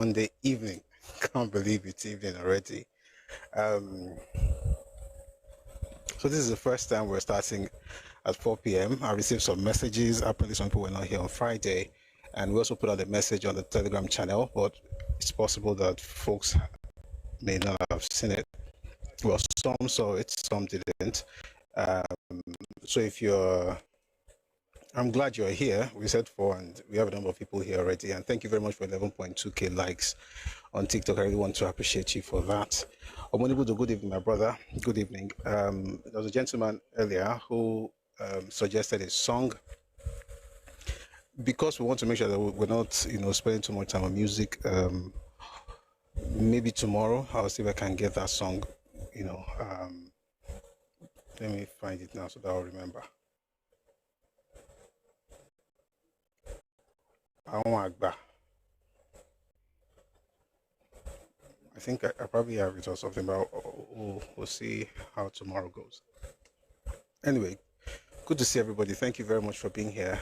Monday evening. Can't believe it's evening already. Um, so this is the first time we're starting at 4 p.m. I received some messages. Apparently, some people were not here on Friday, and we also put out a message on the Telegram channel. But it's possible that folks may not have seen it. Well, some saw it, some didn't. Um, so if you're I'm glad you're here. We said 4 and we have a number of people here already. And thank you very much for 11.2k likes on TikTok. I really want to appreciate you for that. Omonibudu, good evening, my brother. Good evening. There was a gentleman earlier who suggested a song. Because we want to make sure that we're not, spending too much time on music. Maybe tomorrow I'll see if I can get that song. Let me find it now so that I'll remember. Agba. I think I probably have it or something, but we'll see how tomorrow goes. Anyway, good to see everybody. Thank you very much for being here.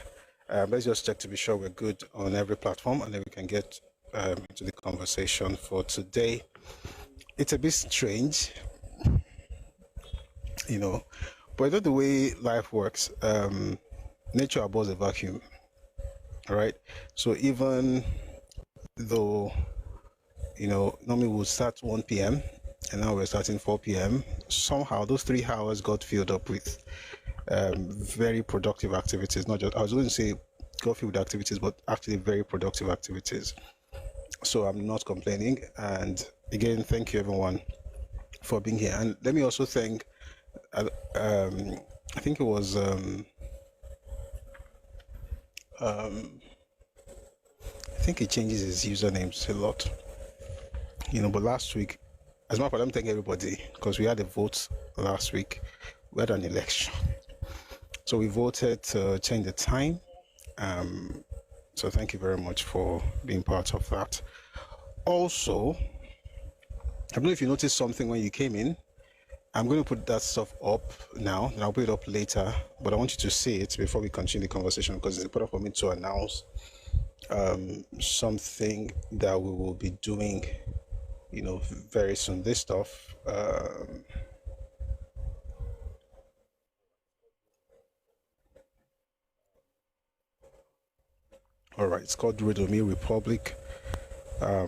Let's just check to be sure we're good on every platform, and then we can get into the conversation for today. It's a bit strange, but I know the way life works. Nature abhors a vacuum, all right? So even though normally we'll start 1 p.m. and now we're starting 4 p.m. Somehow those 3 hours got filled up with very productive activities. Not just, I was going to say got filled with activities, but actually very productive activities. So I'm not complaining. And again, thank you everyone for being here. And let me also thank, I think it was, I think he changes his usernames a lot. But last week, as a matter of fact, I'm thanking everybody because we had a vote last week. We had an election. So we voted to change the time. So thank you very much for being part of that. Also, I don't know if you noticed something when you came in. I'm going to put that stuff up now, and I'll put it up later. But I want you to see it before we continue the conversation because it's important for me to announce something that we will be doing very soon. This stuff all right, it's called Redomi Republic. I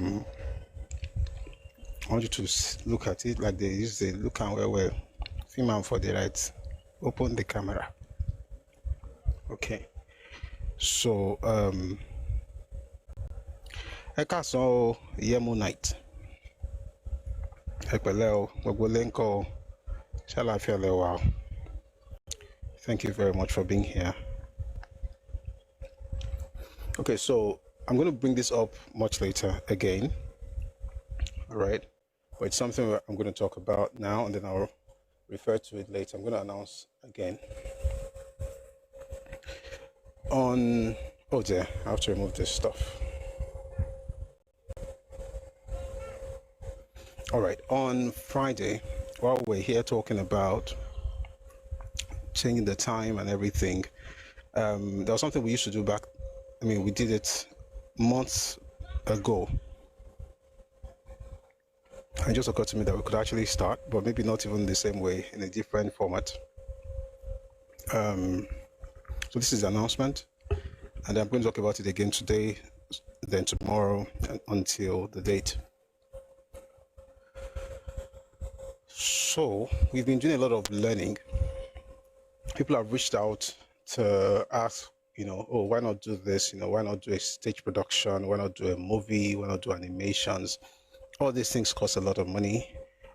want you to look at it like they use the look and where film for the right. Open the camera. Okay, so Ẹkáàbọ Yemu night. Thank you very much for being here. Okay, so I'm going to bring this up much later again. All right, but it's something I'm going to talk about now, and then I'll refer to it later. I'm going to announce again. Oh dear, I have to remove this stuff. All right, on Friday, while we're here talking about changing the time and everything, there was something we used to do back. We did it months ago. It just occurred to me that we could actually start, but maybe not even the same way, in a different format. So this is the announcement, and I'm going to talk about it again today, then tomorrow, and until the date. So we've been doing a lot of learning. People have reached out to ask, oh, why not do this? Why not do a stage production? Why not do a movie? Why not do animations? All these things cost a lot of money.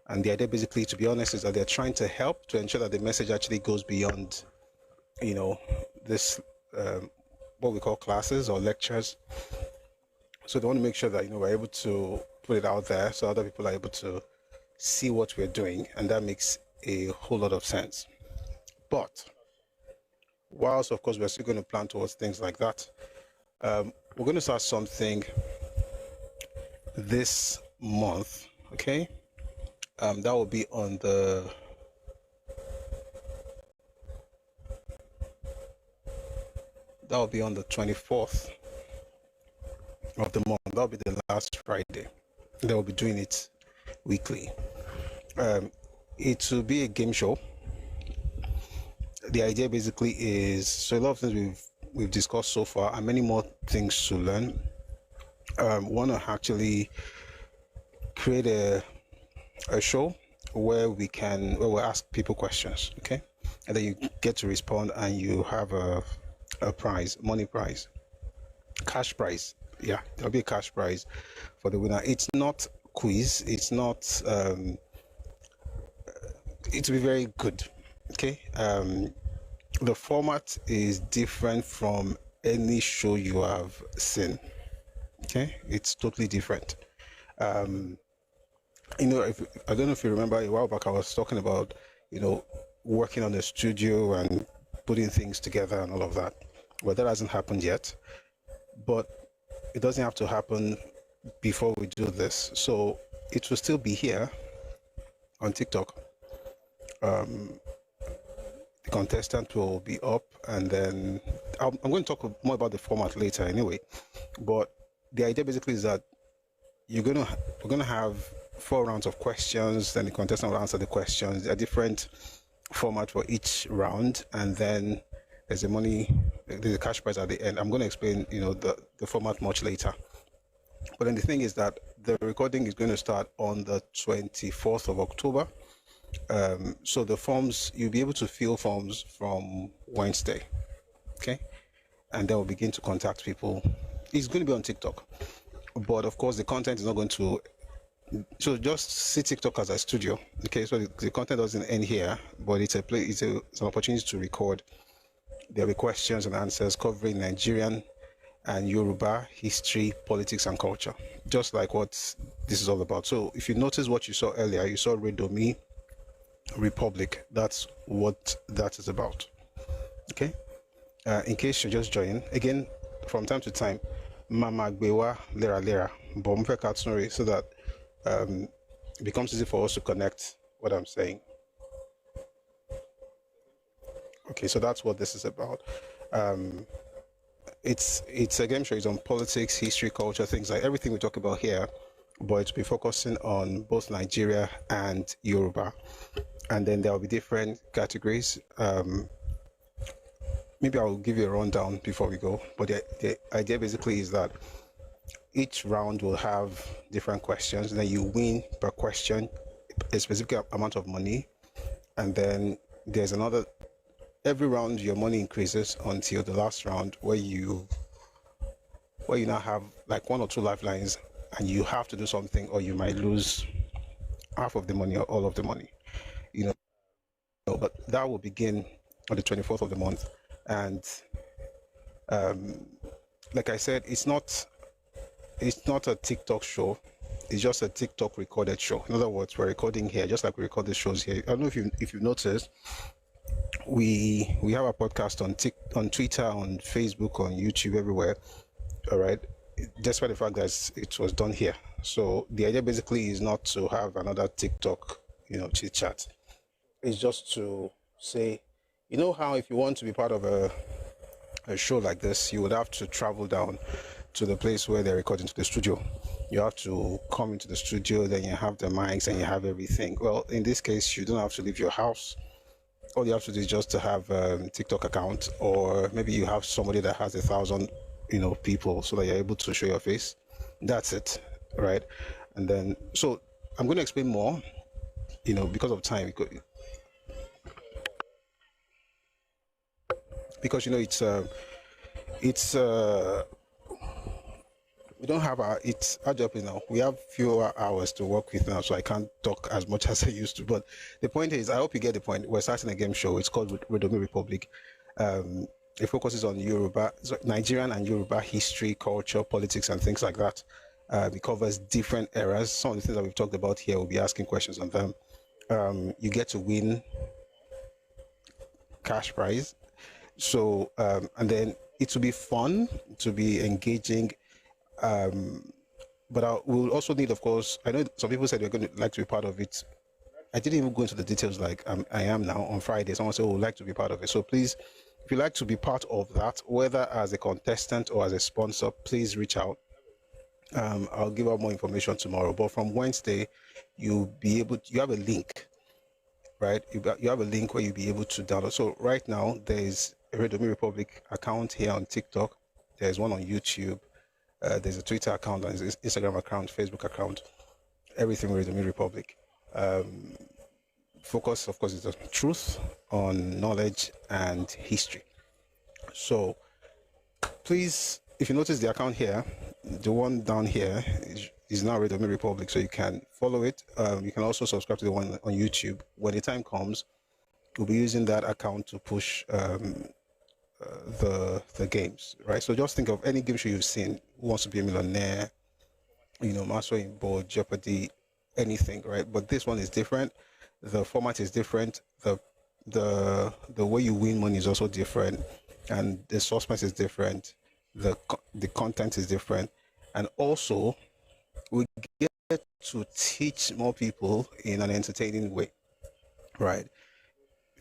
And the idea, basically, to be honest, is that they're trying to help to ensure that the message actually goes beyond, this, what we call classes or lectures. So they want to make sure that, we're able to put it out there so other people are able to see what we're doing. And that makes a whole lot of sense. But whilst, of course, we're still going to plan towards things like that, we're going to start something this month, okay? That will be on the that will be on the 24th of the month. That'll be the last Friday. They will be doing it weekly. It will be a game show. The idea basically is, so a lot of things we've discussed so far, and many more things to learn. Want to actually create a show where we'll ask people questions, okay, and then you get to respond, and you have a prize, money prize, cash prize. Yeah, there'll be a cash prize for the winner. It's not quiz. It's not. It will be very good. Okay. The format is different from any show you have seen. Okay, it's totally different. I don't know if you remember, a while back I was talking about, working on the studio and putting things together and all of that. Well, that hasn't happened yet, but it doesn't have to happen before we do this. So it will still be here on TikTok. The contestant will be up, and then I'm going to talk more about the format later anyway. But the idea basically is that we're going to have 4 rounds of questions, then the contestant will answer the questions. A different format for each round, and then there's a cash prize at the end. I'm going to explain, the format much later. But then the thing is that the recording is going to start on the 24th of October. So the forms, you'll be able to fill forms from Wednesday, okay? And then we'll begin to contact people. It's going to be on TikTok, but of course the content is not going to, so just see TikTok as a studio, okay? So the content doesn't end here, but it's an opportunity to record. There'll be questions and answers covering Nigerian and Yoruba history, politics, and culture, just like what this is all about. So if you notice what you saw earlier, you saw Redomi Republic. That's what that is about. Okay. In case you're just joining, again, from time to time, Mama Gbewa Lera Lera Bomfe Katsuri, so that it becomes easy for us to connect what I'm saying. Okay, so that's what this is about. It's a game show. It's on politics, history, culture, things like everything we talk about here, but it'll be focusing on both Nigeria and Yoruba. And then there will be different categories. Maybe I'll give you a rundown before we go. But the idea basically is that each round will have different questions, and then you win per question a specific amount of money. And then there's every round your money increases until the last round where you now have like 1 or 2 lifelines, and you have to do something, or you might lose half of the money or all of the money. But that will begin on the 24th of the month. And like I said, it's not a TikTok show. It's just a TikTok recorded show. In other words, we're recording here just like we record the shows here. I don't know if you noticed, we have a podcast on Twitter, on Facebook, on YouTube, everywhere. All right, despite the fact that it was done here. So the idea basically is not to have another TikTok, chit chat. It's just to say, how if you want to be part of a show like this, you would have to travel down to the place where they're recording, to the studio. You have to come into the studio, then you have the mics and you have everything. Well, in this case, you don't have to leave your house. All you have to do is just to have a TikTok account, or maybe you have somebody that has 1,000, people, so that you're able to show your face. That's it, right? And then, so I'm going to explain more, because of time. Because it's we don't have our job is now. We have fewer hours to work with now, so I can't talk as much as I used to. But the point is, I hope you get the point. We're starting a game show. It's called Redomi Republic. It focuses on Nigerian and Yoruba history, culture, politics, and things like that. It covers different eras. Some of the things that we've talked about here, we'll be asking questions on them. You get to win cash prize. So, and then it will be fun, to be engaging. But we'll also need, of course, I know some people said they're going to like to be part of it. I didn't even go into the details like I am now on Friday. Someone said, would like to be part of it. So please, if you'd like to be part of that, whether as a contestant or as a sponsor, please reach out. I'll give out more information tomorrow. But from Wednesday, you'll be able to, you have a link, right? You have a link where you'll be able to download. So right now, there's a Redomi Republic account here on TikTok. There's one on YouTube. There's a Twitter account, and there's Instagram account, Facebook account. Everything Redomi Republic. Focus, of course, is on truth, on knowledge, and history. So please, if you notice the account here, the one down here is now Redomi Republic, so you can follow it. You can also subscribe to the one on YouTube. When the time comes, we'll be using that account to push the games, right? So just think of any game show you've seen. Who Wants to Be a Millionaire, Master in Board, Jeopardy, anything, right? But this one is different. The format is different. The way you win money is also different, and the suspense is different. The content is different, and also we get to teach more people in an entertaining way, right?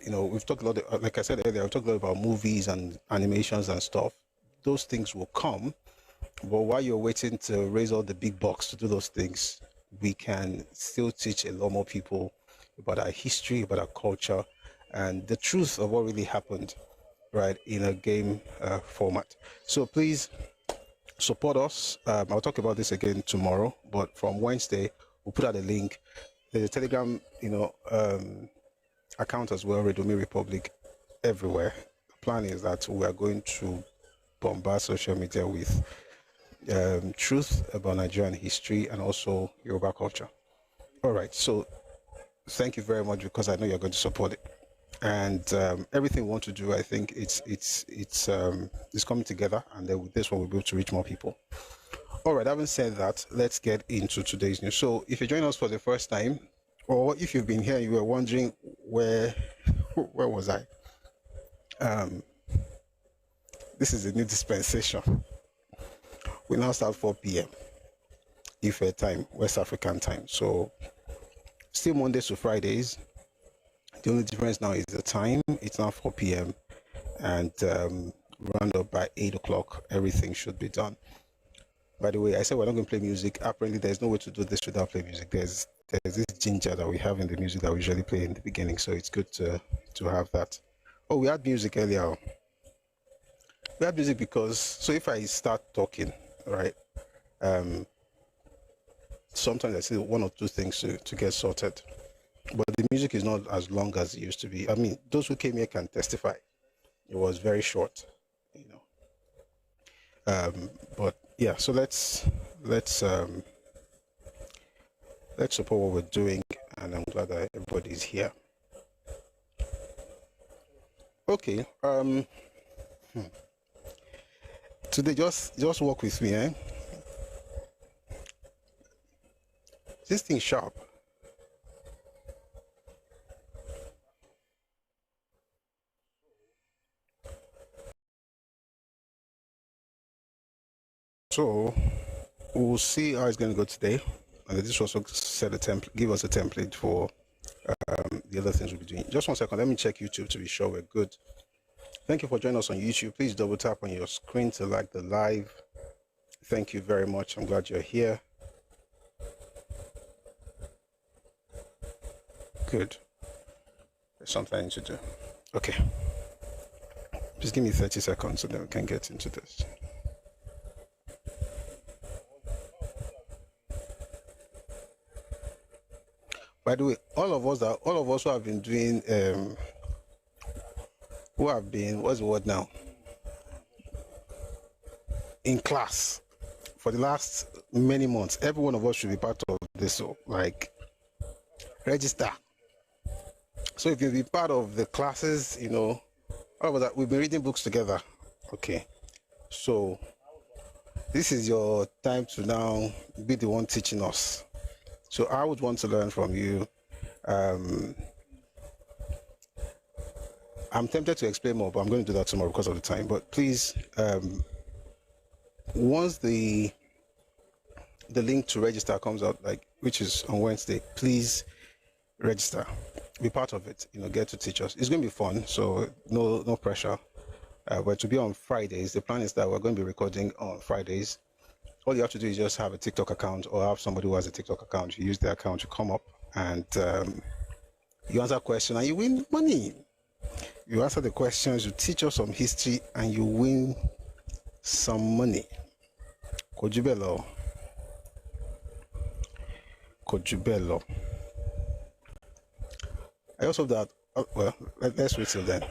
We've talked a lot, like I said earlier, I've talked a lot about movies and animations and stuff. Those things will come, but while you're waiting to raise all the big bucks to do those things, we can still teach a lot more people about our history, about our culture, and the truth of what really happened, right, in a game format. So please support us. I'll talk about this again tomorrow, but from Wednesday, we'll put out a link. There's a Telegram, account as well, Redomi Republic, everywhere. The plan is that we are going to bombard social media with truth about Nigerian history and also Yoruba culture. All right, so thank you very much, because I know you're going to support it. And everything we want to do, I think it's coming together, and then with this one we'll be able to reach more people. All right, having said that, let's get into today's news. So if you're joining us for the first time, or if you've been here and you were wondering where was I, this is a new dispensation. We now start 4 p.m. Ife time, West African time. So still Mondays to Fridays. The only difference now is the time. It's now 4 p.m. and round up by 8 o'clock, everything should be done. By the way, I said we're not going to play music. Apparently, there's no way to do this without playing music. There's this ginger that we have in the music that we usually play in the beginning, so it's good to have that. Oh, we had music earlier. We had music because, so if I start talking, right, sometimes I say one or two things to get sorted, but the music is not as long as it used to be. I mean, those who came here can testify. It was very short, but yeah, so let's support what we're doing, and I'm glad that everybody's here. Okay, today just walk with me, eh? This thing sharp. So we'll see how it's going to go today, and this also give us a template for the other things we'll be doing. Just 1 second, let me check YouTube to be sure we're good. Thank you for joining us on YouTube. Please double tap on your screen to like the live. Thank you very much. I'm glad you're here. Good. There's something I need to do. Okay. Just give me 30 seconds so then we can get into this. By the way, all of us who have been doing, what's the word now? In class for the last many months. Every one of us should be part of this. So, like, register. So if you've been part of the classes, all of that, we've been reading books together. Okay. So this is your time to now be the one teaching us. So I would want to learn from you. I'm tempted to explain more, but I'm going to do that tomorrow because of the time. But please, once the link to register comes out, which is on Wednesday, please register. Be part of it. Get to teach us. It's going to be fun, so no pressure. But to be on Fridays, the plan is that we're going to be recording on Fridays. all you have to do is just have a TikTok account or have somebody who has a TikTok account. You use their account to come up and you answer questions and you win money. You answer the questions, you teach us some history, and you win some money. Kojubelo. I also hope that, well, let's wait till then.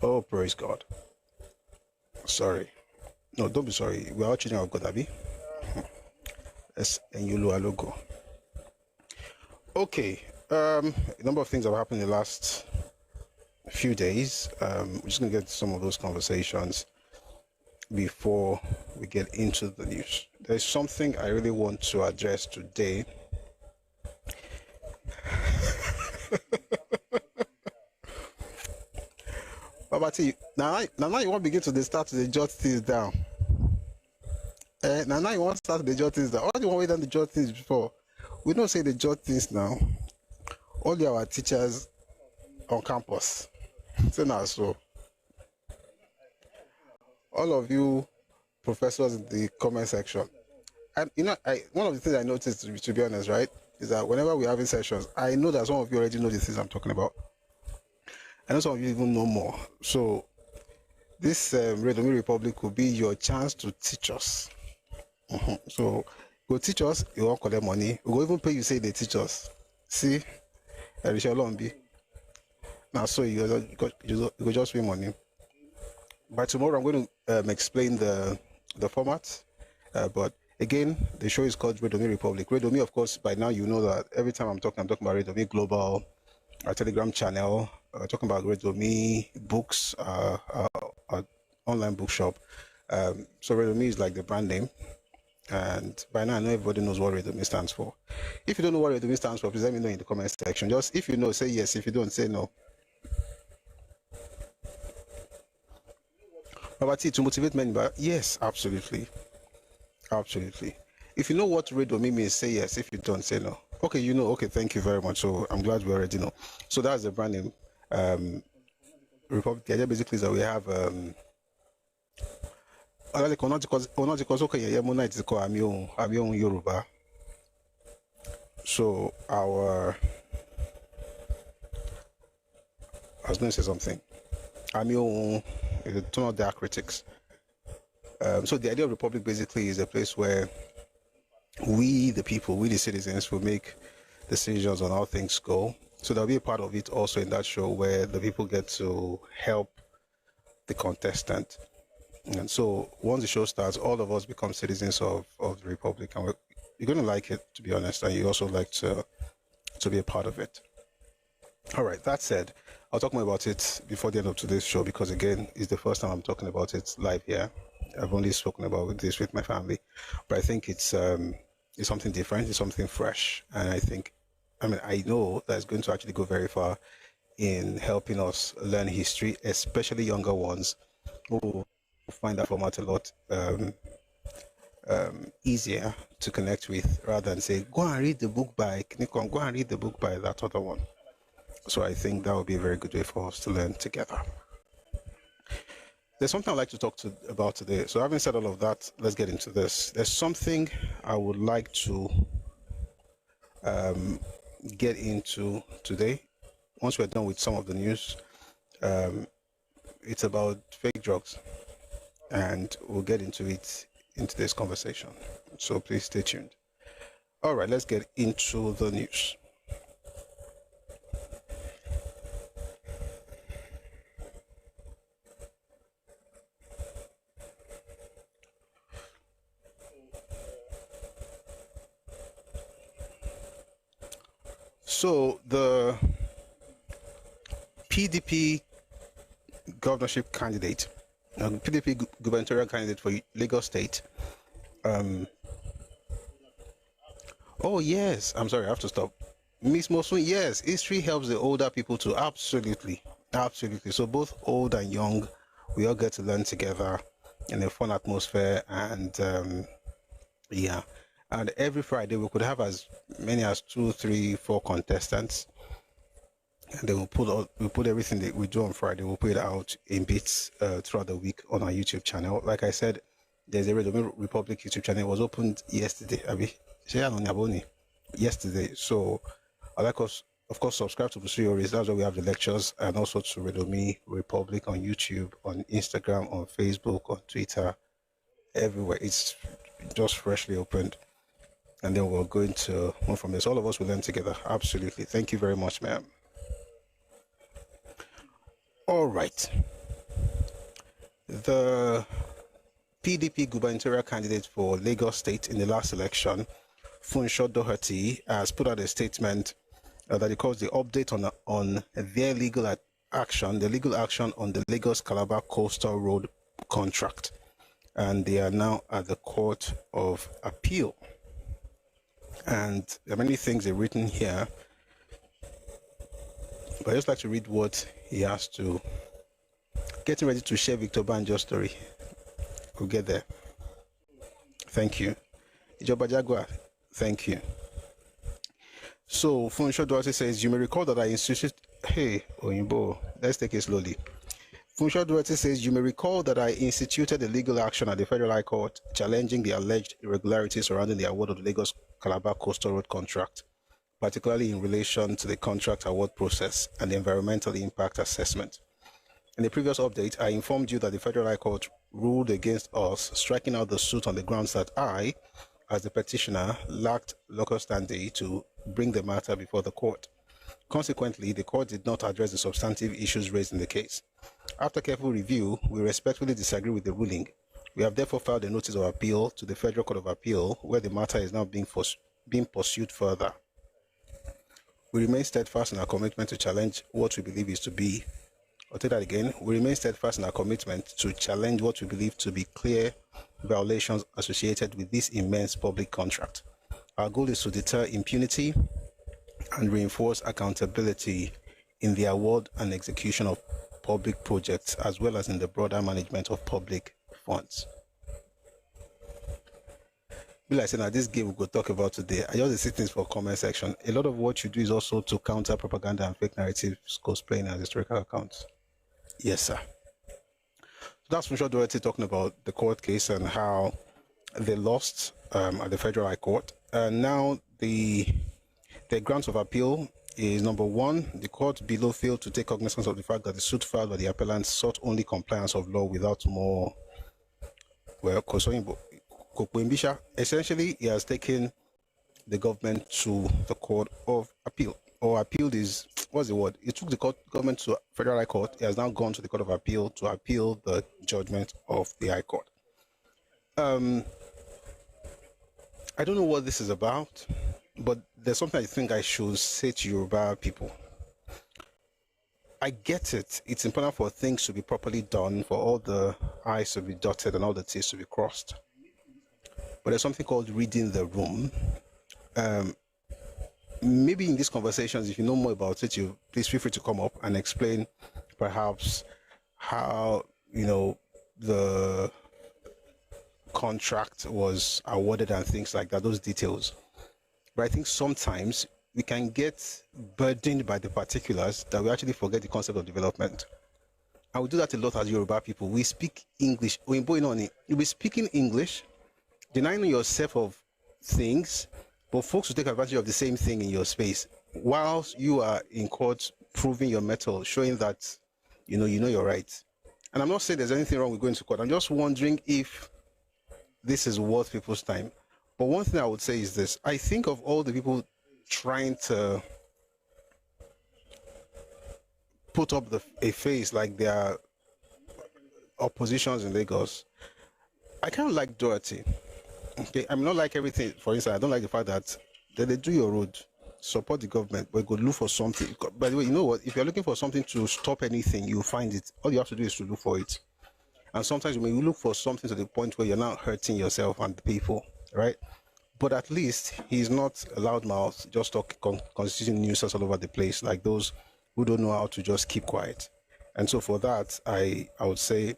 Oh, praise God. Sorry. No, don't be sorry. We are all children of God, Abi. Yes, and you logo. Okay. A number of things have happened in the last few days. We're just gonna get some of those conversations before we get into the news. There's something I really want to address today. Babati, now you want to begin to start to jot things down. Now you want to start to jot things down. Why do you want to wait on the jot things before? We don't say the jot things now. All our teachers on campus. So now, so all of you professors in the comment section. And one of the things I noticed, to be honest, right, is that whenever we're having sessions, I know that some of you already know the things I'm talking about. I know some of you even know more. So this Redomi Republic will be your chance to teach us. So go teach us, you won't collect money. We'll even pay you, say they teach us. See? Now, so you go just pay money. By tomorrow, I'm going to explain the format. But again, the show is called Redomi Republic. Redomi, of course, by now you know that every time I'm talking about Redomi Global, our Telegram channel, talking about Redomi books, our online bookshop. So Redomi is like the brand name. And by now I know everybody knows what Redomi stands for. If you don't know what Redomi stands for, please let me know in the comment section. Just if you know, say yes. If you don't, say no. Babati, to motivate men, but yes, absolutely. Absolutely. If you know what Redomi means, say yes. If you don't, say no. Okay, you know. Okay, thank you very much. So I'm glad we already know. So that's the brand name. Republic. The idea basically is that we have Yoruba. So I was going to say something. Turn out their critics. So the idea of Republic basically is a place where we, the people, we the citizens, will make decisions on how things go. So there'll be a part of it also in that show where the people get to help the contestant. And so once the show starts, all of us become citizens of the Republic, and you're going to like it, to be honest, and you also like to be a part of it. All right, that said, I'll talk more about it before the end of today's show because, again, it's the first time I'm talking about it live here. I've only spoken about this with my family, but I think it's something different, it's something fresh, and I know that it's going to actually go very far in helping us learn history, especially younger ones who find that format a lot easier to connect with rather than say, go and read the book by Nikon, go and read the book by that other one. So I think that would be a very good way for us to learn together. There's something I'd like to talk about today. So having said all of that, let's get into this. There's something I would like to get into today. Once we're done with some of the news, it's about fake drugs. And we'll get into it in today's conversation. So please stay tuned. All right, let's get into the news. So the PDP governorship candidate, PDP gubernatorial candidate for Lagos State. Oh yes, I'm sorry, I have to stop. Miss Mosun, yes, history helps the older people too. Absolutely. So both old and young, we all get to learn together in a fun atmosphere, and And every Friday we could have as many as 2, 3, 4 contestants. And then we put everything that we do on Friday, we'll put it out in bits throughout the week on our YouTube channel. Like I said, there's a Redomi Republic YouTube channel. It was opened yesterday. Yesterday. So I'd like us, of course, subscribe to Busuyoris. That's where we have the lectures, and also to Redomi Republic on YouTube, on Instagram, on Facebook, on Twitter, everywhere. It's just freshly opened. And then we're going to move from this. All of us will learn together. Absolutely. Thank you very much, ma'am. All right. The PDP gubernatorial candidate for Lagos State in the last election, Funsho Doherty, has put out a statement that he calls the update on their legal action, the legal action on the Lagos-Calabar Coastal Road contract. And they are now at the Court of Appeal. And there are many things they've written here, but I just like to read what he has to. Getting ready to share Victor Banjo's story. We'll get there. Thank you. Ijoba Jagua, thank you. So, Funsho Doherty says, you may recall that I instituted... Hey, Oyinbo, let's take it slowly. Funsho Doherty says, you may recall that I instituted a legal action at the Federal High Court challenging the alleged irregularities surrounding the award of the Lagos-Calabar Coastal Road contract, particularly in relation to the contract award process and the environmental impact assessment. In the previous update, I informed you that the Federal High Court ruled against us, striking out the suit on the grounds that I, as the petitioner, lacked local standing to bring the matter before the court. Consequently, the court did not address the substantive issues raised in the case. After careful review, we respectfully disagree with the ruling. We have therefore filed a notice of appeal to the Federal Court of Appeal, where the matter is now being pursued further. We remain steadfast in our commitment to challenge what we believe is to be, I'll take that again, we remain steadfast in our commitment to challenge what we believe to be clear violations associated with this immense public contract. Our goal is to deter impunity and reinforce accountability in the award and execution of public projects, as well as in the broader management of public funds. Like I said, now this game we could talk about today. I just see things for comment section. A lot of what you do is also to counter propaganda and fake narratives cosplaying as historical accounts. Yes, sir. So that's Funsho Doherty talking about the court case and how they lost at the Federal High Court. And now the grounds of appeal is number one, the court below failed to take cognizance of the fact that the suit filed by the appellant sought only compliance of law without more, well, essentially he has taken the government to the Court of Appeal. Or appealed is, what's the word? It took the government to Federal High Court. It has now gone to the Court of Appeal to appeal the judgment of the High Court. I don't know what this is about, but there's something I think I should say to Yoruba people. I get it. It's important for things to be properly done, for all the I's to be dotted and all the T's to be crossed. But there's something called reading the room. Maybe in these conversations, if you know more about it, you please feel free to come up and explain perhaps how, the contract was awarded and things like that, those details. But I think sometimes we can get burdened by the particulars that we actually forget the concept of development. And we do that a lot as Yoruba people. We speak English. You'll be speaking English, denying yourself of things, but folks will take advantage of the same thing in your space, whilst you are in court proving your mettle, showing that you know you're right. And I'm not saying there's anything wrong with going to court. I'm just wondering if this is worth people's time. But one thing I would say is this: I think of all the people trying to put up a face like they are oppositions in Lagos. I kind of like Doherty. Okay, I'm not like everything. For instance, I don't like the fact that they do your road, support the government, but go look for something. By the way, you know what? If you're looking for something to stop anything, you'll find it. All you have to do is to look for it. And sometimes when you look for something to the point where you're not hurting yourself and the people, right? But at least he's not a loudmouth, just constituting nuisance all over the place, like those who don't know how to just keep quiet. And so for that, I would say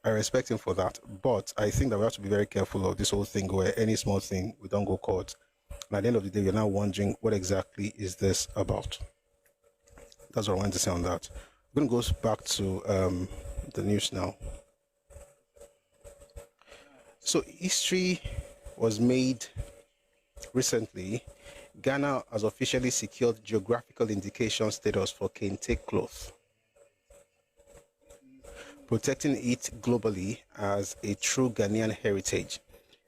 I respect him for that, but I think that we have to be very careful of this whole thing where any small thing we don't go court. And at the end of the day, you're now wondering what exactly is this about. That's what I wanted to say on that. We're going to go back to the news now. So history was made recently. Ghana has officially secured geographical indication status for kente cloth, protecting it globally as a true Ghanaian heritage.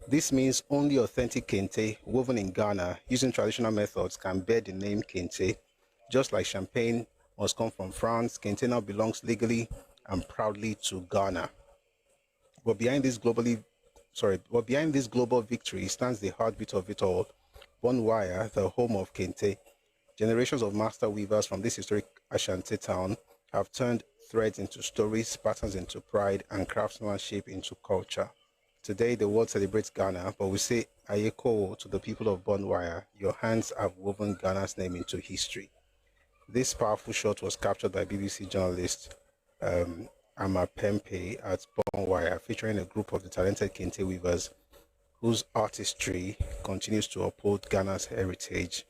This means only authentic kente woven in Ghana using traditional methods can bear the name kente. Just like champagne must come from France, kente now belongs legally and proudly to Ghana. But behind this global victory stands the heartbeat of it all. Bonwire, the home of kente. Generations of master weavers from this historic Ashanti town have turned threads into stories, patterns into pride, and craftsmanship into culture. Today, the world celebrates Ghana, but we say Ayeko to the people of Bonwire. Your hands have woven Ghana's name into history. This powerful shot was captured by BBC journalist Amapempe at Bonwire, featuring a group of the talented kente weavers whose artistry continues to uphold Ghana's heritage.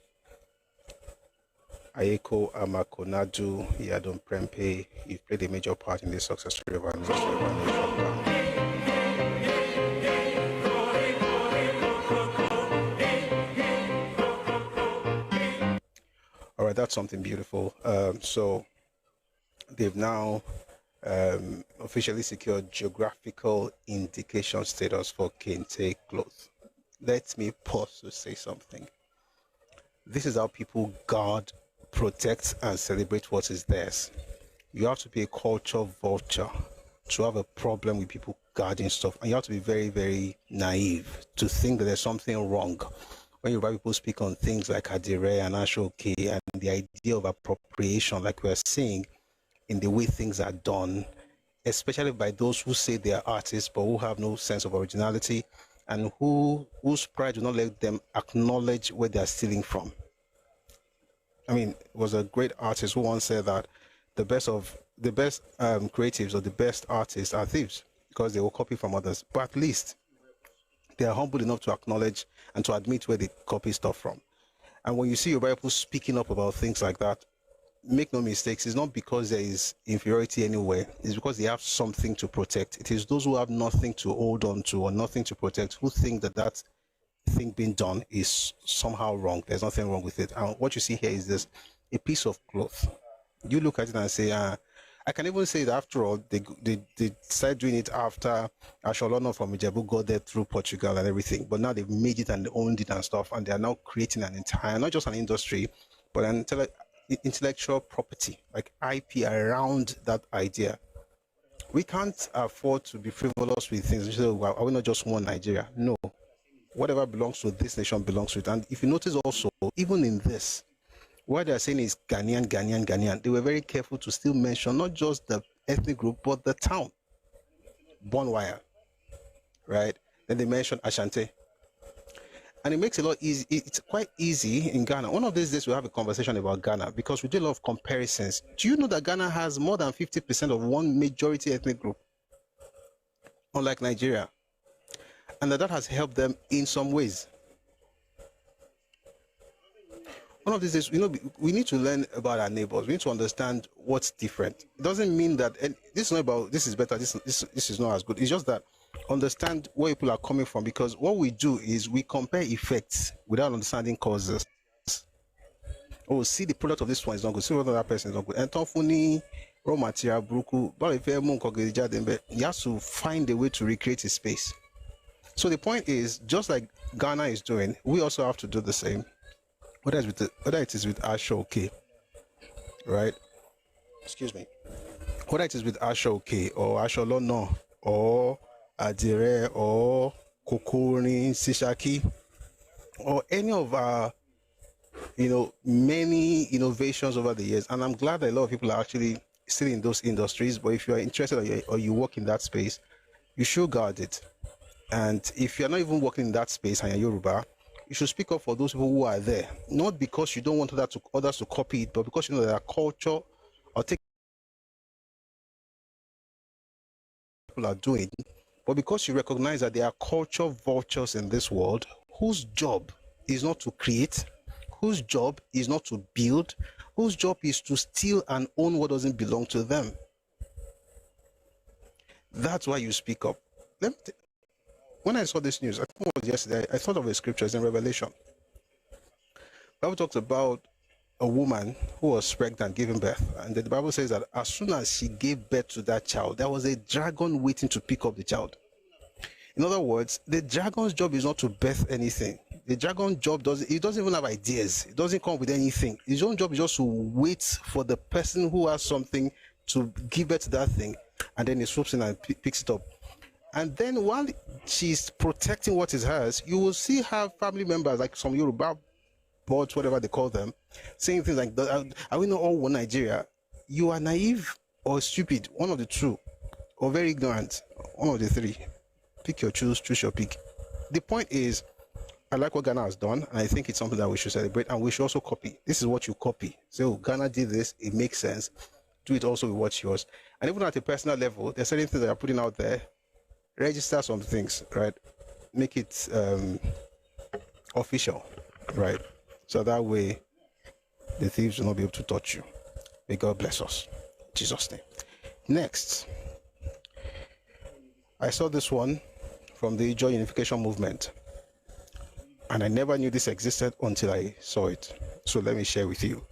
Ayeko Amakonadu Yadon Prempe, you've played a major part in the success story of our nation. All right, that's something beautiful. So they've now officially secured geographical indication status for kente cloth. Let me pause to say something. This is how people guard, protect, and celebrate what is theirs. You have to be a culture vulture to have a problem with people guarding stuff, and you have to be very, very naive to think that there's something wrong when Yoruba people speak on things like Adire and Ashoke and the idea of appropriation, like we're seeing in the way things are done, especially by those who say they are artists but who have no sense of originality and whose pride do not let them acknowledge where they are stealing from. I mean, it was a great artist who once said that the best creatives or the best artists are thieves because they will copy from others, but at least they are humble enough to acknowledge and to admit where they copy stuff from. And when you see your people speaking up about things like that, make no mistakes, it's not because there is inferiority anywhere, it's because they have something to protect. It is those who have nothing to hold on to or nothing to protect who think that that thing being done is somehow wrong. There's nothing wrong with it. And what you see here is this, a piece of cloth. You look at it and say, I can even say that after all, they started doing it after Awolowo from Ijebu got there through Portugal and everything. But now they've made it and they owned it and stuff, and they are now creating an entire, not just an industry, but an intellectual property, like IP around that idea. We can't afford to be frivolous with things. So, well, are we not just one Nigeria? No. Whatever belongs to this nation belongs to it. And if you notice also, even in this, what they're saying is Ghanaian, they were very careful to still mention not just the ethnic group, but the town. Bonwire, right? Then they mentioned Ashanti. And it makes it a lot easy. It's quite easy in Ghana. One of these days we'll have a conversation about Ghana because we do a lot of comparisons. Do you know that Ghana has more than 50% of one majority ethnic group, unlike Nigeria? And that has helped them in some ways. One of these days, we need to learn about our neighbors. We need to understand what's different. It doesn't mean that this is not about this is better, this is not as good. It's just that understand where people are coming from, because what we do is we compare effects without understanding causes. Oh, see, the product of this one is not good. See, what other person is not good. And Tofuni, raw material, bruku, but if you have to find a way to recreate a space. So the point is, just like Ghana is doing, we also have to do the same. Whether it is with Ashoke, right? Excuse me. Whether it is with Ashoke or Asholono or Adire or Kokori, Sishaki, or any of our, many innovations over the years. And I'm glad that a lot of people are actually still in those industries. But if you are interested or you work in that space, you should guard it. And if you're not even working in that space and you're Yoruba, you should speak up for those people who are there. Not because you don't want others to copy it, but because you know that our culture or take people are doing, but because you recognize that there are culture vultures in this world whose job is not to create, whose job is not to build, whose job is to steal and own what doesn't belong to them. That's why you speak up. When I saw this news, I think it was yesterday, I thought of a scripture in Revelation. The Bible talks about a woman who was pregnant giving birth, and the Bible says that as soon as she gave birth to that child, there was a dragon waiting to pick up the child. In other words, the dragon's job is not to birth anything. The dragon's job doesn't even have ideas. It doesn't come with anything. His own job is just to wait for the person who has something to give birth to that thing, and then he swoops in and picks it up. And then while she's protecting what is hers, you will see her family members, like some Yoruba boards, whatever they call them, saying things like, are we not all one Nigeria? You are naive or stupid, one of the two, or very ignorant, one of the three. Pick your choose your pick. The point is, I like what Ghana has done, and I think it's something that we should celebrate, and we should also copy. This is what you copy. So Ghana did this, it makes sense. Do it also with what's yours. And even at a personal level, there's certain things that you're putting out there. Register some things, right? Make it official, right? So that way the thieves will not be able to touch you. May God bless us. In Jesus' name. Next, I saw this one from the Ijaw Unification Movement, and I never knew this existed until I saw it. So let me share with you.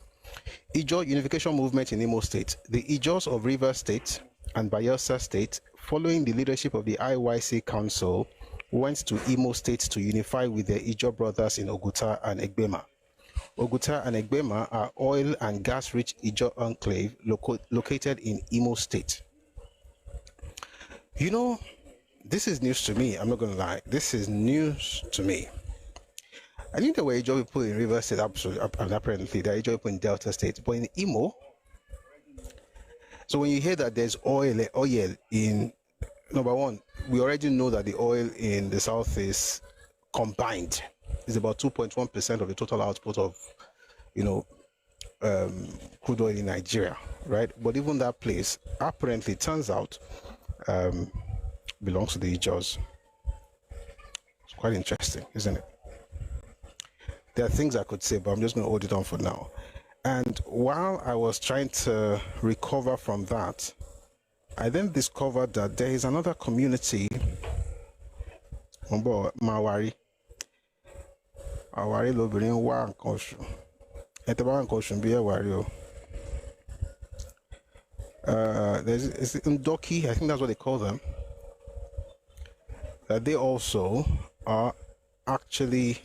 Ijaw Unification Movement in Imo State. The Ijaws of Rivers State and Bayelsa State, following the leadership of the IYC Council, went to Imo State to unify with their Ijaw brothers in Oguta and Egbema. Oguta and Egbema are oil and gas-rich Ijaw enclave located in Imo State. You know, this is news to me. I'm not going to lie. This is news to me. I think there were Ijaw people in Rivers State, apparently. There are Ijaw people in Delta State. But in Imo, so when you hear that there's oil in, number one, we already know that the oil in the south is combined. It's about 2.1% of the total output of, crude oil in Nigeria, right? But even that place, apparently, turns out, belongs to the Ijaws. It's quite interesting, isn't it? There are things I could say, but I'm just going to hold it on for now. And while I was trying to recover from that, I then discovered that there is another community, Mawari. Awari lobirin wa nkan osu. Ete ba nkan osu bi Awari o. There's Ndoki, I think that's what they call them. That they also are actually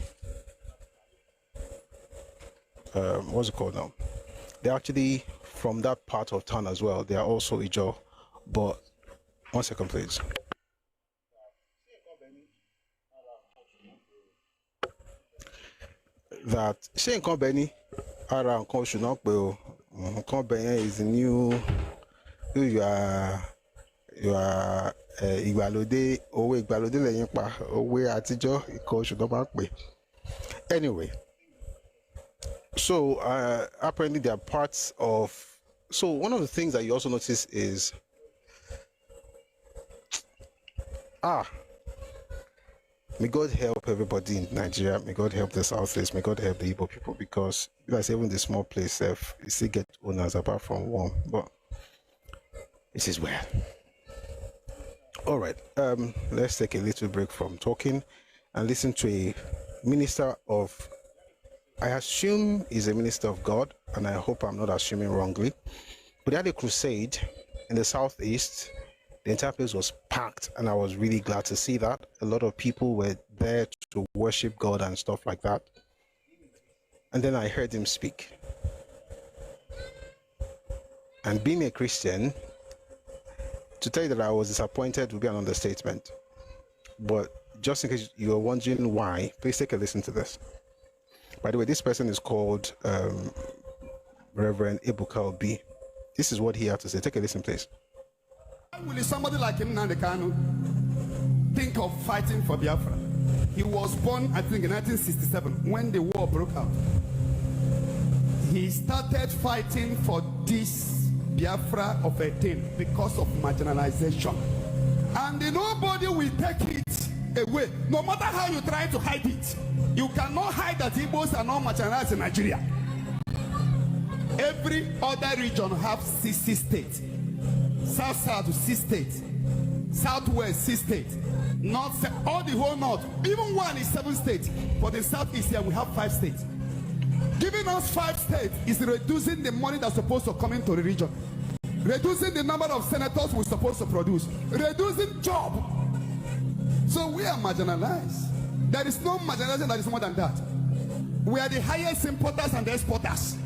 what's it called now? They're actually from that part of town as well. They are also Ijaw. But 1 second, please. That Shane Company around Koshunak company is new. You are Igbalode owe Igbalode leyin pa owe atijo Ikoshunak ma pe. Anyway, so apparently there are parts of, so one of the things that you also notice is may God help everybody in Nigeria. May God help the Southeast. May God help the Igbo people, because like even the small place, you still get owners apart from one. But this is well. All right. Let's take a little break from talking and listen to a minister of, I assume is a minister of God, and I hope I'm not assuming wrongly. But they had a crusade in the Southeast. The entire place was packed, and I was really glad to see that. A lot of people were there to worship God and stuff like that. And then I heard him speak. And being a Christian, to tell you that I was disappointed would be an understatement. But just in case you are wondering why, please take a listen to this. By the way, this person is called Reverend Ebuka Obi. This is what he had to say. Take a listen, please. Will somebody like Nnamdi Kanu think of fighting for Biafra? He was born, I think, in 1967 when the war broke out. He started fighting for this Biafra of a thing because of marginalization. And nobody will take it away. No matter how you try to hide it, you cannot hide that Igbos are not marginalized in Nigeria. Every other region have 60 states. South 6 states. Southwest 6 states. North, all the whole north. Even one is 7 states. For the southeast here, we have 5 states. Giving us 5 states is reducing the money that's supposed to come into the region. Reducing the number of senators we're supposed to produce. Reducing job. So we are marginalized. There is no marginalization that is more than that. We are the highest importers and exporters.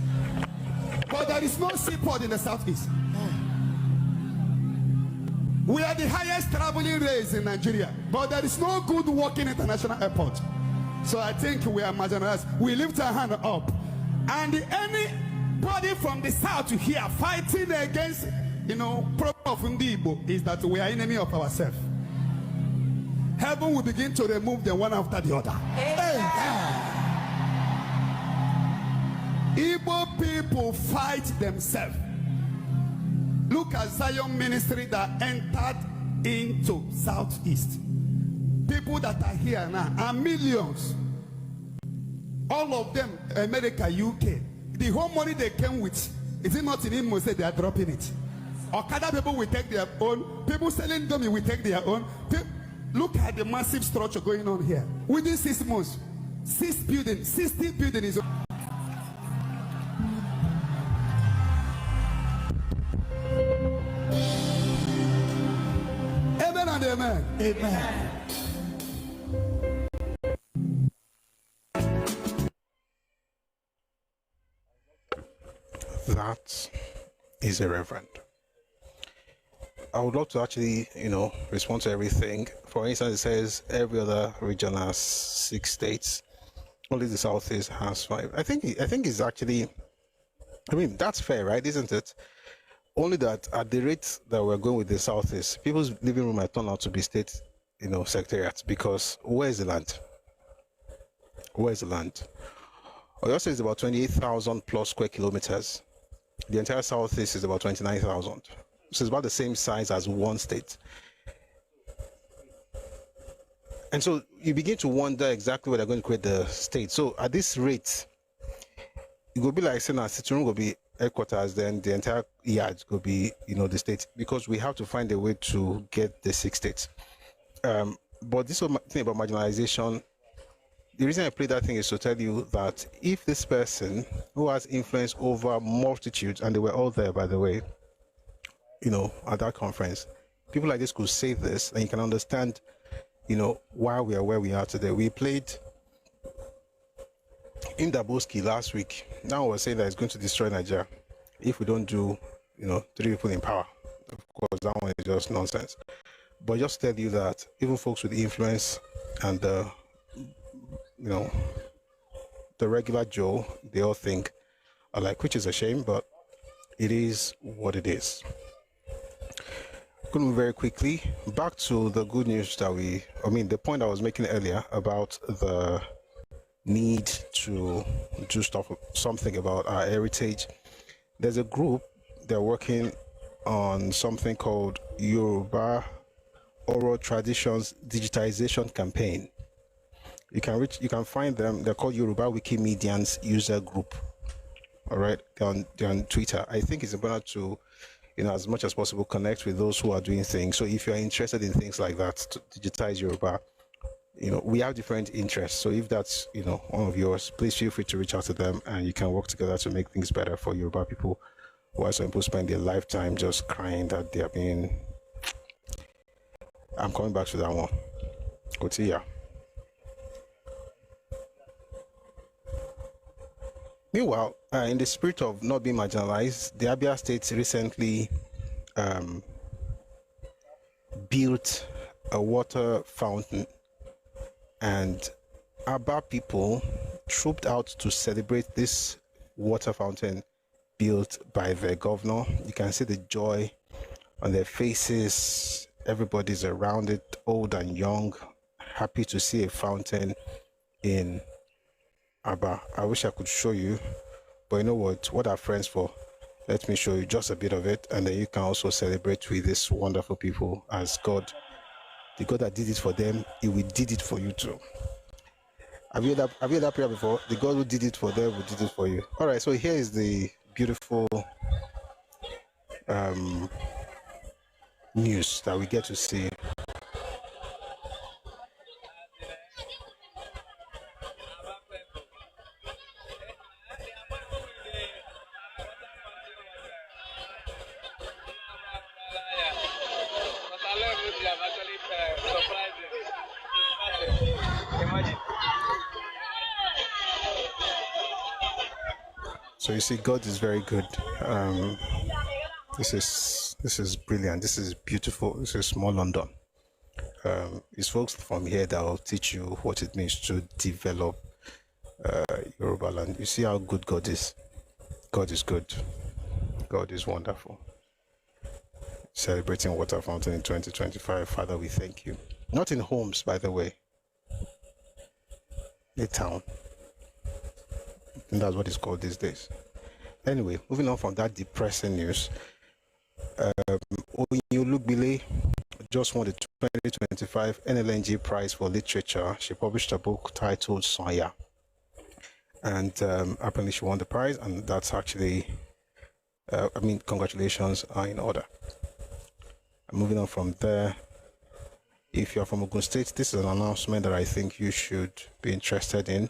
But there is no seaport in the southeast. We are the highest traveling race in Nigeria. But there is no good working international airport. So I think we are marginalized. We lift our hand up. And anybody from the south here fighting against, problem of Ndibo is that we are enemy of ourselves. Heaven will begin to remove them one after the other. Igbo people fight themselves. Look at Zion ministry that entered into Southeast. People that are here now are millions. All of them, America, UK. The whole money they came with, is it not in Imo say they are dropping it? Okada people will take their own. People selling dummy will take their own. Look at the massive structure going on here. Within 6 months, 6 buildings, 60 buildings. Amen and amen. Amen. That is irreverent. I would love to actually, respond to everything. For instance, it says every other region has 6 states. Only the Southeast has 5. I think it's actually, that's fair, right? Isn't it? Only that at the rate that we're going with the Southeast, people's living room might turn out to be state, secretariats, because where's the land? Where's the land? Oyo State is about 28,000 plus square kilometers. The entire Southeast is about 29,000. So it's about the same size as one state. And so you begin to wonder exactly where they're going to create the state. So at this rate, it will be like saying our sitting room will be headquarters, then the entire yard will be, the state, because we have to find a way to get the 6 states. But this whole thing about marginalization, the reason I play that thing is to tell you that if this person who has influence over multitudes, and they were all there, by the way, at that conference, people like this could say this, and you can understand, why we are where we are today. We played in Daboski last week. Now we're saying that it's going to destroy Nigeria if we don't do, 3 people in power. Of course, that one is just nonsense. But just tell you that even folks with influence and the regular Joe, they all think alike, which is a shame, but it is what it is. Going to move very quickly back to the good news that the point I was making earlier about the need to do something about our heritage. There's a group, they're working on something called Yoruba Oral Traditions Digitization Campaign. You can find them. They're called Yoruba Wikimedians User Group. All right, they're on Twitter. I think it's important to, as much as possible, connect with those who are doing things. So if you're interested in things like that, to digitize Yoruba, we have different interests. So if that's, one of yours, please feel free to reach out to them, and you can work together to make things better for Yoruba people, who some people spend their lifetime just crying that they are being. I'm coming back to that one. Kotiya. Meanwhile, in the spirit of not being marginalized, the Abia State recently built a water fountain, and Aba people trooped out to celebrate this water fountain built by their governor. You can see the joy on their faces. Everybody's around it, old and young, happy to see a fountain in Aba. I wish I could show you, but you know what are friends for? Let me show you just a bit of it, and then you can also celebrate with these wonderful people as God the God that did it for them, He will did it for you too. Have you heard that prayer before? The God who did it for them will did it for you. All right, so here is the beautiful news that we get to see. So you see, God is very good. This is brilliant. This is beautiful. This is small London. It's folks from here that will teach you what it means to develop Yoruba land. You see how good God is. God is good. God is wonderful. Celebrating Water Fountain in 2025. Father, we thank you. Not in homes, by the way. A town. And that's what it's called these days. Anyway, moving on from that depressing news, Oyinolugbile just won the 2025 NLNG Prize for Literature. She published a book titled Sonya, and apparently she won the prize, and that's actually, congratulations are in order. And moving on from there, if you're from Ogun State, this is an announcement that I think you should be interested in.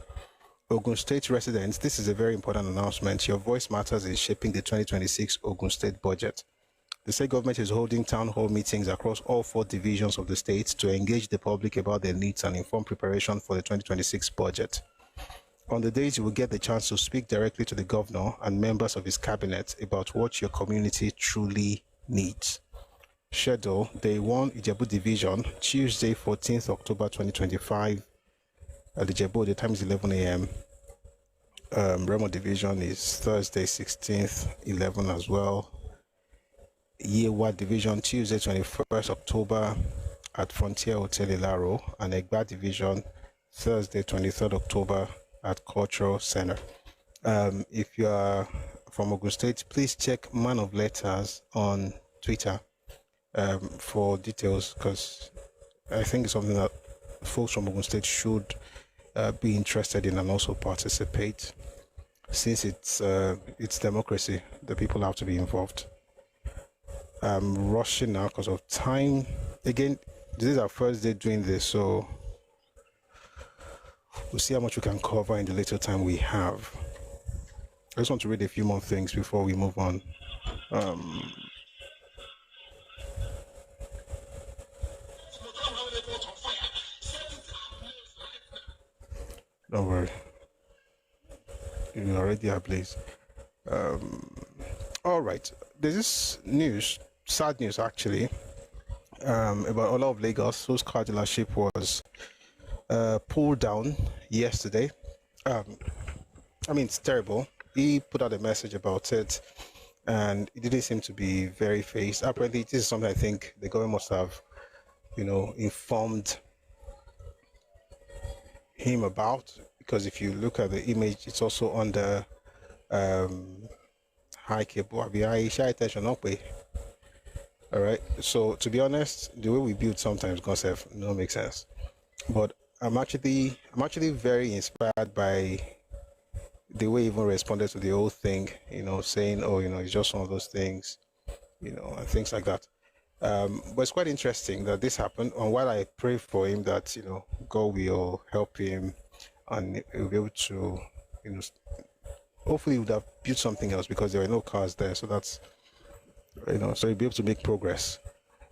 Ogun State residents, this is a very important announcement. Your voice matters in shaping the 2026 Ogun State budget. The state government is holding town hall meetings across all 4 divisions of the state to engage the public about their needs and inform preparation for the 2026 budget. On the days, you will get the chance to speak directly to the governor and members of his cabinet about what your community truly needs. Schedule, Day 1, Ijebu Division, Tuesday, 14th October 2025. At Ijebu, the time is 11 a.m. Remo Division is Thursday, 16th, 11 as well. Yewa Division, Tuesday, 21st October at Frontier Hotel Ilaro, and Egba Division, Thursday, 23rd October at Cultural Center. If you are from Ogun State, please check Man of Letters on Twitter for details, because I think it's something that folks from Ogun State should be interested in and also participate. Since it's democracy, the people have to be involved. I'm rushing now because of time. Again, this is our first day doing this, so we'll see how much we can cover in the little time we have. I just want to read a few more things before we move on. Don't worry. You already are, please. All right. There's this news, sad news actually, about Awolowo of Lagos, whose car dealership was pulled down yesterday. It's terrible. He put out a message about it, and it didn't seem to be very phased. Apparently, this is something I think the government must have, informed him about, because if you look at the image, it's also under high cable. All right. So to be honest, the way we build sometimes concept don't make sense. But I'm actually very inspired by the way he even responded to the whole thing. Saying, it's just one of those things, and things like that. But it's quite interesting that this happened. And while I pray for him that God will help him and he'll be able to, hopefully he would have built something else, because there were no cars there. So that's, so he'll be able to make progress.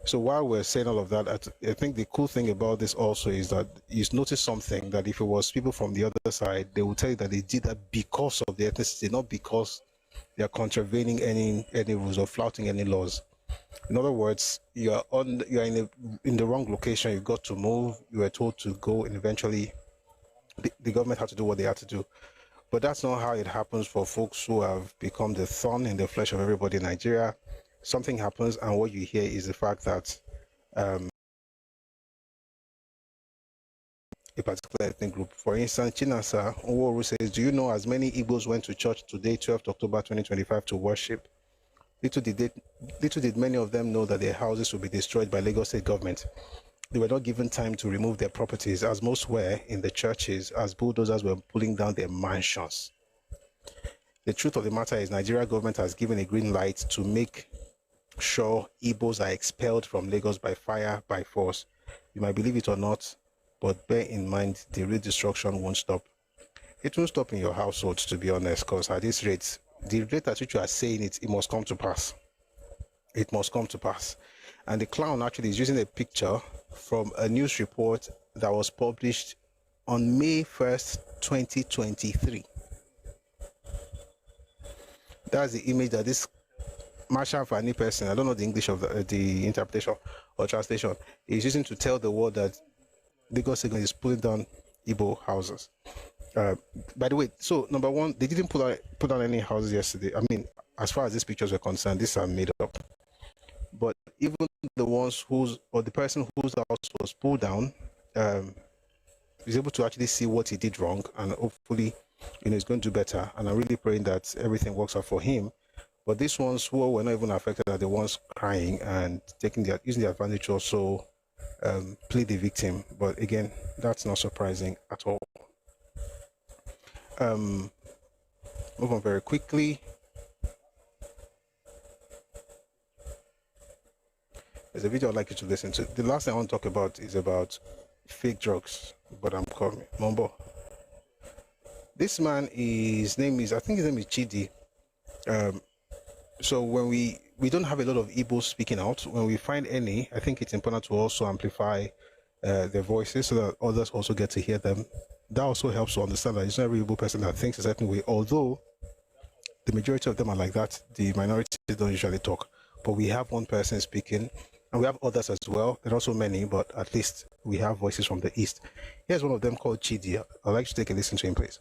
So while we're saying all of that, I think the cool thing about this also is that he's noticed something, that if it was people from the other side, they will tell you that they did that because of the ethnicity, not because they are contravening any rules or flouting any laws. In other words, you are in the wrong location. You got to move. You were told to go, and eventually, the government had to do what they had to do. But that's not how it happens for folks who have become the thorn in the flesh of everybody in Nigeria. Something happens, and what you hear is the fact that a particular ethnic group, for instance, Chinasa Nworu says, "Do you know as many Igbos went to church today, 12th October 2025, to worship? Little did many of them know that their houses will be destroyed by Lagos State government." they were not given time to remove their properties, as most were in the churches, as bulldozers were pulling down their mansions. The truth of the matter is Nigeria government has given a green light to make sure Igbos are expelled from Lagos by fire, by force. You might believe it or not, but bear in mind the real destruction won't stop. It won't stop in your household, to be honest, because at this rate, the rate at which you are saying it, it must come to pass. It must come to pass. And the clown actually is using a picture from a news report that was published on May 1st, 2023. That's the image that this Marshall Fani person, I don't know the English of the interpretation or translation, is using to tell the world that Lagos is pulling down Igbo houses. By the way, so number one, they didn't put down any houses yesterday. I mean, as far as these pictures were concerned, these are made up. But even the ones the person whose house was pulled down is able to actually see what he did wrong, and hopefully, he's going to do better. And I'm really praying that everything works out for him. But these ones who were not even affected are the ones crying and using the advantage to also play the victim. But again, that's not surprising at all. Move on very quickly. There's a video I'd like you to listen to. The last thing I want to talk about is about fake drugs, but I'm coming. Mombo. This man, his name is Chidi. So when we don't have a lot of Igbos speaking out, when we find any, I think it's important to also amplify their voices so that others also get to hear them. That also helps to understand that it's not every Igbo person that thinks a certain way, although the majority of them are like that. The minority don't usually talk. But we have one person speaking, and we have others as well. There are also many, but at least we have voices from the East. Here's one of them called Chidi. I'd like to take a listen to him, please.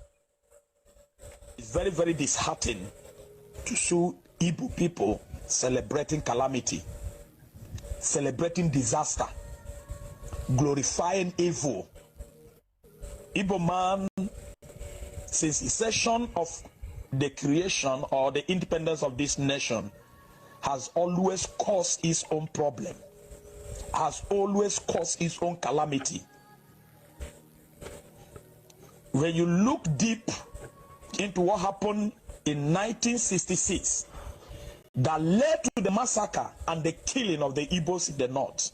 It's very, very disheartening to show Igbo people celebrating calamity, celebrating disaster, glorifying evil. Igbo man, since inception of the creation or the independence of this nation, has always caused its own problem, has always caused its own calamity. When you look deep into what happened in 1966 that led to the massacre and the killing of the Igbos in the north,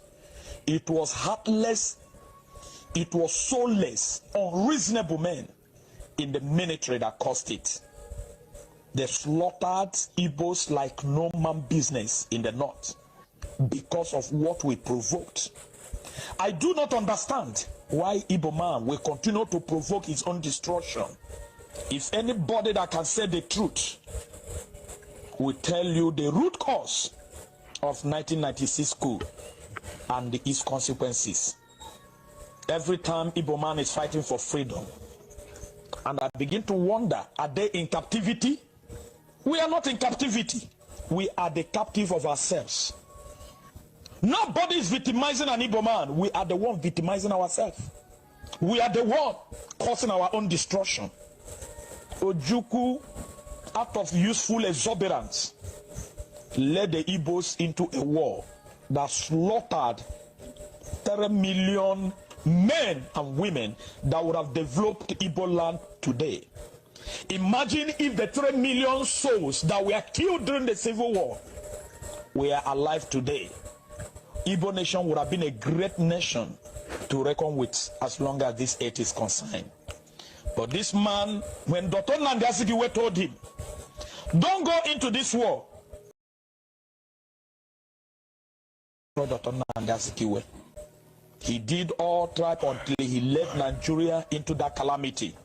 it was heartless, it was soulless, unreasonable men in the military that caused it. They slaughtered Igbos like no man business in the north because of what we provoked. I do not understand why Igbo man will continue to provoke his own destruction. If anybody that can say the truth will tell you the root cause of 1996 coup and its consequences. Every time Igbo man is fighting for freedom, and I begin to wonder, are they in captivity? We are not in captivity. We are the captive of ourselves. Nobody is victimizing an Igbo man. We are the one victimizing ourselves. We are the one causing our own destruction. Ojukwu, out of useful exuberance, led the Igbos into a war that slaughtered 30 million men and women that would have developed Igbo land today. Imagine if the 3 million souls that were killed during the Civil War were alive today. Igbo nation would have been a great nation to reckon with as long as this earth is concerned. But this man, when Dr. Nnamdi Azikiwe told him, don't go into this war, Dr. Nnamdi Azikiwe, he did all right until he led Nigeria into that calamity.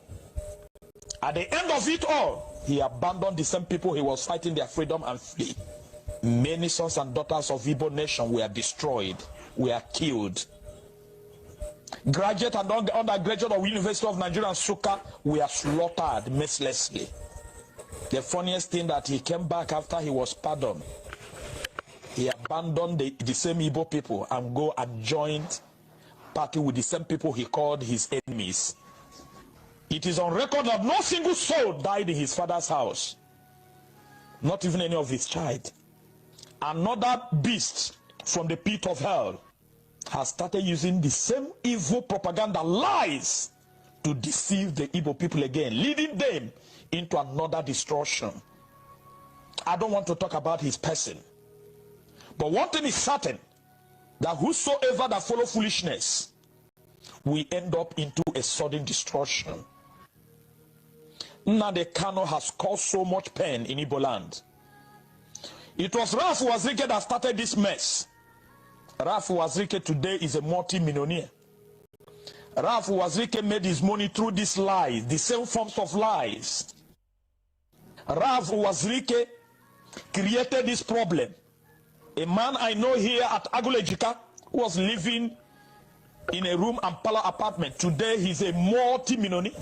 At the end of it all, he abandoned the same people he was fighting their freedom and flee. Many sons and daughters of Igbo nation were destroyed, were killed. Graduate and undergraduate of University of Nigeria and Nsukka were slaughtered mercilessly. The funniest thing that he came back after he was pardoned. He abandoned the same Igbo people and go and joined party with the same people he called his enemies. It is on record that no single soul died in his father's house. Not even any of his child. Another beast from the pit of hell has started using the same evil propaganda lies to deceive the Igbo people again, leading them into another destruction. I don't want to talk about his person, but one thing is certain, that whosoever that follow foolishness will end up into a sudden destruction. Nnamdi Kanu has caused so much pain in Igbo land. It was Ralph Wazirike that started this mess. Ralph Wazirike today is a multi-millionaire. Ralph Wazirike made his money through these lies, the same forms of lies. Ralph Wazirike created this problem. A man I know here at Agulejika was living in a room and parlor apartment. Today he's a multi-millionaire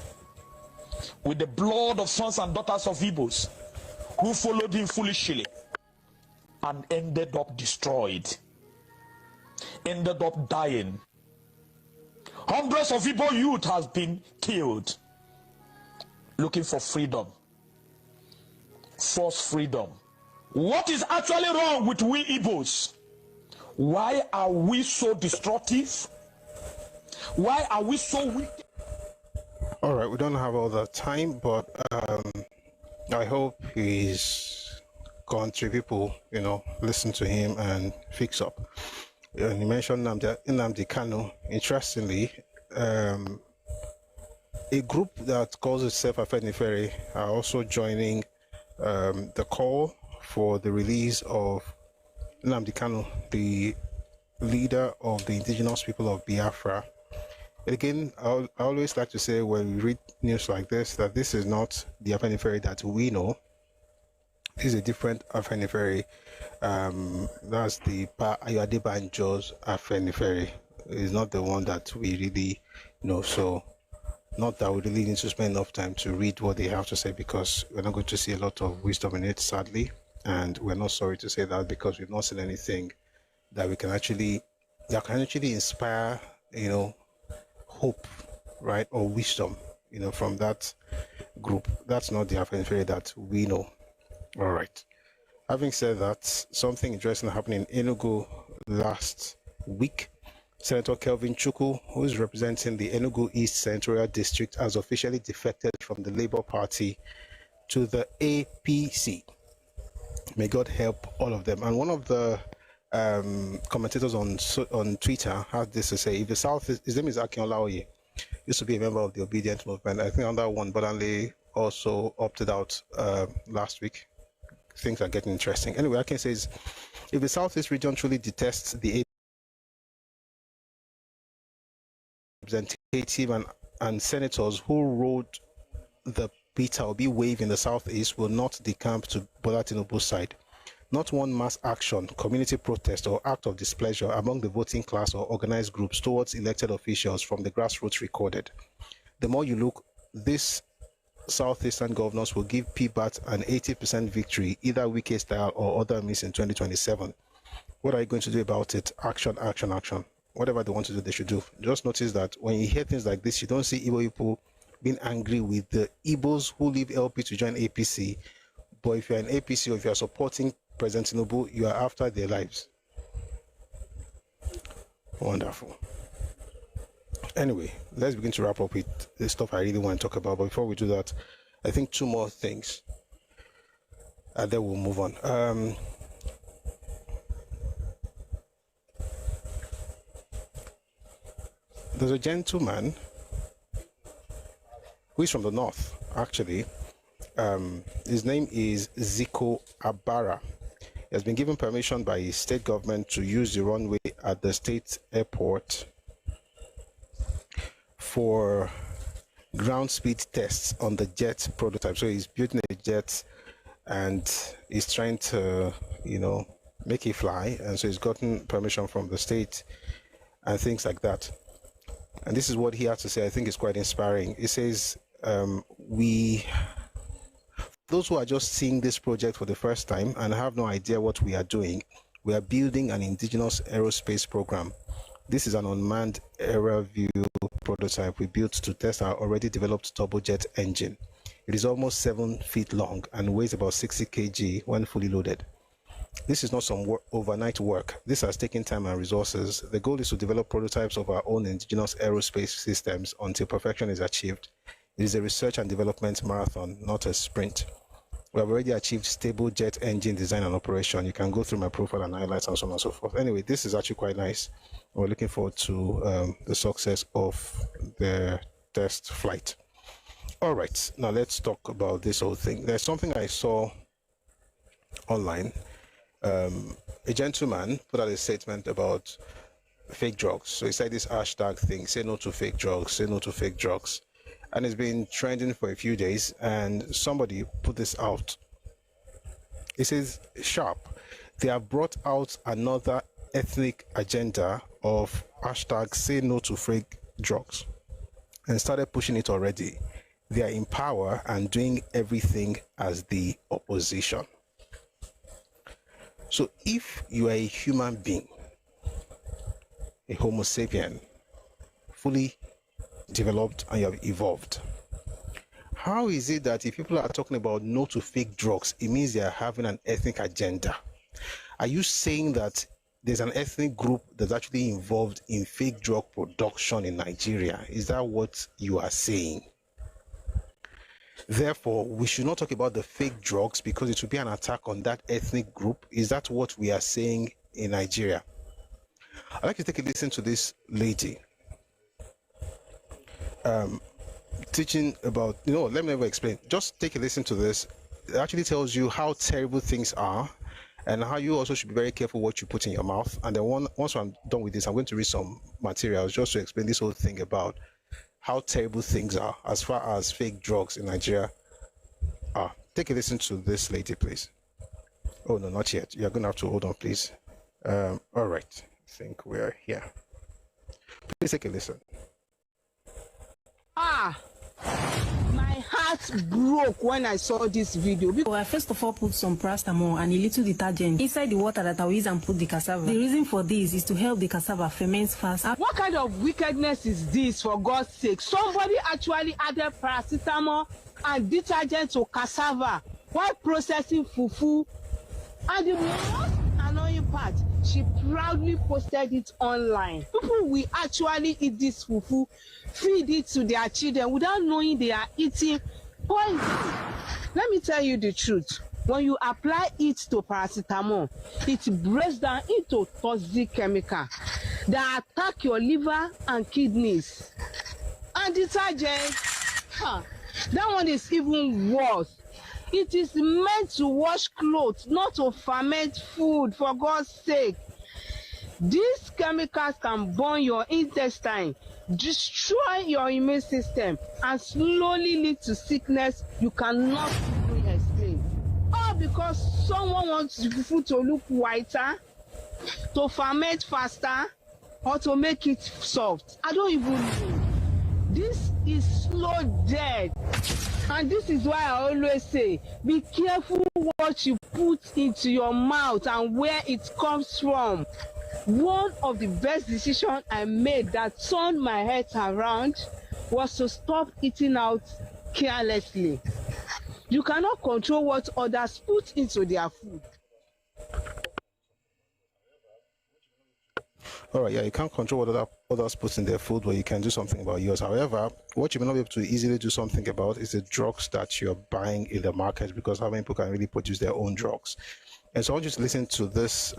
with the blood of sons and daughters of Igbos who followed him foolishly and ended up destroyed, ended up dying. Hundreds of Igbo youth has been killed looking for freedom, false freedom. What is actually wrong with we Igbos? Why are we so destructive? Why are we so weak? All right, we don't have all that time, but I hope his country people, listen to him and fix up. And you mentioned Nnamdi Kanu. Interestingly, a group that calls itself Afenifere are also joining the call for the release of Nnamdi Kanu, the leader of the indigenous people of Biafra. Again, I always like to say when we read news like this, that this is not the Afenifere that we know. This is a different Afenifere. That's the Pa Ayoadebanjo's Afenifere. It's not the one that we really know. So, not that we really need to spend enough time to read what they have to say, because we're not going to see a lot of wisdom in it, sadly. And we're not sorry to say that, because we've not seen anything that can actually inspire, hope, right, or wisdom, from that group. That's not the Afenifere that we know. All right. Having said that, something interesting happened in Enugu last week. Senator Kelvin Chukwu, who is representing the Enugu East Senatorial District, has officially defected from the Labour Party to the APC. May God help all of them. And one of the commentators on Twitter had this to say: if the South, his name is Akintola, used to be a member of the Obedient Movement. I think on that one, Bolanle also opted out last week. Things are getting interesting. Anyway, Akin says, if the Southeast region truly detests the representative and senators who rode the Peter Obi wave in the Southeast will not decamp to Bola Tinubu's side. Not one mass action, community protest, or act of displeasure among the voting class or organized groups towards elected officials from the grassroots recorded. The more you look, this Southeastern governors will give PBAT an 80% victory, either Wike style or other means in 2027. What are you going to do about it? Action, action, action. Whatever they want to do, they should do. Just notice that when you hear things like this, you don't see Igbo people being angry with the Igbos who leave LP to join APC. But if you're an APC or if you're supporting President Tinubu, you are after their lives. Wonderful. Anyway, let's begin to wrap up with the stuff I really want to talk about. But before we do that, I think two more things, and then we'll move on. There's a gentleman who is from the north, actually. His name is Zico Abara. He has been given permission by his state government to use the runway at the state airport for ground speed tests on the jet prototype. So he's building a jet and he's trying to, make it fly. And so he's gotten permission from the state and things like that. And this is what he had to say. I think it's quite inspiring. He says, those who are just seeing this project for the first time and have no idea what we are doing, we are building an indigenous aerospace program. This is an unmanned aerial view prototype we built to test our already developed turbojet engine. It is almost 7 feet long and weighs about 60 kg when fully loaded. This is not some overnight work. This has taken time and resources. The goal is to develop prototypes of our own indigenous aerospace systems until perfection is achieved. It is a research and development marathon, not a sprint. We have already achieved stable jet engine design and operation. You can go through my profile and highlights and so on and so forth. Anyway, this is actually quite nice. We're looking forward to the success of the test flight. All right, now let's talk about this whole thing. There's something I saw online. A gentleman put out a statement about fake drugs. So he said this hashtag thing, say no to fake drugs, say no to fake drugs. And it's been trending for a few days, and somebody put this out. It says, sharp, they have brought out another ethnic agenda of hashtag say no to fake drugs and started pushing it already. They are in power and doing everything as the opposition. So if you are a human being, a Homo sapien, fully developed and you have evolved, how is it that if people are talking about no to fake drugs, it means they are having an ethnic agenda? Are you saying that there's an ethnic group that's actually involved in fake drug production in Nigeria? Is that what you are saying? Therefore, we should not talk about the fake drugs because it would be an attack on that ethnic group. Is that what we are saying in Nigeria? I'd like to take a listen to this lady teaching about, let me explain. Just take a listen to this. It actually tells you how terrible things are and how you also should be very careful what you put in your mouth. And then once I'm done with this, I'm going to read some materials just to explain this whole thing about how terrible things are as far as fake drugs in Nigeria are. Take a listen to this lady, please. Oh, no, not yet. You're going to have to hold on, please. All right. I think we're here. Please take a listen. My heart broke when I saw this video. So I first of all put some paracetamol and a little detergent inside the water that I will use and put the cassava. The reason for this is to help the cassava ferment fast. What kind of wickedness is this, for God's sake? Somebody actually added paracetamol and detergent to cassava while processing fufu. And the most annoying part, she proudly posted it online. People will actually eat this fufu, feed it to their children without knowing they are eating poison. Let me tell you the truth. When you apply it to paracetamol, it breaks down into toxic chemical that attack your liver and kidneys. And detergent, that one is even worse. It is meant to wash clothes, not to ferment food, for God's sake. These chemicals can burn your intestine, destroy your immune system, and slowly lead to sickness you cannot even explain. All because someone wants food to look whiter, to ferment faster, or to make it soft. I don't even know. This is slow death. And this is why I always say, be careful what you put into your mouth and where it comes from. One of the best decisions I made that turned my head around was to stop eating out carelessly. You cannot control what others put into their food. All right, yeah, you can't control what others put in their food, but you can do something about yours. However, what you may not be able to easily do something about is the drugs that you're buying in the market, because how many people can really produce their own drugs? And so I want you to listen to this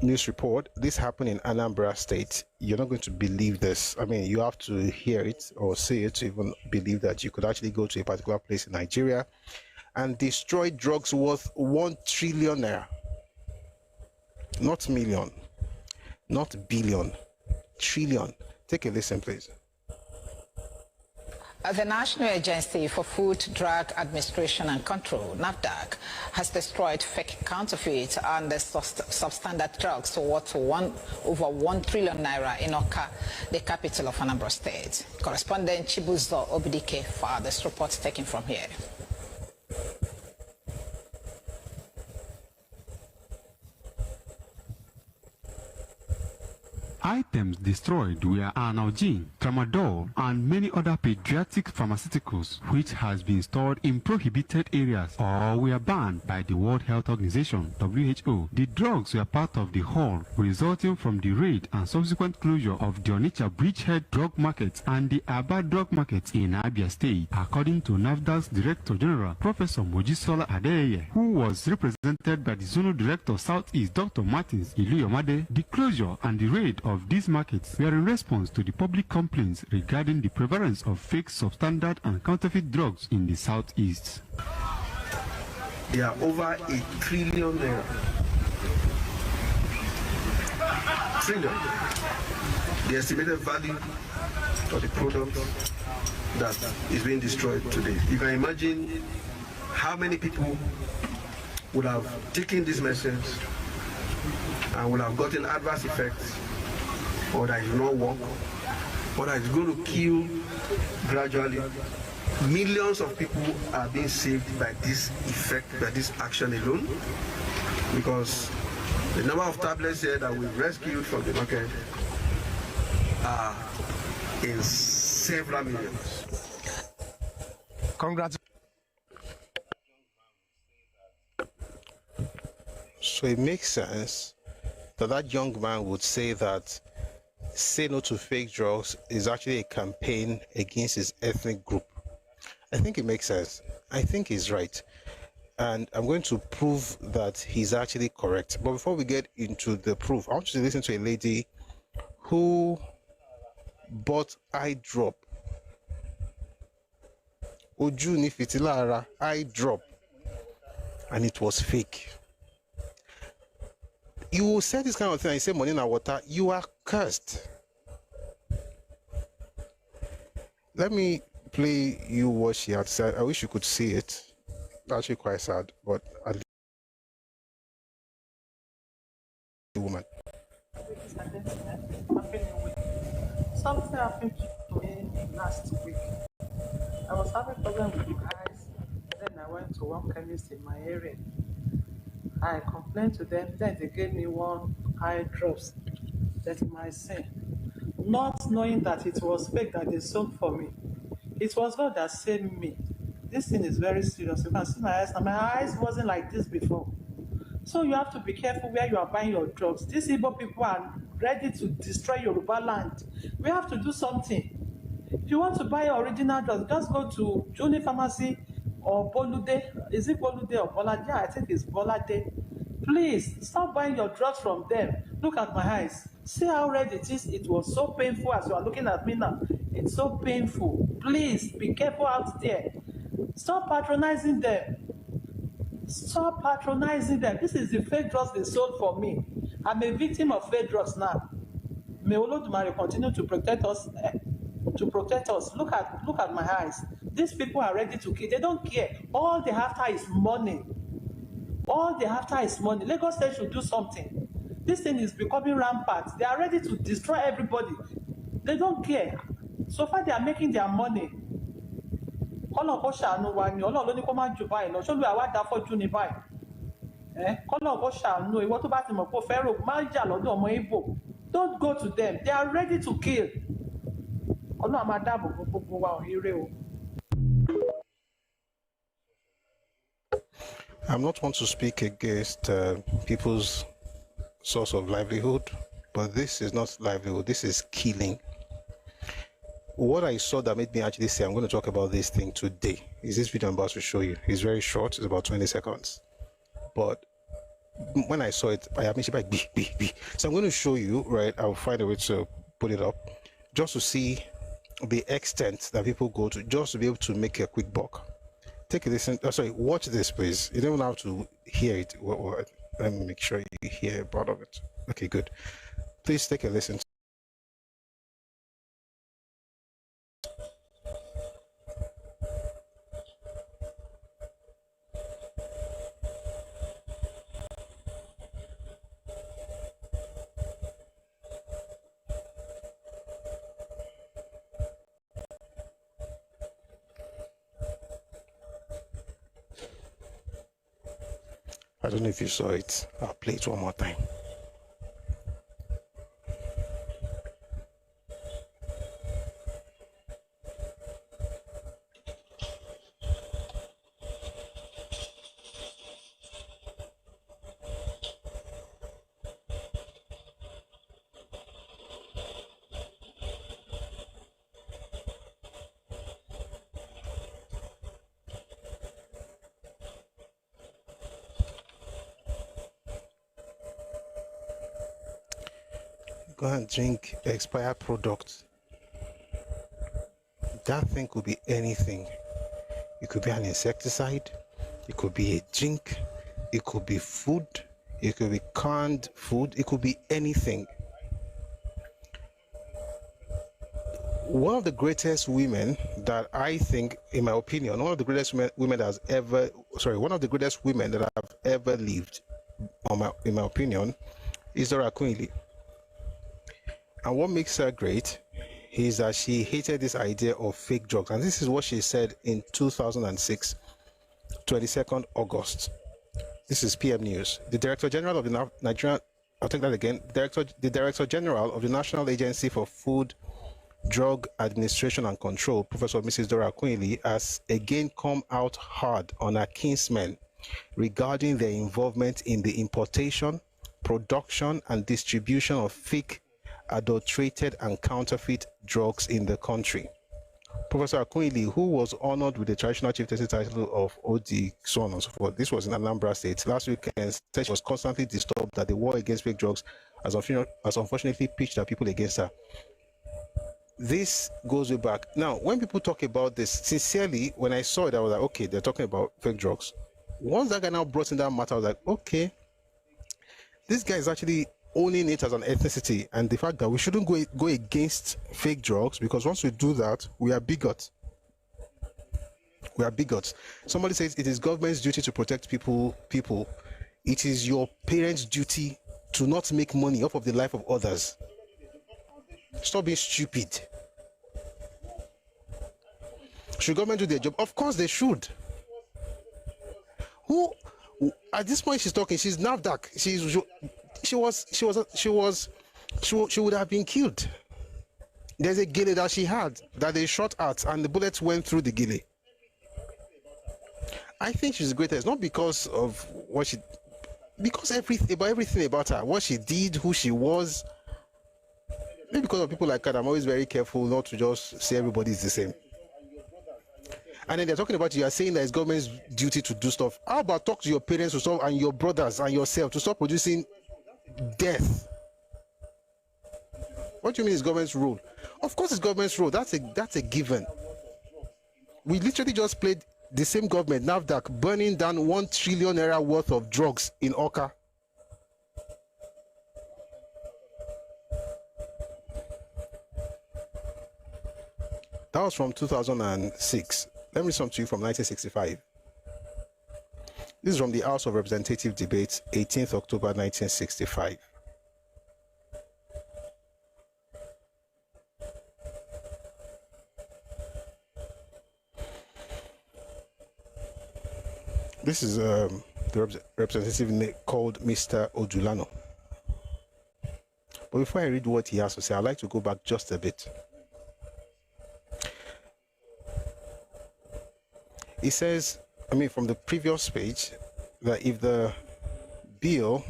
news report. This happened in Anambra State. You're not going to believe this. I mean, you have to hear it or see it to even believe that you could actually go to a particular place in Nigeria and destroy drugs worth 1 trillion naira. Not million, not billion, trillion. Take a listen, please. The National Agency for Food, Drug Administration and Control, NAFDAC, has destroyed fake counterfeit and substandard drugs worth over 1 trillion naira in Oka, the capital of Anambra State. Correspondent Chibuzo Obidike for this report taken from here. Items destroyed were Analgin, Tramadol, and many other pediatric pharmaceuticals which has been stored in prohibited areas or were banned by the World Health Organization (WHO). The drugs were part of the haul resulting from the raid and subsequent closure of the Onitsha Bridgehead Drug Market and the Aba Drug Market in Abia State, according to NAFDAC's Director General, Professor Mojisola Adeyeye, who was represented by the Zonal Director Southeast, Dr. Martins Iluyomade. The closure and the raid of these markets were in response to the public complaints regarding the prevalence of fake, substandard, and counterfeit drugs in the Southeast. They are over 1 trillion naira. Trillion. The estimated value of the product that is being destroyed today. You can imagine how many people would have taken this message and would have gotten adverse effects, or that it will not work, or that it's going to kill gradually. Millions of people are being saved by this effect, by this action alone, because the number of tablets here that we've rescued from the market are in several millions. Congratulations. So it makes sense that that young man would say that say no to fake drugs is actually a campaign against his ethnic group. I think it makes sense. I think he's right. And I'm going to prove that he's actually correct. But before we get into the proof, I want you to listen to a lady who bought eye drop. Oju ni fitilara eye drop. And it was fake. You will say this kind of thing and you say money in water, you are cursed. Let me play you what she had said. I wish you could see it. Actually quite sad, but at least the woman. Something happened to me last week. I was having problem with my eyes. Then I went to one chemist in my area. I complained to them. Then they gave me one eye drops that might say, not knowing that it was fake that they sold for me. It was God that saved me. This thing is very serious. You can see my eyes. And my eyes wasn't like this before. So you have to be careful where you are buying your drugs. These Igbo people are ready to destroy Yoruba land. We have to do something. If you want to buy original drugs, just go to Juni Pharmacy or Bolude. Is it Bolude or Bolade? I think it's Bolade. Please stop buying your drugs from them. Look at my eyes. See how red it is. It was so painful as you are looking at me now. It's so painful. Please be careful out there. Stop patronizing them. Stop patronizing them. This is the fake drugs they sold for me. I'm a victim of fake drugs now. May Olodumare continue to protect us. Look at my eyes. These people are ready to kill. They don't care. All they after is money. All they after is money. Lagos State should do something. This thing is becoming rampant. They are ready to destroy everybody. They don't care. So far they are making their money. Kọ́lọ̀ kó ṣàánú wa ni Ọlọ́run ló ní kó má jù báyìí lọ ṣó ló àwa dá fọ́jú ní báyìí kọ́lọ̀ kó ṣàánú ìwọ tó bá ti mọ̀ pé ó fẹ́ rò má jà lọ́dọ̀ ọmọ Ìgbò. Don't go to them. They are ready to kill. Ọlọ́run á máa dáàbò bo gbogbo wa ire o. I'm not one to speak against people's source of livelihood, but this is not livelihood. This is killing. What I saw that made me actually say I'm going to talk about this thing today is this video I'm about to show you. It's very short. It's about 20 seconds. But when I saw it, I am like, B. So I'm going to show you, right? I'll find a way to put it up just to see the extent that people go to just to be able to make a quick buck. Take a listen. Oh, sorry, watch this, please. You don't have to hear it. Let me make sure you hear part of it. Okay, good. Please take a listen. I don't know if you saw it. I'll play it one more time. go and drink expired products. That thing could be anything. It could be an insecticide. It could be a drink. It could be food. It could be canned food. It could be anything. One of the greatest women that I think, in my opinion, one of the greatest women that have ever lived, in my opinion, is Dora Akunyili. And what makes her great is that she hated this idea of fake drugs. And this is what she said in 2006, 22nd August. This is PM News. The Director General of the Nigerian, I'll take that again. The Director General of the National Agency for Food, Drug Administration and Control, Professor Mrs. Dora Akunyili, has again come out hard on her kinsmen regarding their involvement in the importation, production, and distribution of fake, adulterated, and counterfeit drugs in the country. Professor Akunyili, who was honored with the traditional chieftaincy title of OD, so on and so forth, this was in Anambra State, last weekend said she was constantly disturbed that the war against fake drugs has unfortunately pitched her people against her. This goes way back. Now, when people talk about this, sincerely, when I saw it, I was like, okay, they're talking about fake drugs. Once that guy now brought in that matter, I was like, okay, this guy is actually owning it as an ethnicity, and the fact that we shouldn't go against fake drugs, because once we do that, we are bigots. We are bigots. Somebody says it is government's duty to protect people. It is your parents' duty to not make money off of the life of others. Stop being stupid. Should government do their job? Of course they should. Who at this point she's talking, she's NAFDAC. She would have been killed. There's a gilly that she had that they shot at and the bullets went through the gilly. I think she's the greatest, not because of what she, because everything about her, what she did, who she was. Maybe because of people like that, I'm always very careful not to just say everybody is the same. And then they're talking about, you are saying that it's government's duty to do stuff. How about talk to your parents to stop, and your brothers and yourself to stop producing death? What do you mean it's government's role? Of course it's government's role. That's a given. We literally just played the same government, NAFDAC, burning down 1 trillion naira worth of drugs in Oka. That was from 2006. Let me read something to you from 1965. This is from the House of Representative Debates, 18th October 1965. This is the representative called Mr. Odulano. But before I read what he has to say, I'd like to go back just a bit. He says, from the previous page, that if the bill,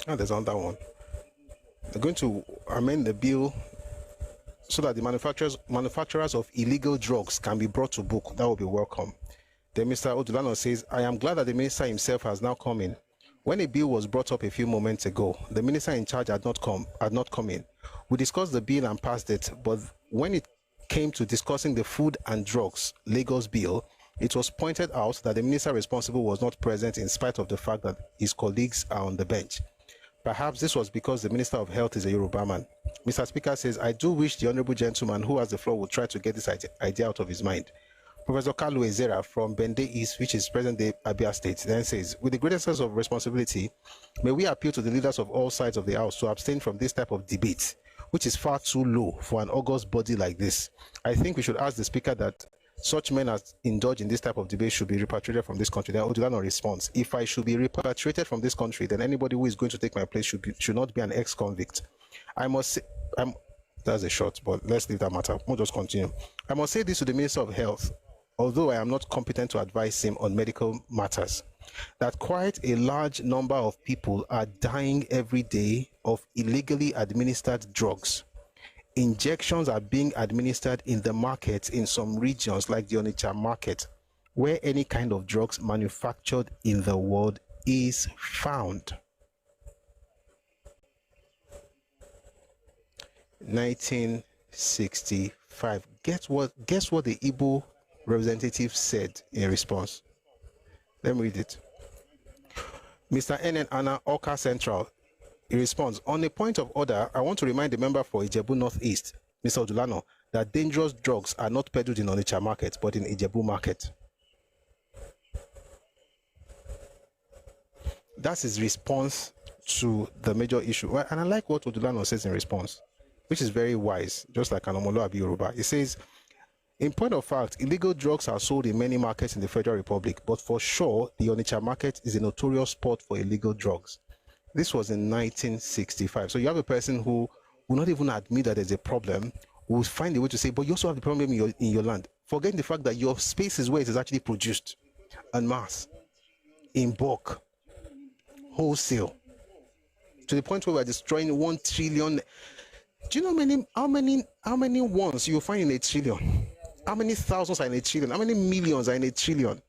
there's another one, they're going to amend the bill so that the manufacturers of illegal drugs can be brought to book. That will be welcome. Then Mr. Odulano says, I am glad that the minister himself has now come in. When a bill was brought up a few moments ago, the minister in charge had not come in. We discussed the bill and passed it, but when it came to discussing the Food and Drugs Lagos bill, it was pointed out that the minister responsible was not present in spite of the fact that his colleagues are on the bench. Perhaps this was because the Minister of Health is a Yoruba man. Mr. Speaker says, I do wish the honorable gentleman who has the floor would try to get this idea out of his mind. Professor Kalu Ezera from Bende East, which is present-day Abia State, then says, with the greatest sense of responsibility, may we appeal to the leaders of all sides of the House to abstain from this type of debate, which is far too low for an august body like this. I think we should ask the Speaker that such men as indulge in this type of debate should be repatriated from this country. Then Odulano responds, if I should be repatriated from this country, then anybody who is going to take my place should not be an ex-convict. I must say, that's a short, but let's leave that matter. We'll just continue. I must say this to the Minister of Health, although I am not competent to advise him on medical matters, that quite a large number of people are dying every day of illegally administered drugs. Injections are being administered in the market in some regions like the Onitsha market, where any kind of drugs manufactured in the world is found. 1965. Guess what the Igbo representative said in response? Let me read it. Mr. N. Anna, Oka Central. He responds, on a point of order, I want to remind the member for Ijebu Northeast, Mr. Odulano, that dangerous drugs are not peddled in Onitsha market, but in Ijebu market. That's his response to the major issue. Well, and I like what Odulano says in response, which is very wise, just like Anomolo Abi Yoruba. He says, in point of fact, illegal drugs are sold in many markets in the Federal Republic, but for sure, the Onitsha market is a notorious spot for illegal drugs. This was in 1965. So you have a person who will not even admit that there's a problem, will find a way to say, but you also have the problem in your land. Forgetting the fact that your space is where it is actually produced en masse, in bulk, wholesale, to the point where we're destroying 1 trillion. Do you know how many ones you find in a trillion? How many thousands are in a trillion? How many millions are in a trillion?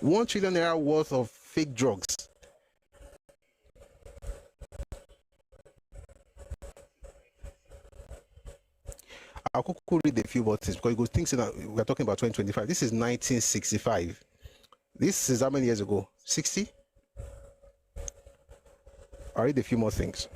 1 trillion naira worth of fake drugs. I'll quickly read a few more things because you think that we're talking about 2025. This is 1965. This is how many years ago? 60? I'll read a few more things.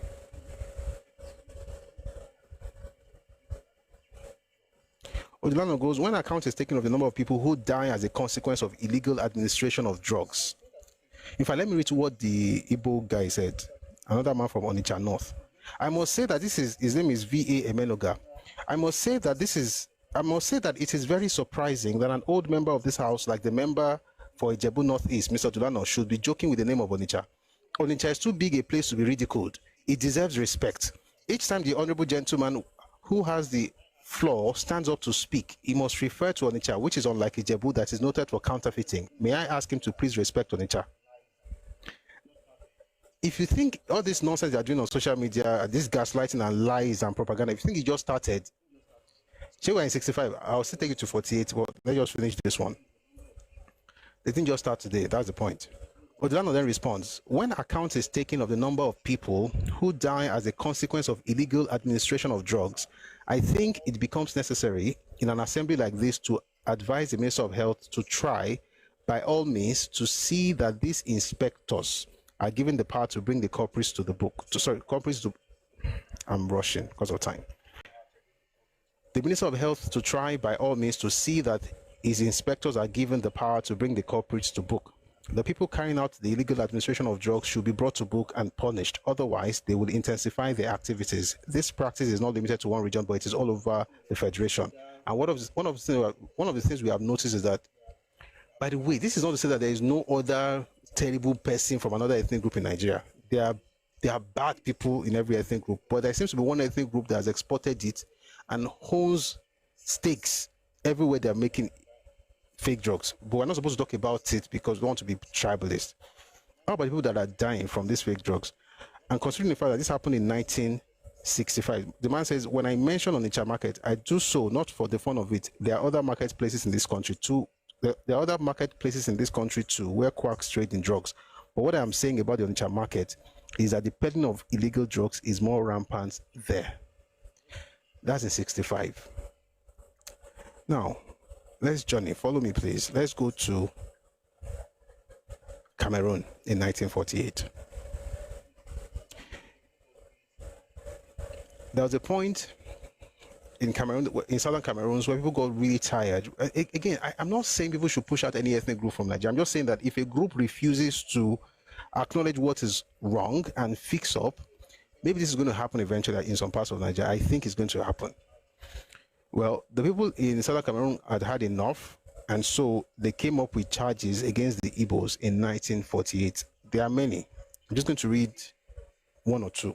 Odulano goes, when account is taken of the number of people who die as a consequence of illegal administration of drugs. In fact, let me read what the Igbo guy said. Another man from Onitsha North. I must say that his name is V.A. Emenoga. I must say that it is very surprising that an old member of this house, like the member for Ijebu Northeast, Mr. Odulano, should be joking with the name of Onitsha. Onitsha is too big a place to be ridiculed. It deserves respect. Each time the honorable gentleman who has the floor stands up to speak, he must refer to Onitsha, which is unlike Ijebu that is noted for counterfeiting. May I ask him to please respect Onitsha? If you think all this nonsense they are doing on social media, this gaslighting and lies and propaganda, if you think it just started, say we're in 65, I'll still take you to 48, but let's just finish this one. They didn't just start today, that's the point. Odulano then responds, when account is taken of the number of people who die as a consequence of illegal administration of drugs, I think it becomes necessary in an assembly like this to advise the Minister of Health to try, by all means, to see that these inspectors are given the power to bring the culprits to the book. I'm rushing because of time. The Minister of Health to try, by all means, to see that his inspectors are given the power to bring the culprits to book. The people carrying out the illegal administration of drugs should be brought to book and punished. Otherwise, they will intensify their activities. This practice is not limited to one region, but it is all over the Federation. And one of the things we have noticed is that, by the way, this is not to say that there is no other terrible person from another ethnic group in Nigeria. There are bad people in every ethnic group, but there seems to be one ethnic group that has exported it and owns stakes everywhere they are making fake drugs. But we're not supposed to talk about it because we want to be tribalist. How about the people that are dying from these fake drugs? And considering the fact that this happened in 1965, the man says, when I mention Onitsha market, I do so not for the fun of it. There are other marketplaces in this country too. There are other marketplaces in this country too where quacks trade in drugs. But what I'm saying about the Onitsha market is that the peddling of illegal drugs is more rampant there. That's in 65. Now, let's journey. Follow me, please. Let's go to Cameroon in 1948. There was a point in Cameroon, in southern Cameroon, where people got really tired. Again, I'm not saying people should push out any ethnic group from Nigeria. I'm just saying that if a group refuses to acknowledge what is wrong and fix up, maybe this is going to happen eventually in some parts of Nigeria. I think it's going to happen. Well, the people in southern Cameroon had had enough, and so they came up with charges against the Igbos in 1948. There are many. I'm just going to read one or two.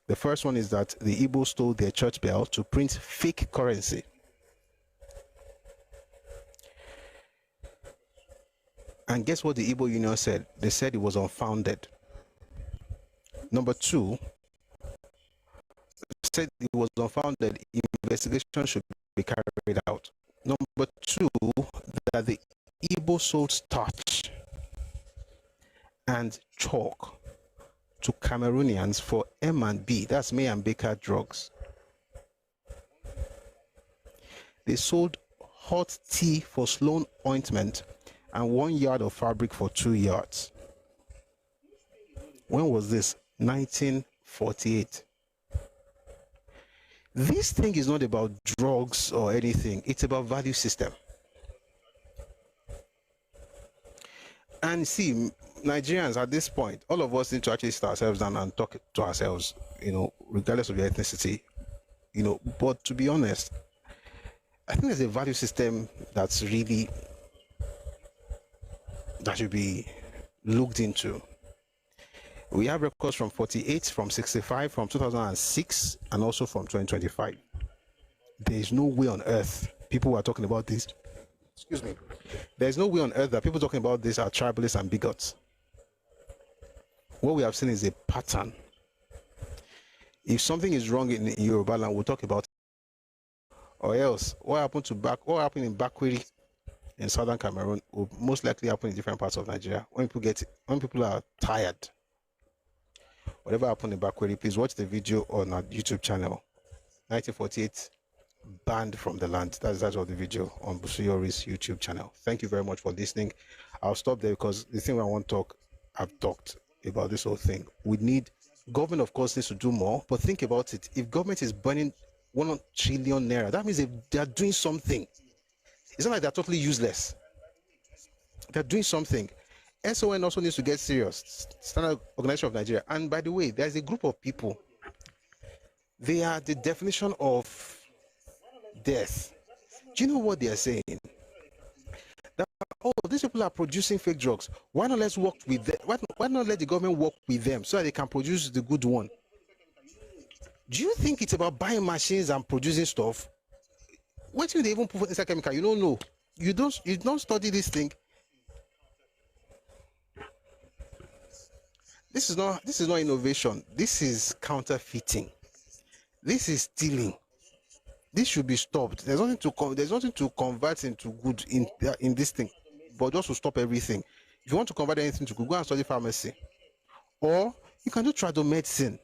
The first one is that the Igbos stole their church bell to print fake currency. And guess what the Igbo Union said? They said it was unfounded. Number two, said it was unfounded, investigation should be carried out. Number two, that the Igbo sold starch and chalk to Cameroonians for M&B, that's May and Baker drugs. They sold hot tea for Sloan ointment and 1 yard of fabric for 2 yards. When was this? 1948. This thing is not about drugs or anything. It's about value system. And see, Nigerians at this point, all of us need to actually sit ourselves down and talk to ourselves, regardless of your ethnicity, but to be honest, I think there's a value system that should be looked into. We have records from 48, from 65, from 2006, and also from 2025. There is no way on earth people who are talking about this, there's no way on earth that people talking about this are tribalists and bigots. What we have seen is a pattern. If something is wrong in Yoruba land, we'll talk about it. Or else, what happened in Bakwiri in southern Cameroon will most likely happen in different parts of Nigeria. When people are tired, whatever happened in Bakwiri, please watch the video on our YouTube channel. 1948 banned from the land. That's what the video on Busuyori's YouTube channel. Thank you very much for listening. I'll stop there because the thing I want to talk, I've talked about this whole thing. We need government, of course, needs to do more, but think about it. If government is burning 1 trillion naira, that means they are doing something. It's not like they're totally useless. They're doing something. SON also needs to get serious. Standard Organization of Nigeria. And by the way, there's a group of people. They are the definition of death. Do you know what they are saying? That, these people are producing fake drugs. Why not let's work with them? Why not let the government work with them so that they can produce the good one? Do you think it's about buying machines and producing stuff? What do they even put inside chemical? You don't know. You don't study this thing. This is not innovation. This is counterfeiting. This is stealing. This should be stopped. There's nothing to convert into good in this thing, but just to stop everything. If you want to convert anything to good, go and study pharmacy, or you can do tradomedicine.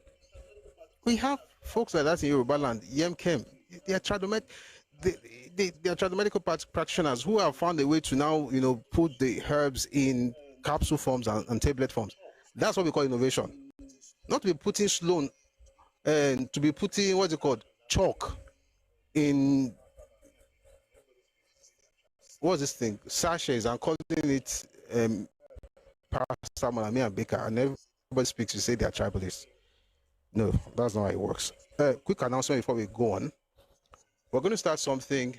We have folks like that in Yoruba land. Yemkem, they are tradomedical practitioners who have found a way to now put the herbs in capsule forms and tablet forms. That's what we call innovation. Not to be putting Sloan and to be putting what's it called, chalk in what's this thing, sachets, and calling it paracetamol and Baker, and everybody speaks to say they are tribalists. No, that's not how it works. Quick announcement before we go on. We're going to start something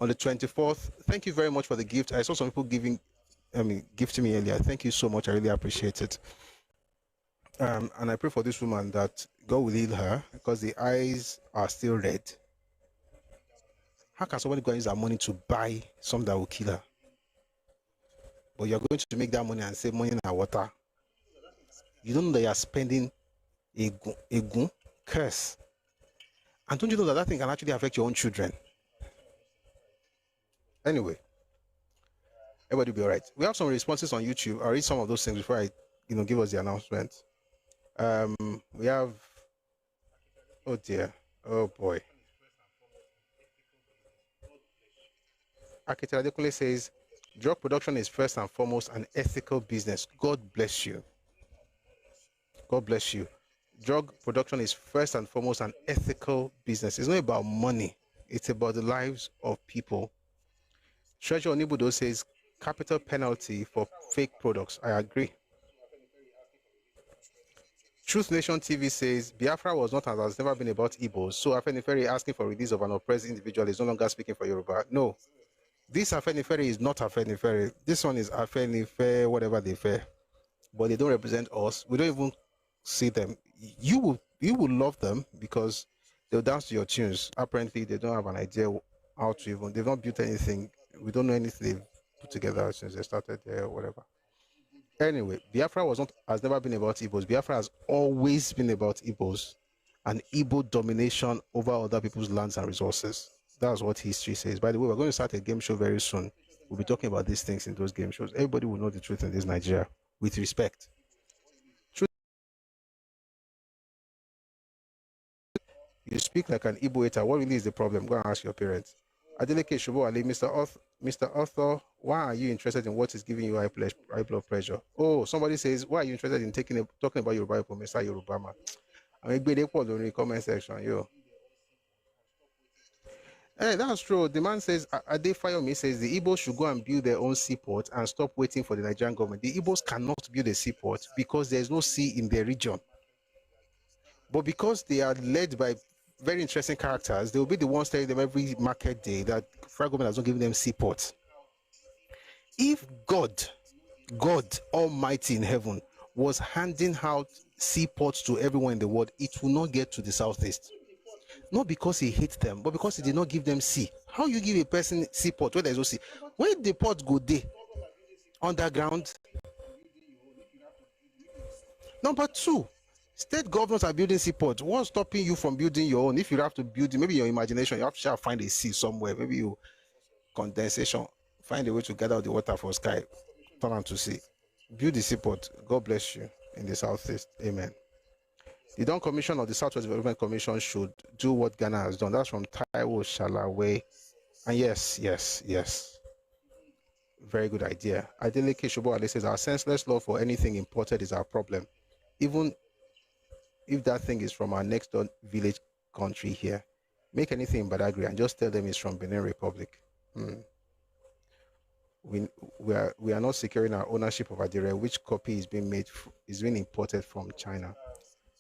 on the 24th. Thank you very much for the gift. I saw some people gifting me earlier. Thank you so much. I really appreciate it. And I pray for this woman that God will heal her because the eyes are still red. How can somebody go and use that money to buy something that will kill her? But you're going to make that money and save money in water. You don't know that you're spending a curse. And don't you know that thing can actually affect your own children? Anyway, everybody will be all right. We have some responses on YouTube. I'll read some of those things before I give us the announcement. We have, oh dear, oh boy. Akintola says, drug production is first and foremost an ethical business. God bless you. God bless you. Drug production is first and foremost an ethical business. It's not about money. It's about the lives of people. Treasure Onibudo says, capital penalty for fake products. I agree. Truth Nation TV says, Biafra was not and has never been about Igbos, so Afenifere asking for release of an oppressed individual is no longer speaking for Yoruba. No. This Afenifere is not Afenifere. This one is Afenifere, whatever they fare. But they don't represent us. We don't even see them. You will love them because they'll dance to your tunes. Apparently, they don't have an idea how to even. They've not built anything. We don't know anything they've put together since they started there or whatever. Anyway, Biafra has never been about Igbos. Biafra has always been about Igbos and Igbo domination over other people's lands and resources. That's what history says. By the way, we're going to start a game show very soon. We'll be talking about these things in those game shows. Everybody will know the truth in this Nigeria with respect. You speak like an Igbo hater. What really is the problem? Go and ask your parents. Adeleke Shubo Ali, Mr. Author, why are you interested in what is giving you high blood pressure? Oh, somebody says, why are you interested in talking about Yoruba for Mr. Yorubama? I mean, they put in the comment section, yo. Hey, that's true. The man says, Adefayomi says the Igbos should go and build their own seaport and stop waiting for the Nigerian government. The Igbos cannot build a seaport because there's no sea in their region. But because they are led by very interesting characters, they will be the ones telling them every market day that federal government has not given them seaports. If God Almighty in heaven was handing out seaports to everyone in the world, it will not get to the southeast. Not because he hates them, but because he did not give them sea. How you give a person seaport where there's no sea? When the port go there, underground. Number two, state governments are building seaports. What's stopping you from building your own? If you have to build it, maybe your imagination, you have to find a sea somewhere. Maybe you condensation, find a way to gather the water from sky, turn on to sea. Build the seaport. God bless you in the southeast. Amen. The Dawn Commission or the Southwest Development Commission should do what Ghana has done. That's from Taiwo Shalawe. And yes. Very good idea. Adeleke Shubo Ale says, our senseless law for anything imported is our problem. Even if that thing is from our next door village country here. Make anything in Badagry and just tell them it's from Benin Republic. We are not securing our ownership of Adire, which copy is being imported from China.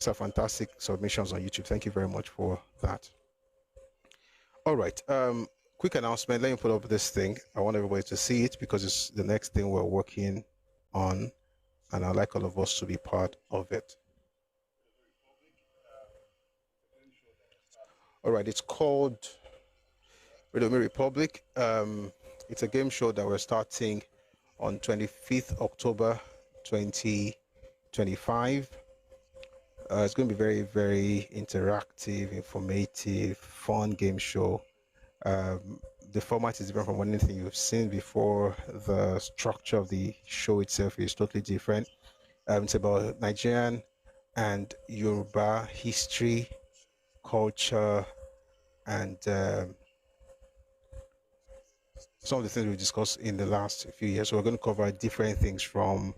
These are fantastic submissions on YouTube. Thank you very much for that. All right. Quick announcement. Let me put up this thing. I want everybody to see it because it's the next thing we're working on, and I'd like all of us to be part of it. All right. It's called Radio Republic. It's a game show that we're starting on 25th October 2025. It's going to be very, very interactive, informative, fun game show. The format is different from anything you've seen before. The structure of the show itself is totally different. It's about Nigerian and Yoruba history, culture, and some of the things we discussed in the last few years. So we're going to cover different things from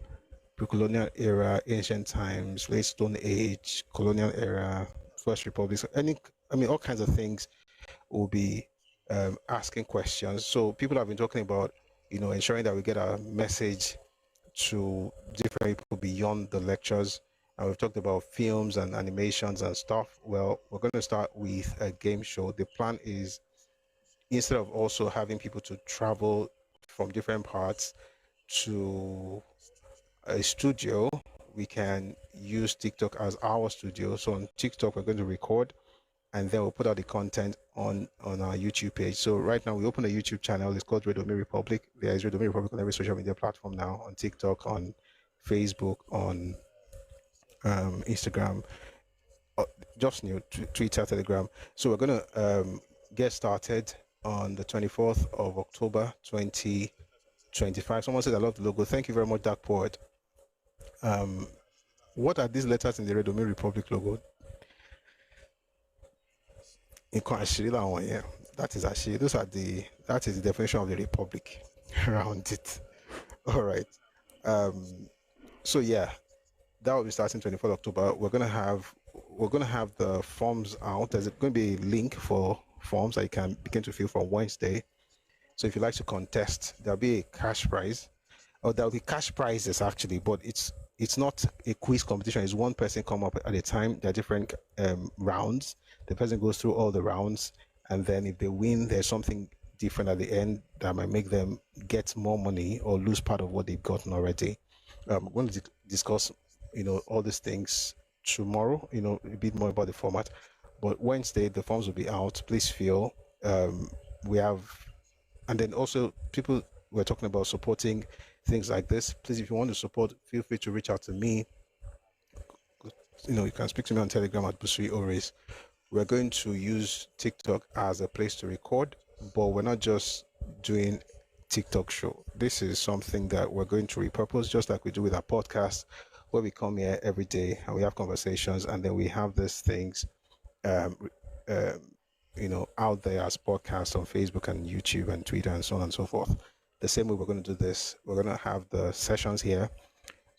pre-colonial era, ancient times, late Stone Age, colonial era, First Republic. So all kinds of things. We'll be asking questions. So people have been talking about, ensuring that we get our message to different people beyond the lectures. And we've talked about films and animations and stuff. Well, we're going to start with a game show. The plan is, instead of also having people to travel from different parts to a studio, we can use TikTok as our studio. So on TikTok, we're going to record, and then we'll put out the content on our YouTube page. So right now, we open a YouTube channel. It's called Radio Republic. There is Radio Republic on every social media platform now, on TikTok, on Facebook, on Instagram, just new Twitter, Telegram. So we're going to get started on the 24th of October 2025. Someone said, I love the logo. Thank you very much, Dark Poet. What are these letters in the Radio Republic logo? That is actually, that is the definition of the Republic around it. All right. So yeah, that will be starting 24th October. We're gonna have the forms out. There's going to be a link for forms that you can begin to fill from Wednesday. So if you like to contest, there'll be a cash prize, or there'll be cash prizes actually, but it's not a quiz competition. It's one person come up at a time. There are different rounds. The person goes through all the rounds, and then if they win, there's something different at the end that might make them get more money or lose part of what they've gotten already. We're going to discuss, all these things tomorrow, a bit more about the format. But Wednesday, the forms will be out. Please fill. We have, and then also people were talking about supporting things like this. Please, if you want to support, feel free to reach out to me. You can speak to me on Telegram at Busui Ores. We're going to use TikTok as a place to record, but we're not just doing TikTok show. This is something that we're going to repurpose, just like we do with our podcast, where we come here every day and we have conversations, and then we have these things out there as podcasts on Facebook and YouTube and Twitter and so on and so forth. The same way we're going to do this. We're going to have the sessions here,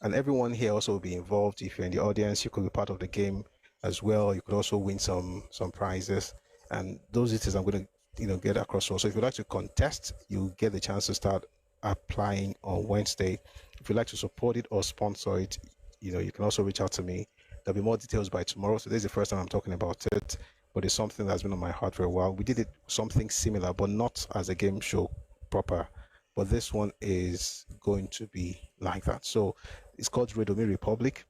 and everyone here also will be involved. If you're in the audience, you could be part of the game as well. You could also win some prizes, and those details I'm going to get across. Also, if you'd like to contest, you get the chance to start applying on Wednesday. If you'd like to support it or sponsor it, you can also reach out to me. There'll be more details by tomorrow. So this is the first time I'm talking about it, but it's something that's been on my heart for a while. We did it something similar, but not as a game show proper. But this one is going to be like that. So it's called Redomi Republic.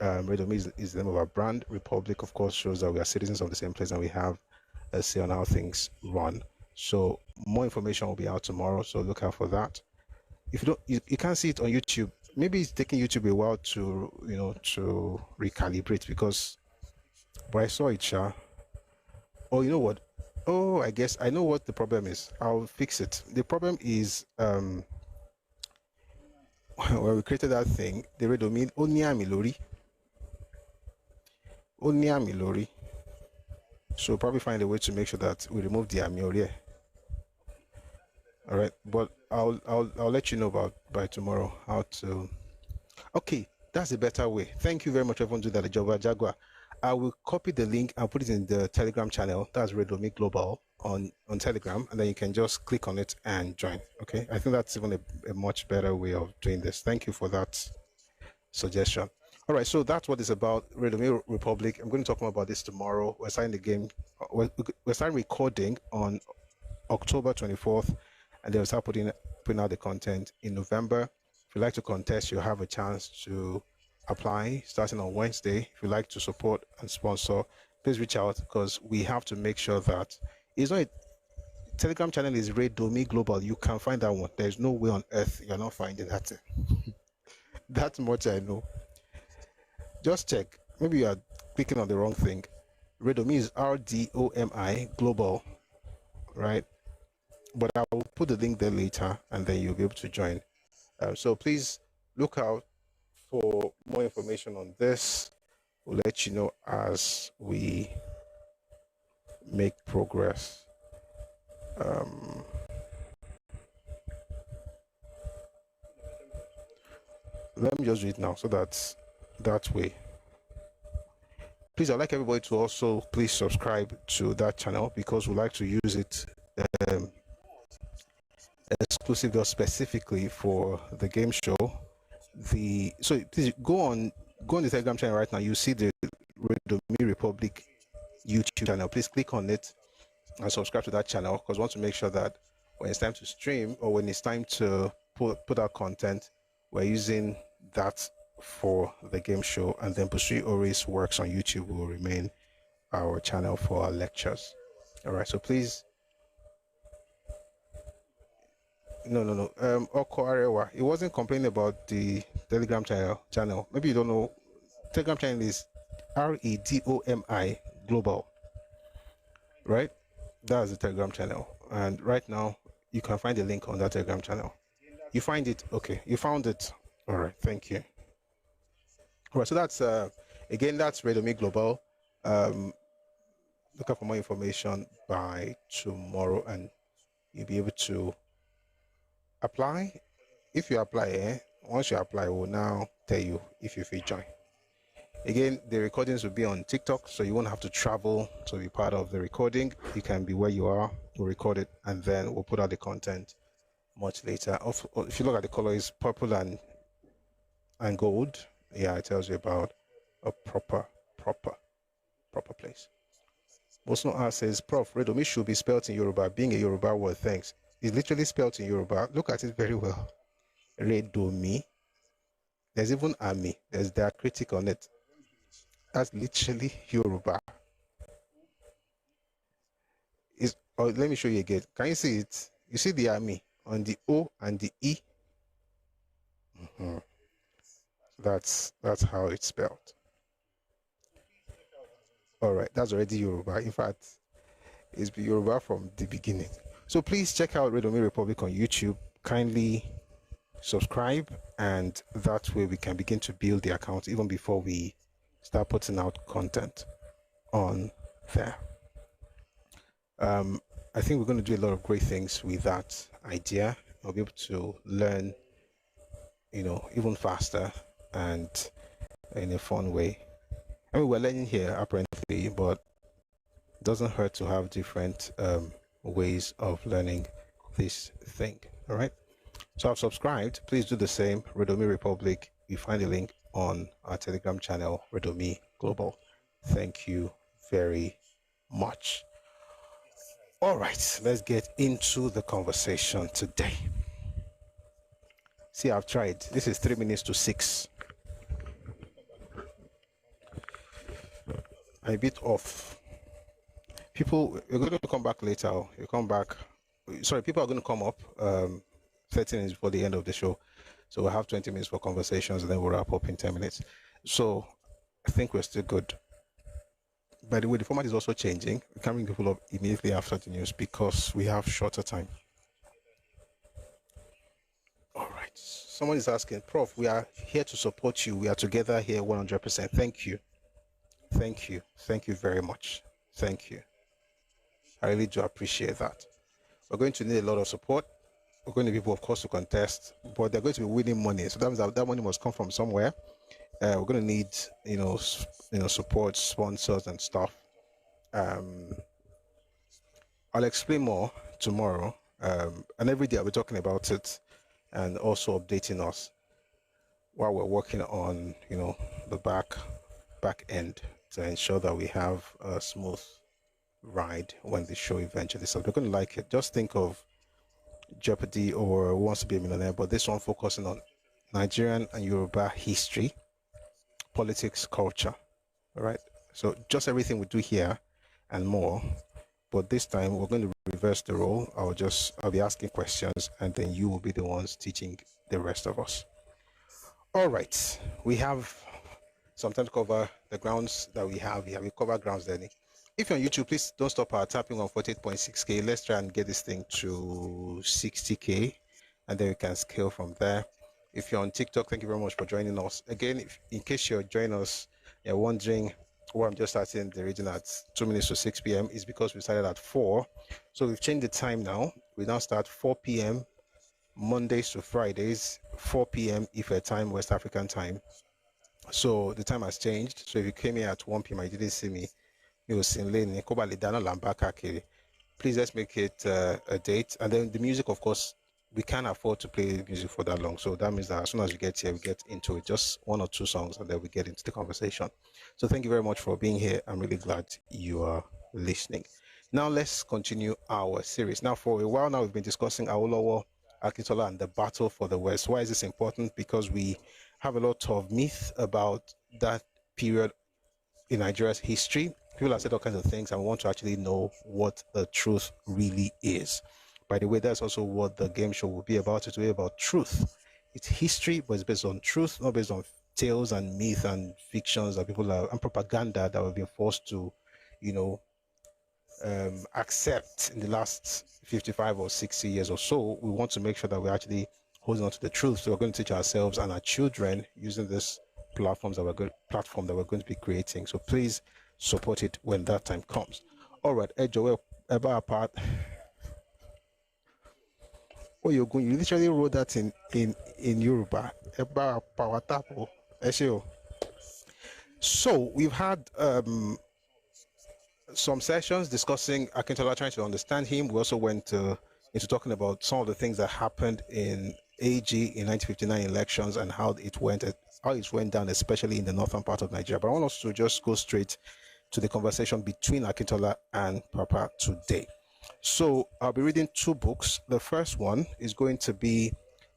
Redomi is the name of our brand. Republic, of course, shows that we are citizens of the same place and we have a say on how things run. So more information will be out tomorrow. So look out for that. If you can't see it on YouTube, maybe it's taking YouTube a while to recalibrate, because, but I saw it, Sha. Oh, you know what? Oh, I guess I know what the problem is. I'll fix it. The problem is when we created that thing, the Redomi Onia Milori. So probably find a way to make sure that we remove the Amiori. All right, but I'll let you know by tomorrow how to. Okay, that's a better way. Thank you very much, everyone. Do that, Java Jaguar. I will copy the link and put it in the Telegram channel. That's Redomi Global on Telegram, and then you can just click on it and join. Okay, I think that's even a much better way of doing this. Thank you for that suggestion. All right, so that's what it's about, Redomi Republic. I'm going to talk more about this tomorrow. We're starting the game. We're starting recording on October 24th, and they'll start putting out the content in November. If you'd like to contest, you'll have a chance to apply starting on Wednesday. If you'd like to support and sponsor, please reach out, because we have to make sure that it's not a Telegram channel is Redomi Global. You can find that one. There's no way on earth you're not finding that. That much I know. Just check. Maybe you are clicking on the wrong thing. Redomi is RDOMI Global, right? But I will put the link there later, and then you'll be able to join. So please look out for more information on this. We'll let you know as we make progress. Let me just read now, so that way. Please, I'd like everybody to also please subscribe to that channel, because we like to use it exclusively or specifically for the game show. So please go on the Telegram channel right now. You see the Redomi Republic YouTube channel. Please click on it and subscribe to that channel, because we want to make sure that when it's time to stream or when it's time to put out content, we're using that for the game show. And then Pusui Ori's works on YouTube will remain our channel for our lectures. All right, so please. No. Oko Arewa, it wasn't complaining about the Telegram channel. Maybe you don't know. Telegram channel is REDOMI Global, right? That's the Telegram channel, and right now you can find the link on that Telegram channel. You find it? Okay, you found it. All right, thank you. All right, so that's again, that's Redomi Global. Look up for more information by tomorrow, and you'll be able to apply. If you apply, once you apply, we'll now tell you if you feel join. Again, the recordings will be on TikTok, so you won't have to travel to be part of the recording. You can be where you are, we'll record it, and then we'll put out the content much later. If you look at the color, is purple and gold. Yeah, it tells you about a proper place. Bosno says, Prof, Redomi should be spelled in Yoruba, being a Yoruba word, thanks. It's literally spelled in Yoruba. Look at it very well. Redomi. There's even Ami. There's diacritic on it. That's literally Yoruba. Let me show you again. Can you see it? You see the Ami on the O and the E? That's how it's spelled. All right, that's already Yoruba. In fact, it's been Yoruba from the beginning. So please check out Redomi Republic on YouTube. Kindly subscribe, and that way we can begin to build the account even before we start putting out content on there. I think we're going to do a lot of great things with that idea. I'll be able to learn, even faster and in a fun way. I mean, we're learning here apparently, but it doesn't hurt to have different ways of learning this thing. All right. So I've subscribed. Please do the same. Redomi Republic. You find the link on our Telegram channel, Redomi Global. Thank you very much. All right, let's get into the conversation today. See, I've tried. This is 3 minutes to 6. I'm a bit off. People, you're going to come back later. You come back. Sorry, people are going to come up 30 minutes before the end of the show. So we'll have 20 minutes for conversations and then we'll wrap up in 10 minutes. So I think we're still good. By the way, the format is also changing. We can't bring people up immediately after the news because we have shorter time. All right. Someone is asking, Prof, we are here to support you. We are together here 100%. Thank you. Thank you. Thank you very much. Thank you. I really do appreciate that. We're going to need a lot of support. We're going to need people, of course, to contest, but they're going to be winning money. So that means that money must come from somewhere. We're going to need, support, sponsors, and stuff. I'll explain more tomorrow, and every day I'll be talking about it, and also updating us while we're working on, the back end to ensure that we have a smooth ride when the show eventually starts. We're going to like it. Just think of Jeopardy or Who Wants to Be a Millionaire, but this one focusing on Nigerian and Yoruba history, politics, culture. All right. So just everything we do here and more. But this time we're going to reverse the role. I'll be asking questions and then you will be the ones teaching the rest of us. All right. We have some time to cover the grounds that we have here. We cover grounds, Danny. If you're on YouTube, please don't stop our tapping on 48.6K. Let's try and get this thing to 60K and then we can scale from there. If you're on TikTok, thank you very much for joining us. Again, in case you're joining us, you're wondering why I'm just starting the reading at 2 minutes to 6 p.m. is because we started at 4. So we've changed the time now. We now start 4 p.m. Mondays to Fridays, 4 p.m. Ife time, West African time. So the time has changed. So if you came here at 1 p.m. and you didn't see me, please let's make it a date. And then the music, of course, we can't afford to play music for that long. So that means that as soon as we get here, we get into it, just 1 or 2 songs, and then we get into the conversation. So thank you very much for being here. I'm really glad you are listening. Now let's continue our series. Now for a while now, we've been discussing Awolowo, Akintola, and the battle for the West. Why is this important? Because we have a lot of myth about that period in Nigeria's history. People have said all kinds of things and want to actually know what the truth really is. By the way, that's also what the game show will be about. It will be about truth. It's history, but it's based on truth, not based on tales and myth and fictions that people are, and propaganda that we've been forced to, accept in the last 55 or 60 years or so. We want to make sure that we're actually holding on to the truth. So we're going to teach ourselves and our children using this platform that we're going to be creating. So please support it when that time comes. All right, Joel, about apart. Oh, you literally wrote that in Yoruba. So we've had some sessions discussing Akintola, trying to understand him. We also went into talking about some of the things that happened in AG in 1959 elections and how it went down, especially in the northern part of Nigeria. But I want us to just go straight to the conversation between Akintola and Papa today. So I'll be reading 2 books. The first one is going to be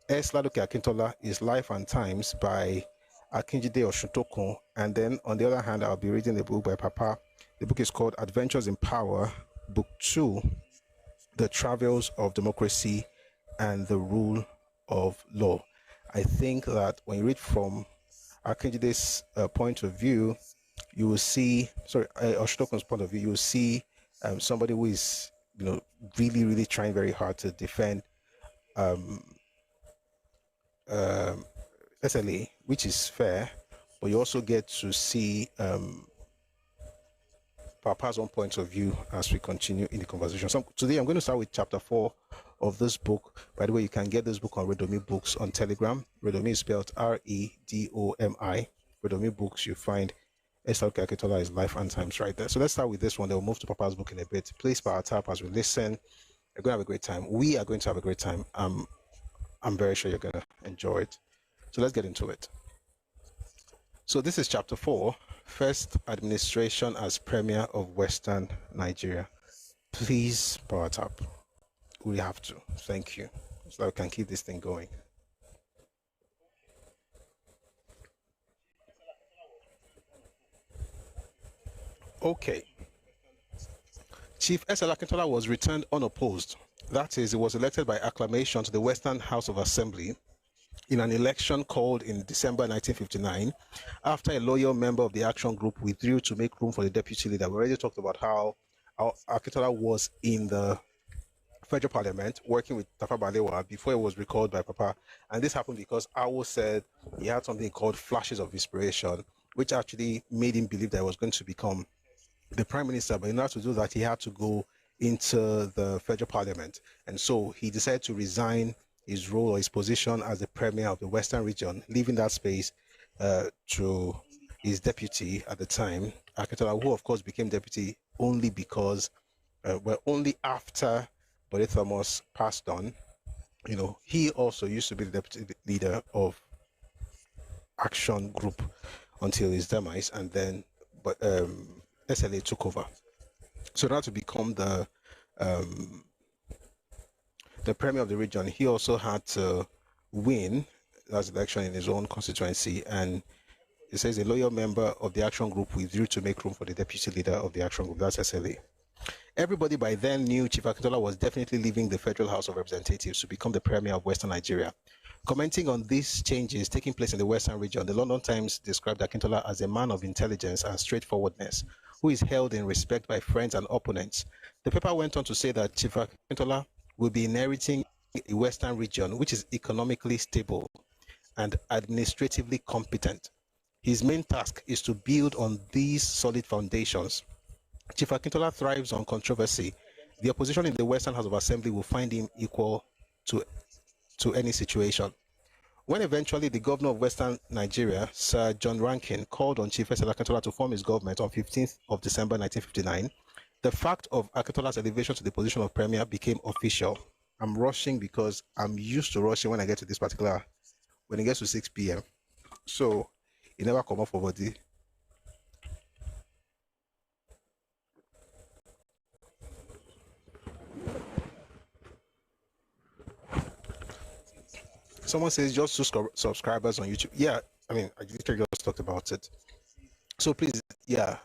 Ladoke Akintola, His Life and Times by Akinjide Osuntokun. And then on the other hand, I'll be reading the book by Papa. The book is called Adventures in Power, Book 2, The Travels of Democracy and the Rule of Law. I think that when you read from Akinjide's point of view, you will see, Osutokun's point of view, you will see somebody who is, really, really trying very hard to defend SLA, which is fair, but you also get to see Papa's own point of view as we continue in the conversation. So today I'm going to start with chapter 4 of this book. By the way, you can get this book on Redomi Books on Telegram. Redomi is spelled Redomi. Redomi Books, you find Akintola, His Life and Times right there. So let's start with this one. Then we'll move to Papa's book in a bit. Please power tap as we listen. We're going to have a great time. We are going to have a great time. I'm very sure you're going to enjoy it. So let's get into it. So this is chapter 4, First Administration as Premier of Western Nigeria. Please power tap. We have to. Thank you. So we can keep this thing going. Okay. Chief Akintola was returned unopposed. That is, he was elected by acclamation to the Western House of Assembly in an election called in December 1959 after a loyal member of the Action Group withdrew to make room for the deputy leader. We already talked about how Akintola was in the federal parliament working with Tafa Balewa before he was recalled by Papa. And this happened because Awo said he had something called flashes of inspiration, which actually made him believe that he was going to become the prime minister. But in order to do that, he had to go into the federal parliament. And so he decided to resign his role or his position as the premier of the Western region, leaving that space to his deputy at the time, Akintola, who of course became deputy only because, only after Bode Thomas passed on. You know, he also used to be the deputy leader of Action Group until his demise, and then SLA took over. So now to become the premier of the region, he also had to win that election in his own constituency. And it says a loyal member of the Action Group withdrew to make room for the deputy leader of the Action Group, that's SLA. Everybody by then knew Chief Akintola was definitely leaving the Federal House of Representatives to become the premier of Western Nigeria. Commenting on these changes taking place in the Western region, the London Times described Akintola as a man of intelligence and straightforwardness, who is held in respect by friends and opponents. The paper went on to say that Chief Akintola will be inheriting a Western region which is economically stable and administratively competent. His main task is to build on these solid foundations. Chief Akintola thrives on controversy. The opposition in the Western House of Assembly will find him equal to any situation. When eventually the governor of Western Nigeria, Sir John Rankin, called on Chief Akintola to form his government on 15th of December 1959, the fact of Akintola's elevation to the position of premier became official. I'm rushing because I'm used to rushing when I get to this particular, when it gets to 6 p.m. So it never come off over the. Someone says just 2 subscribers on YouTube. Yeah, I mean, I literally just talked about it. So please, yeah,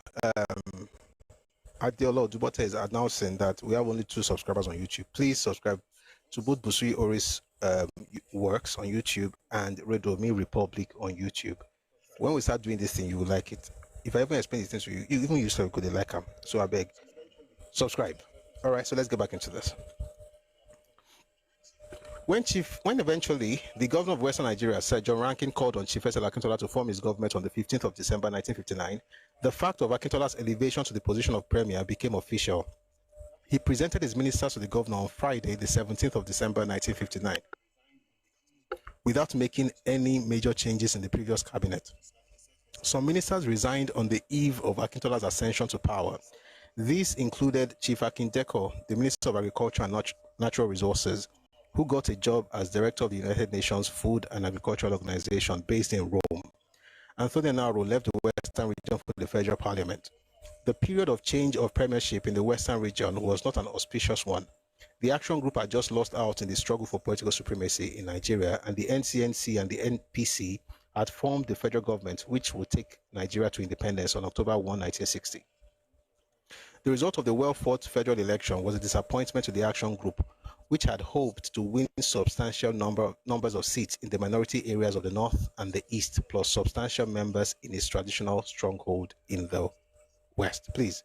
Adeola Dubote is announcing that we have only 2 subscribers on YouTube. Please subscribe to both Busui Ori's works on YouTube and Redomi Republic on YouTube. When we start doing this thing, you will like it. If I ever explain these things to you, even yourself could like them. So I beg, subscribe. All right, so let's get back into this. When eventually the governor of Western Nigeria, Sir John Rankin, called on Chief Akintola to form his government on the 15th of December 1959, the fact of Akintola's elevation to the position of premier became official. He presented his ministers to the governor on Friday, the 17th of December 1959, without making any major changes in the previous cabinet. Some ministers resigned on the eve of Akintola's ascension to power. These included Chief Akindeko, the Minister of Agriculture and Natural Resources, who got a job as director of the United Nations Food and Agricultural Organization based in Rome. Anthony Naro left the Western region for the federal parliament. The period of change of premiership in the Western region was not an auspicious one. The Action Group had just lost out in the struggle for political supremacy in Nigeria, and the NCNC and the NPC had formed the federal government, which would take Nigeria to independence on October 1, 1960. The result of the well-fought federal election was a disappointment to the Action Group, which had hoped to win substantial numbers of seats in the minority areas of the North and the East, plus substantial members in its traditional stronghold in the West. Please,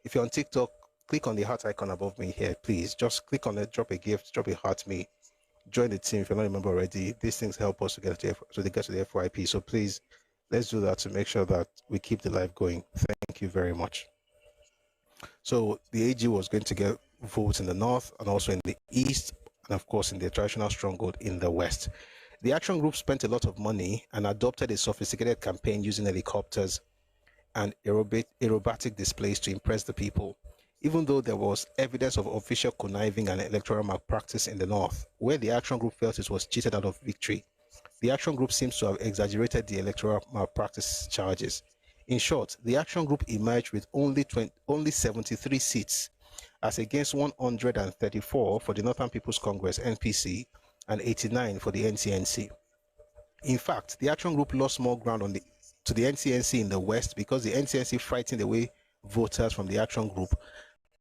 if you're on TikTok, click on the heart icon above me here. Please, just click on it, drop a gift, drop a heart me, join the team if you're not a member already. These things help us to get to the FYP. So please, let's do that to make sure that we keep the live going. Thank you very much. So the AG was going to get votes in the north and also in the east, and of course in the traditional stronghold in the west. The action group spent a lot of money and adopted a sophisticated campaign using helicopters and aerobatic displays to impress the people. Even though there was evidence of official conniving and electoral malpractice in the north, where the action group felt it was cheated out of victory, the action group seems to have exaggerated the electoral malpractice charges. In short, the action group emerged with only 73 seats, as against 134 for the Northern People's Congress (NPC) and 89 for the NCNC. In fact, the action group lost more ground to the NCNC in the west because the NCNC frightened away voters from the action group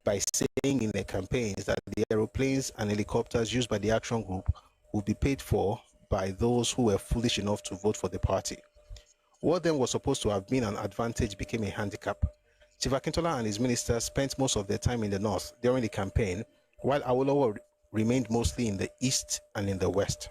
by saying in their campaigns that the aeroplanes and helicopters used by the action group would be paid for by those who were foolish enough to vote for the party. What then was supposed to have been an advantage became a handicap. Chief Akintola and his ministers spent most of their time in the north during the campaign, while Awolowo remained mostly in the east and in the west.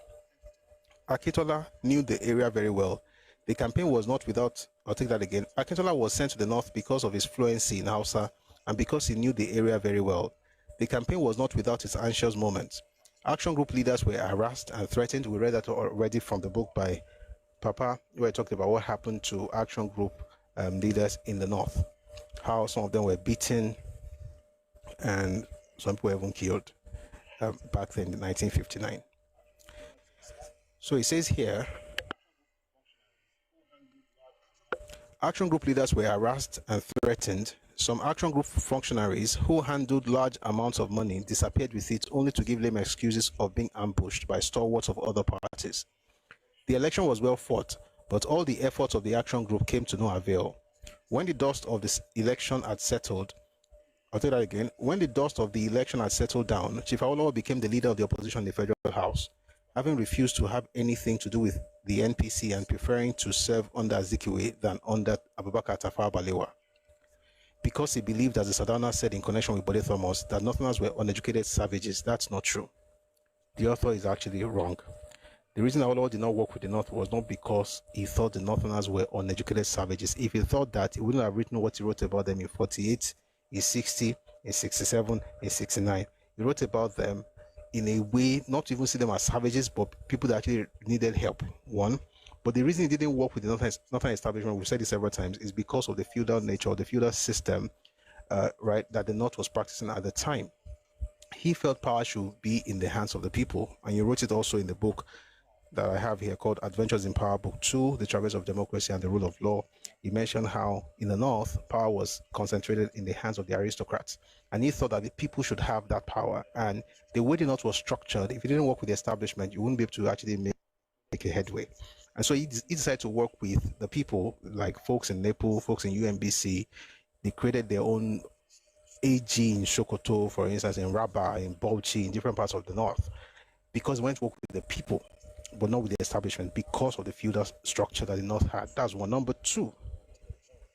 Akintola knew the area very well. The campaign was not without, I'll take that again. Akintola was sent to the north because of his fluency in Hausa and because he knew the area very well. The campaign was not without its anxious moments. Action group leaders were harassed and threatened. We read that already from the book by Papa, where he talked about what happened to action group leaders in the north, how some of them were beaten and some people were even killed back then in 1959. So it says here, action group leaders were harassed and threatened. Some action group functionaries who handled large amounts of money disappeared with it, only to give lame excuses of being ambushed by stalwarts of other parties. The election was well fought, but all the efforts of the action group came to no avail. When the dust of this election had settled, I'll say that again, when the dust of the election had settled down, Chief Awolowo became the leader of the opposition in the Federal House, having refused to have anything to do with the NPC and preferring to serve under Azikiwe than under Abubakar Tafawa Balewa. Because he believed, as the Sardauna said in connection with Bode Thomas, that Northerners were uneducated savages. That's not true. The author is actually wrong. The reason Awolowo did not work with the North was not because he thought the Northerners were uneducated savages. If he thought that, he wouldn't have written what he wrote about them in 48, in 60, in 67, in 69. He wrote about them in a way not to even see them as savages, but people that actually needed help, one. But the reason he didn't work with the Northern establishment, we've said this several times, is because of the feudal nature, the feudal system, right, that the North was practicing at the time. He felt power should be in the hands of the people, and you wrote it also in the book that I have here called Adventures in Power, Book 2, The Traverse of Democracy and the Rule of Law. He mentioned how in the North, power was concentrated in the hands of the aristocrats. And he thought that the people should have that power. And the way the North was structured, if you didn't work with the establishment, you wouldn't be able to actually make a headway. And so he decided to work with the people, like folks in Nepal, folks in UMBC. They created their own AG in Sokoto, for instance, in Rabba, in Bauchi, in different parts of the North, because he went to work with the people, but not with the establishment, because of the feudal structure that the North had. That's one. Number two,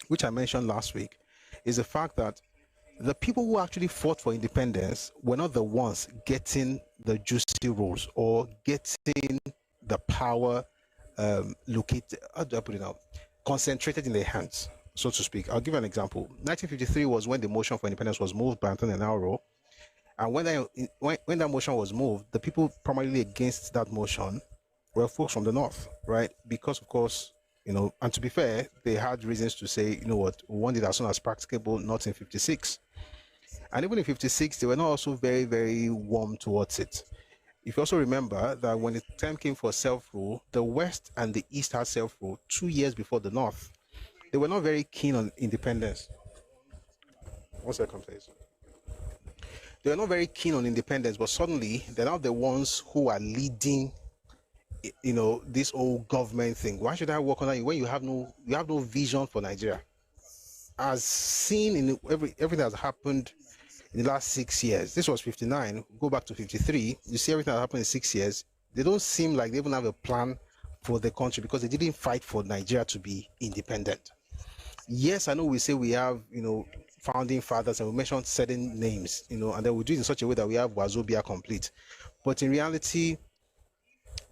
which I mentioned last week, is the fact that the people who actually fought for independence were not the ones getting the juicy roles or getting the power located, how do I put it now, concentrated in their hands, so to speak. I'll give an example. 1953 was when the motion for independence was moved by Anthony Nauro. And when that motion was moved, the people primarily against that motion were folks from the North, right? Because, of course, and to be fair, they had reasons to say, we want it as soon as practicable, not in 56. And even in 56, they were not also very, very warm towards it. If you also remember that when the time came for self-rule, the West and the East had self-rule 2 years before the North. They were not very keen on independence. 1 second, please. They were not very keen on independence, but suddenly they're now the ones who are leading, this old government thing. Why should I work on that when you have no vision for Nigeria? As seen in everything that's happened in the last 6 years. This was 59. Go back to 53. You see everything that happened in 6 years. They don't seem like they even have a plan for the country because they didn't fight for Nigeria to be independent. Yes, I know we say we have, founding fathers, and we mentioned certain names, and then we do it in such a way that we have Wazobia complete. But in reality,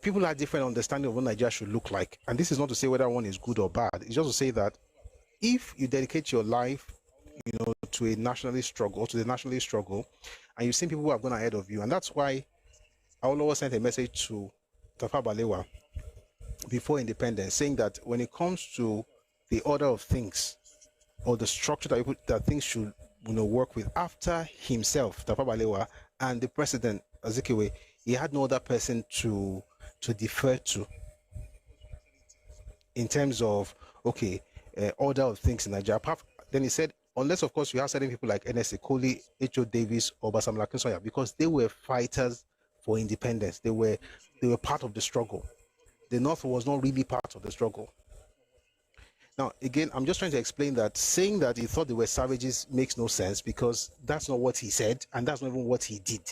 people have different understanding of what Nigeria should look like. And this is not to say whether one is good or bad. It's just to say that if you dedicate your life, to a nationalist struggle, to the nationalist struggle, and you've seen people who have gone ahead of you. And that's why Awolowo sent a message to Tafawa Balewa before independence, saying that when it comes to the order of things or the structure that things should work with, after himself, Tafawa Balewa, and the president, Azikiwe, he had no other person to defer to in terms of, order of things in Nigeria. Then he said, unless, of course, you have certain people like Ernest Ekoli, H.O. Davis, or Basamla Akintola, because they were fighters for independence. They were part of the struggle. The North was not really part of the struggle. Now, again, I'm just trying to explain that saying that he thought they were savages makes no sense, because that's not what he said, and that's not even what he did.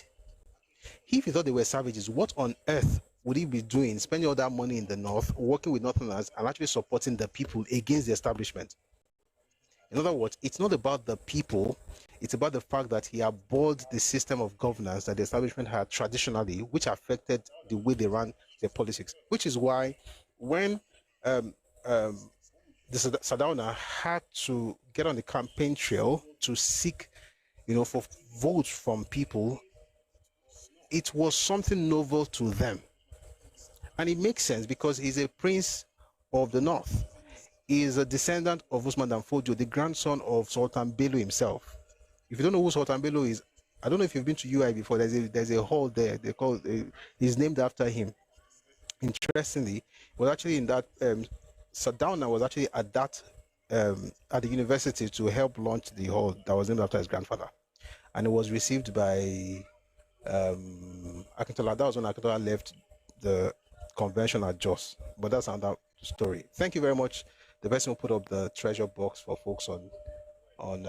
If he thought they were savages, what on earth would he be doing, spending all that money in the North, working with Northerners, and actually supporting the people against the establishment? In other words, it's not about the people, it's about the fact that he abhorred the system of governance that the establishment had traditionally, which affected the way they ran their politics. Which is why when the Sardauna had to get on the campaign trail to seek, for votes from people, it was something novel to them. And it makes sense because he's a prince of the North. He is a descendant of Usman Dan Fodio, the grandson of Sultan Bello himself. If you don't know who Sultan Bello is, I don't know if you've been to UI before. There's a hall there. They call he's named after him. Interestingly, was actually in that Sardauna was actually at that at the university to help launch the hall that was named after his grandfather, and it was received by Akintola. That was when Akintola left the convention at Jos, but that's another story. Thank you very much, the person who put up the treasure box for folks on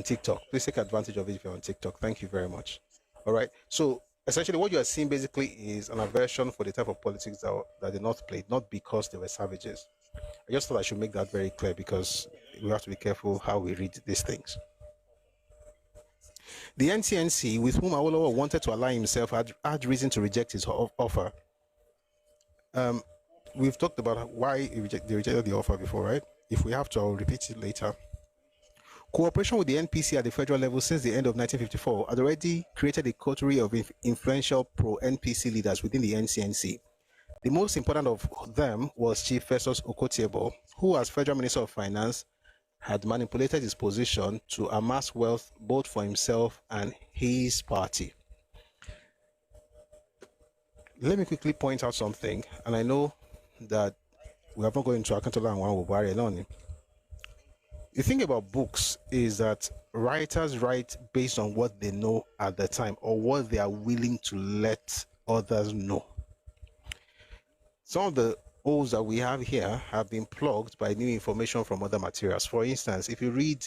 TikTok. Please take advantage of it if you're on TikTok. Thank you very much. All right, so essentially what you are seeing basically is an aversion for the type of politics that the North played, not because they were savages. I just thought I should make that very clear, because we have to be careful how we read these things. The NCNC, with whom Awolowo wanted to ally himself, had reason to reject his offer. We've talked about why they rejected the offer before, right? If we have to, I'll repeat it later. Cooperation with the NPC at the federal level since the end of 1954 had already created a coterie of influential pro-NPC leaders within the NCNC. The most important of them was Chief Festus Okotiebo, who, as Federal Minister of Finance, had manipulated his position to amass wealth both for himself and his party. Let me quickly point out something, and I know that we have not gone into Akintola and Awolowo Buhari alone. The thing about books is that writers write based on what they know at the time, or what they are willing to let others know. Some of the holes that we have here have been plugged by new information from other materials. For instance, if you read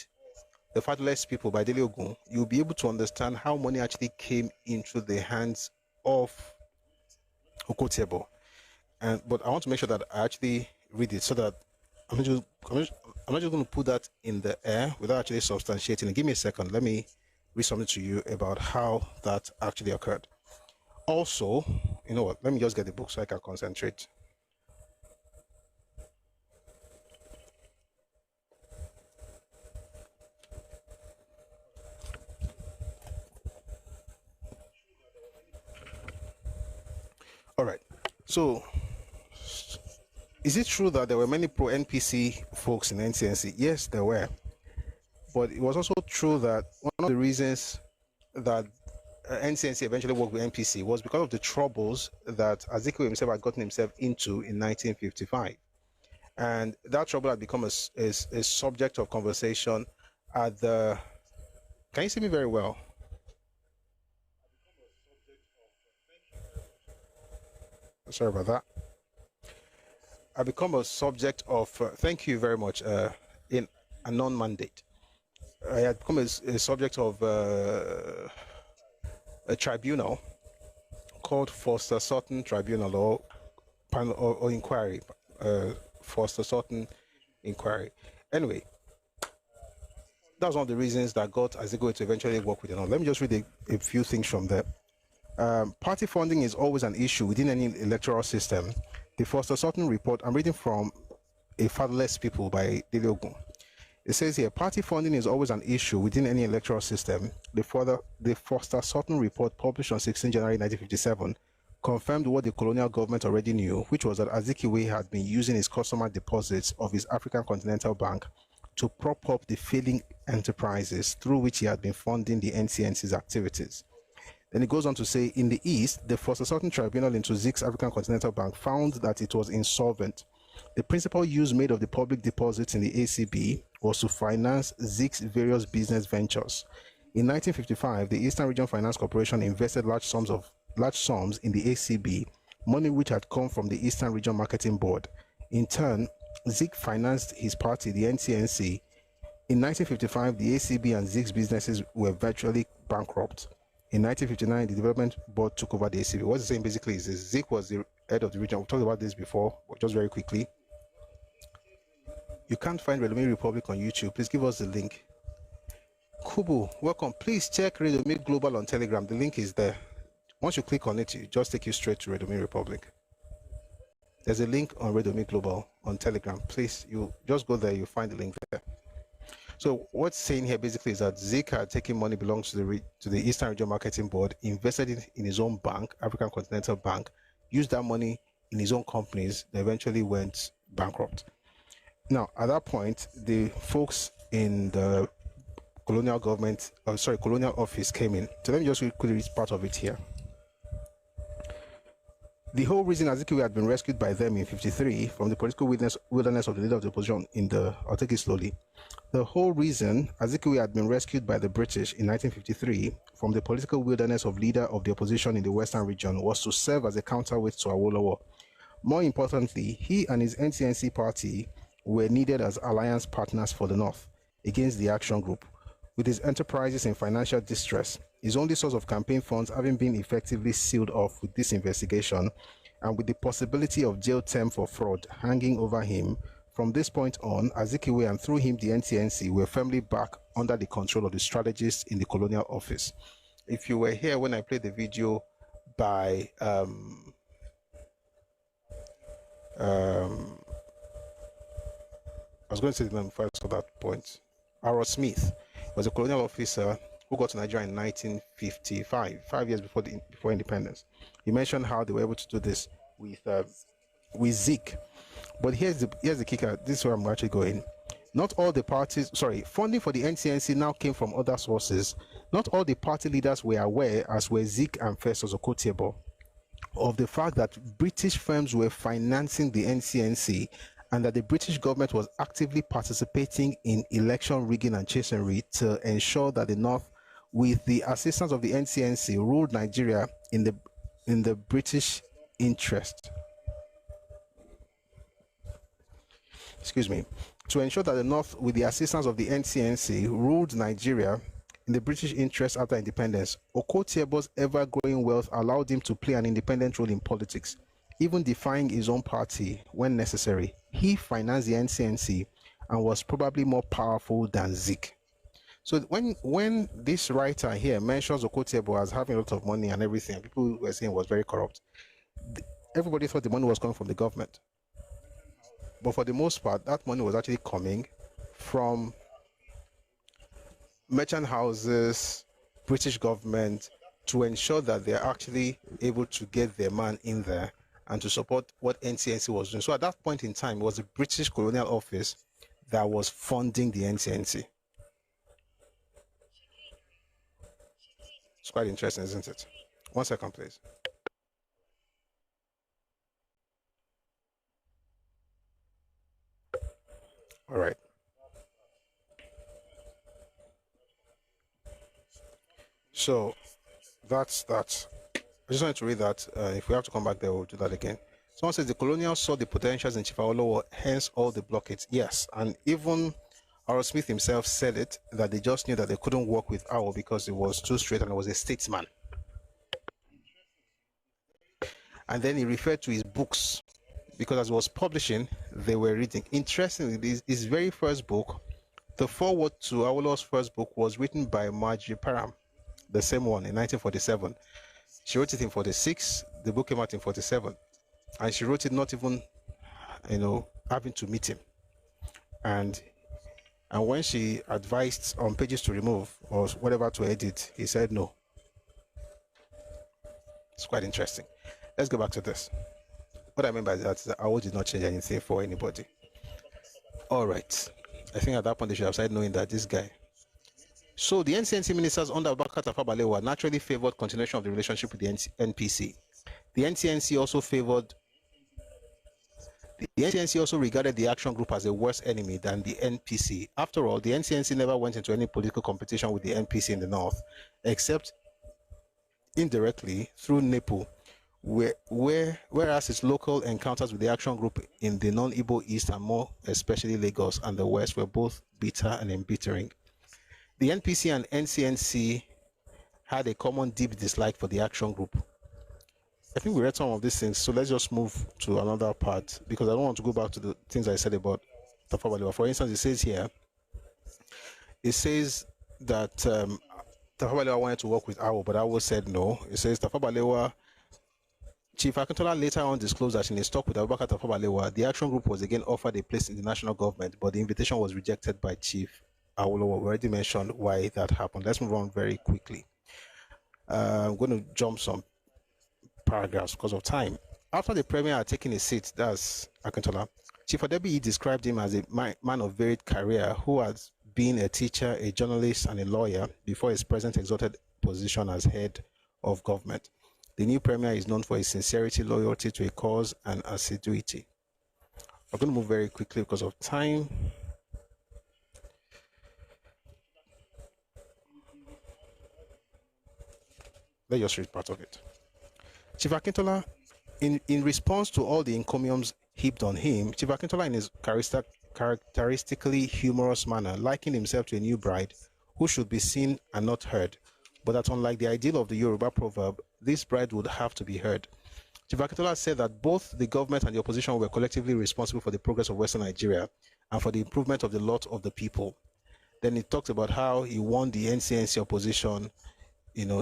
The Fatherless People by Dele Ogun, you'll be able to understand how money actually came into the hands of Okotiebo. But I want to make sure that I actually read it, so that I'm not just going to put that in the air without actually substantiating it. Give me a second. Let me read something to you about how that actually occurred. Also, you know what? Let me just get the book so I can concentrate. All right. So, is it true that there were many pro-NPC folks in NCNC? Yes, there were. But it was also true that one of the reasons that NCNC eventually worked with NPC was because of the troubles that Azikiwe himself had gotten himself into in 1955. And that trouble had become a subject of conversation at the... Can you see me very well? Sorry about that. I become a subject of, thank you very much, in a non-mandate. I had become a subject of a tribunal called Foster Sutton Tribunal, or panel or inquiry, Foster Sutton Inquiry. Anyway, that's one of the reasons that got Azikiwe to eventually work with them. Let me just read a few things from there. Party funding is always an issue within any electoral system. The Foster Sutton report, I'm reading from A Fatherless People by Dele Ogun. It says here, party funding is always an issue within any electoral system. The Foster Sutton report published on 16 January 1957 confirmed what the colonial government already knew, which was that Azikiwe had been using his customer deposits of his African Continental Bank to prop up the failing enterprises through which he had been funding the NCNC's activities. Then it goes on to say, in the East, the Foster Sutton Tribunal into Zik's African Continental Bank found that it was insolvent. The principal use made of the public deposits in the ACB was to finance Zik's various business ventures. In 1955, the Eastern Region Finance Corporation invested large sums in the ACB, money which had come from the Eastern Region Marketing Board. In turn, Zik financed his party, the NCNC. In 1955, the ACB and Zik's businesses were virtually bankrupt. In 1959, the Development Board took over the ACB. What it's saying basically is Zik was the head of the region. We've talked about this before, but just very quickly. You can't find Redomir Republic on YouTube. Please give us the link. Kubu, welcome. Please check Redomir Global on Telegram. The link is there. Once you click on it, it just take you straight to Redomir Republic. There's a link on Redomir Global on Telegram. Please, you just go there. You'll find the link there. So what's saying here basically is that Zik had taken money belongs to the Eastern Region Marketing Board, invested it in his own bank, African Continental Bank, used that money in his own companies that eventually went bankrupt. Now, at that point, the folks in the colonial office came in. So let me just quickly read part of it here. The whole reason Azikiwe had been rescued by them in 1953 from the political wilderness of the leader of the opposition I'll take it slowly. The whole reason Azikiwe had been rescued by the British in 1953 from the political wilderness of leader of the opposition in the Western region was to serve as a counterweight to Awolowo. More importantly, he and his NCNC party were needed as alliance partners for the North against the Action Group. With his enterprises in financial distress, his only source of campaign funds having been effectively sealed off with this investigation, and with the possibility of jail term for fraud hanging over him, from this point on, Azikiwe and through him the NCNC were firmly back under the control of the strategists in the colonial office. If you were here when I played the video by I was going to say the name first for that point. Arrow Smith was a colonial officer who got to Nigeria in 1955, 5 years before independence. He mentioned how they were able to do this with Zik. But here's the kicker. This is where I'm actually going. Not all the parties, funding for the NCNC now came from other sources. Not all the party leaders were aware, as were Zik and Festus Okotiebo, of the fact that British firms were financing the NCNC and that the British government was actively participating in election rigging and chicanery to ensure that the North, with the assistance of the NCNC, ruled Nigeria in the British interest. Excuse me. To ensure that the North, with the assistance of the NCNC, ruled Nigeria in the British interest after independence. Okotiebo's ever-growing wealth allowed him to play an independent role in politics, even defying his own party when necessary. He financed the NCNC and was probably more powerful than Zik. So when this writer here mentions Okotiebo as having a lot of money and everything, people were saying was very corrupt. Everybody thought the money was coming from the government. But for the most part, that money was actually coming from merchant houses, British government, to ensure that they're actually able to get their man in there and to support what NCNC was doing. So at that point in time, it was the British Colonial Office that was funding the NCNC. It's quite interesting, isn't it? 1 second, please. All right. So that's that. I just wanted to read that. If we have to come back there, we'll do that again. Someone says the colonials saw the potentials in Chief Awolowo, hence all the blockades. Yes, and even Harold Smith himself said it, that they just knew that they couldn't work with Awo because it was too straight and it was a statesman. And then he referred to his books, because as he was publishing, they were reading. Interestingly, his very first book, the foreword to Awolowo's first book, was written by Marjorie Parham, the same one, in 1947. She wrote it in 46. The book came out in 47, and she wrote it not even, having to meet him. And And when she advised on pages to remove or whatever to edit, he said no. It's quite interesting. Let's go back to this. What I mean by that is that Awo did not change anything for anybody. All right. I think at that point they should have started knowing that this guy. So the NCNC ministers under Abubakar Tafawa Balewa naturally favored continuation of the relationship with the NPC. The NCNC also regarded the action group as a worse enemy than the NPC. After all, the NCNC never went into any political competition with the NPC in the north, except indirectly through NEPO, whereas its local encounters with the action group in the non-Igbo East and more especially Lagos and the West were both bitter and embittering. The NPC and NCNC had a common deep dislike for the action group. I think we read some of these things, so let's just move to another part because I don't want to go back to the things I said about Tafawa Balewa. For instance, it says that Tafawa Balewa wanted to work with Awo, but Awo said no. It says Tafawa Balewa, Chief Akintola later on disclosed that in his talk with Abubakar Tafawa Balewa, the action group was again offered a place in the national government, but the invitation was rejected by Chief Awolowo. We already mentioned why that happened. Let's move on very quickly. I'm going to jump some paragraphs because of time. After the premier had taken his seat, that's Akintola, Chief Adebiyi described him as a man of varied career who has been a teacher, a journalist, and a lawyer before his present exalted position as head of government. The new premier is known for his sincerity, loyalty to a cause, and assiduity. I'm going to move very quickly because of time. Let's just read part of it. Chief Akintola, in response to all the encomiums heaped on him, Chief Akintola, in his characteristically humorous manner, likened himself to a new bride who should be seen and not heard, but that unlike the ideal of the Yoruba proverb, this bride would have to be heard. Chief Akintola said that both the government and the opposition were collectively responsible for the progress of Western Nigeria and for the improvement of the lot of the people. Then he talked about how he won the NCNC opposition,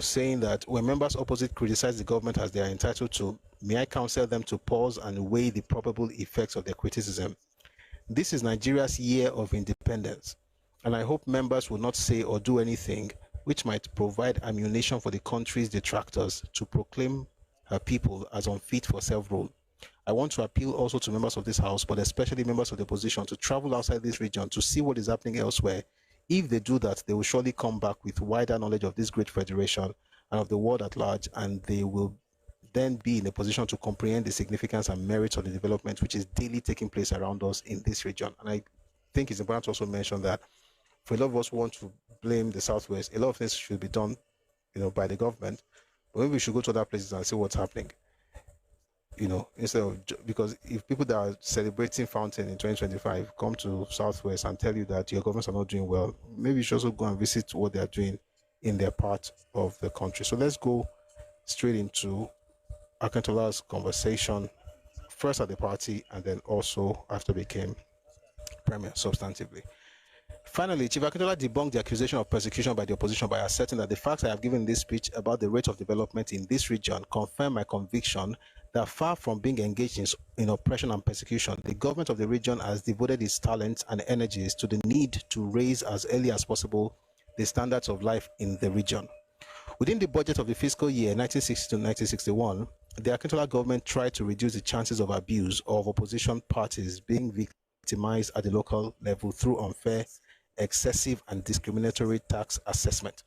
saying that when members opposite criticize the government as they are entitled to, may I counsel them to pause and weigh the probable effects of their criticism. This is Nigeria's year of independence, and I hope members will not say or do anything which might provide ammunition for the country's detractors to proclaim her people as unfit for self-rule. I want to appeal also to members of this House, but especially members of the opposition, to travel outside this region to see what is happening elsewhere. If they do that, they will surely come back with wider knowledge of this great federation and of the world at large, and they will then be in a position to comprehend the significance and merits of the development which is daily taking place around us in this region. And I think it's important to also mention that for a lot of us who want to blame the Southwest, a lot of things should be done, by the government, but maybe we should go to other places and see what's happening. Instead of, because if people that are celebrating Fountain in 2025 come to Southwest and tell you that your governments are not doing well, maybe you should also go and visit what they are doing in their part of the country. So let's go straight into Akintola's conversation, first at the party and then also after became premier substantively. Finally, Chief Akintola debunked the accusation of persecution by the opposition by asserting that the facts I have given in this speech about the rate of development in this region confirm my conviction that far from being engaged in oppression and persecution, the government of the region has devoted its talents and energies to the need to raise as early as possible the standards of life in the region. Within the budget of the fiscal year 1960 to 1961, the Akintola government tried to reduce the chances of abuse of opposition parties being victimized at the local level through unfair, excessive, and discriminatory tax assessment.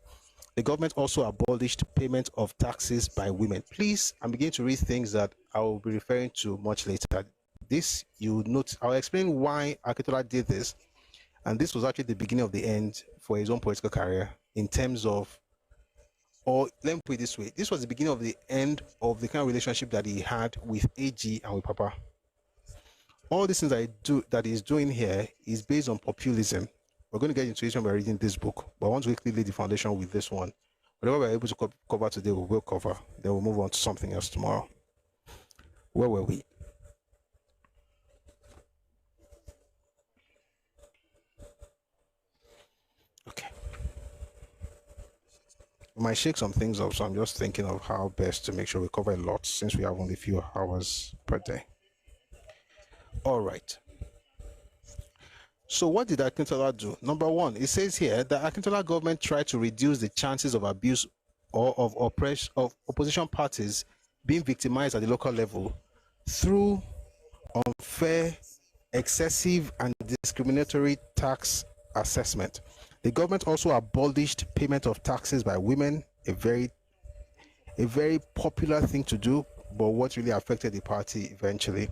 The government also abolished payment of taxes by women. Please, I'm beginning to read things that I will be referring to much later. This, you note, I'll explain why Akintola did this, and this was actually the beginning of the end for his own political career in terms of, or let me put it this way, this was the beginning of the end of the kind of relationship that he had with AG and with Papa. All these things that he's doing here is based on populism. We're going to get into it when we're reading this book, but I want to quickly lay the foundation with this one. Whatever we're able to cover today, we will cover. Then we'll move on to something else tomorrow. Where were we? Okay. We might shake some things up, so I'm just thinking of how best to make sure we cover a lot since we have only a few hours per day. All right. So what did Akintola do? Number one, it says here that Akintola government tried to reduce the chances of abuse or of opposition parties being victimized at the local level through unfair, excessive, and discriminatory tax assessment. The government also abolished payment of taxes by women, a very popular thing to do, but what really affected the party eventually.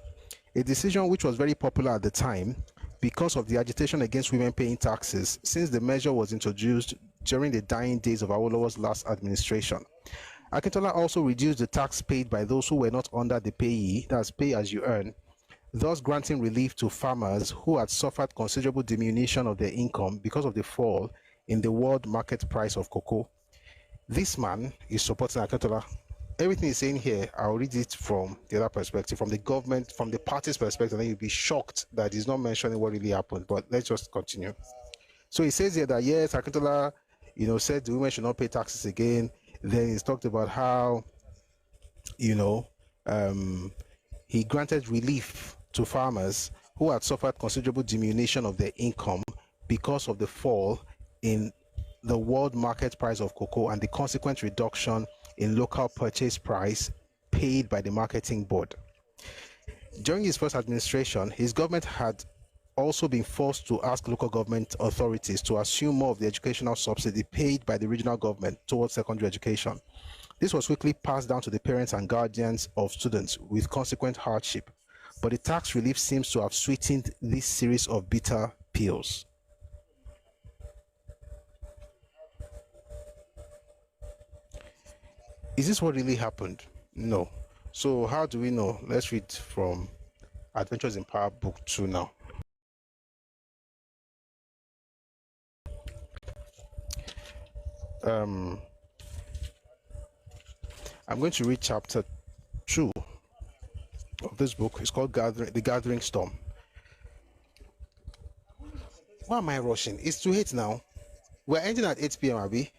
A decision which was very popular at the time because of the agitation against women paying taxes, since the measure was introduced during the dying days of Awolowo's last administration. Akintola also reduced the tax paid by those who were not under the payee, that's pay as you earn, thus granting relief to farmers who had suffered considerable diminution of their income because of the fall in the world market price of cocoa. This man is supporting Akintola. Everything he's saying here, I'll read it from the other perspective, from the government, from the party's perspective, and then you'll be shocked that he's not mentioning what really happened. But let's just continue. So he says here that yes, Akintola, said the women should not pay taxes again. Then he's talked about how, he granted relief to farmers who had suffered considerable diminution of their income because of the fall in the world market price of cocoa and the consequent reduction in local purchase price paid by the marketing board. During his first administration, his government had also been forced to ask local government authorities to assume more of the educational subsidy paid by the regional government towards secondary education. This was quickly passed down to the parents and guardians of students with consequent hardship, but the tax relief seems to have sweetened this series of bitter pills. Is this what really happened? No. So how do we know? Let's read from Adventures in Power Book 2 now. I'm going to read chapter 2 of this book. It's called The Gathering Storm. Why am I rushing? It's too late now. We're ending at 8 p.m. Abby.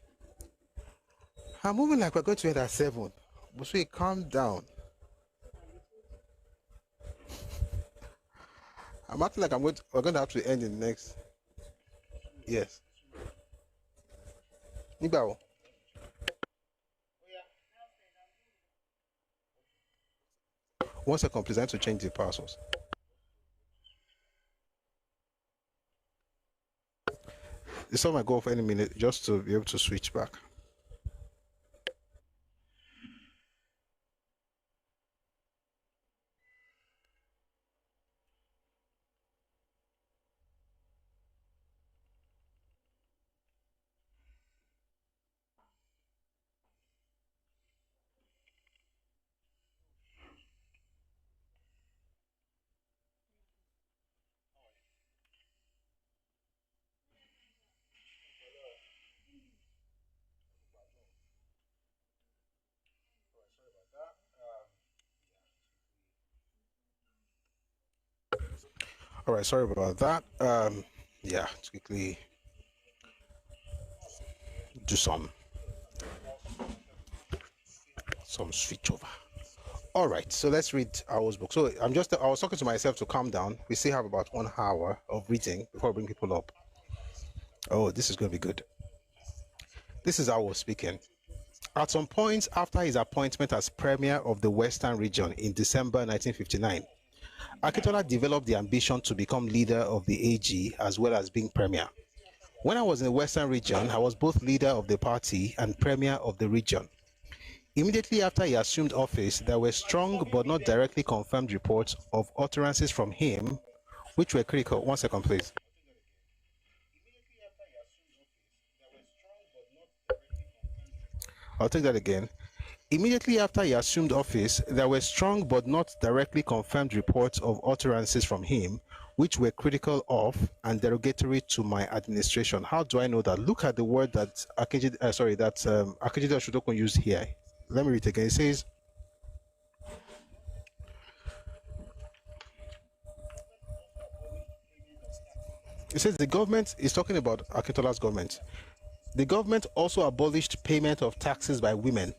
I'm moving like we're going to end at 7. But so calm down. I'm acting like we're going to have to end in the next. Yes. Nibao. 1 second, please. I have to change the passwords. The song might go off any minute just to be able to switch back. All right, sorry about that. Yeah, to quickly do some switch over. All right, so let's read our book. So I was talking to myself to calm down. We still have about 1 hour of reading before I bring people up. Oh, this is going to be good. This is Awolowo speaking. At some point after his appointment as Premier of the Western Region in December 1959, Akintola developed the ambition to become leader of the AG as well as being Premier. When I was in the Western Region, I was both leader of the party and Premier of the region. Immediately after he assumed office, there were strong but not directly confirmed reports of utterances from him which were critical. 1 second, please. I'll take that again. Immediately after he assumed office, there were strong but not directly confirmed reports of utterances from him, which were critical of and derogatory to my administration. How do I know that? Look at the word that Akintola Shudokun used here. Let me read it again. It says, the government is talking about Akintola's government. The government also abolished payment of taxes by women,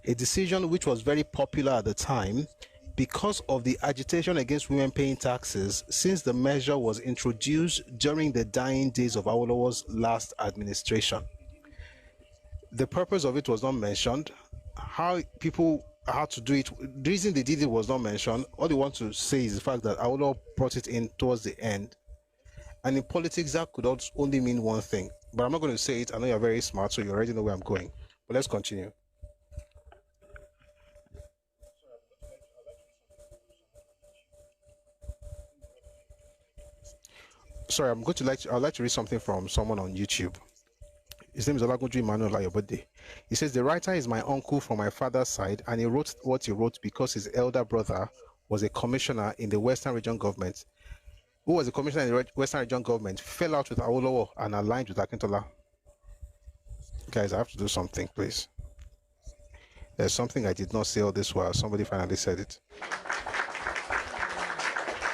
a decision which was very popular at the time because of the agitation against women paying taxes since the measure was introduced during the dying days of Awolowo's last administration. The purpose of it was not mentioned. How people had to do it, the reason they did it was not mentioned. All they want to say is the fact that Awolowo brought it in towards the end. And in politics, that could only mean one thing. But I'm not going to say it. I know you're very smart, so you already know where I'm going. But let's continue. Sorry, I'd like to read something from someone on YouTube. His name is Olagunju Emmanuel Ayobode. He says, the writer is my uncle from my father's side, and he wrote what he wrote because his elder brother was a commissioner in the Western Region government. Who was a commissioner in the Western Region government, fell out with Awolowo and aligned with Akintola. Guys, I have to do something, please. There's something I did not say all this while. Somebody finally said it.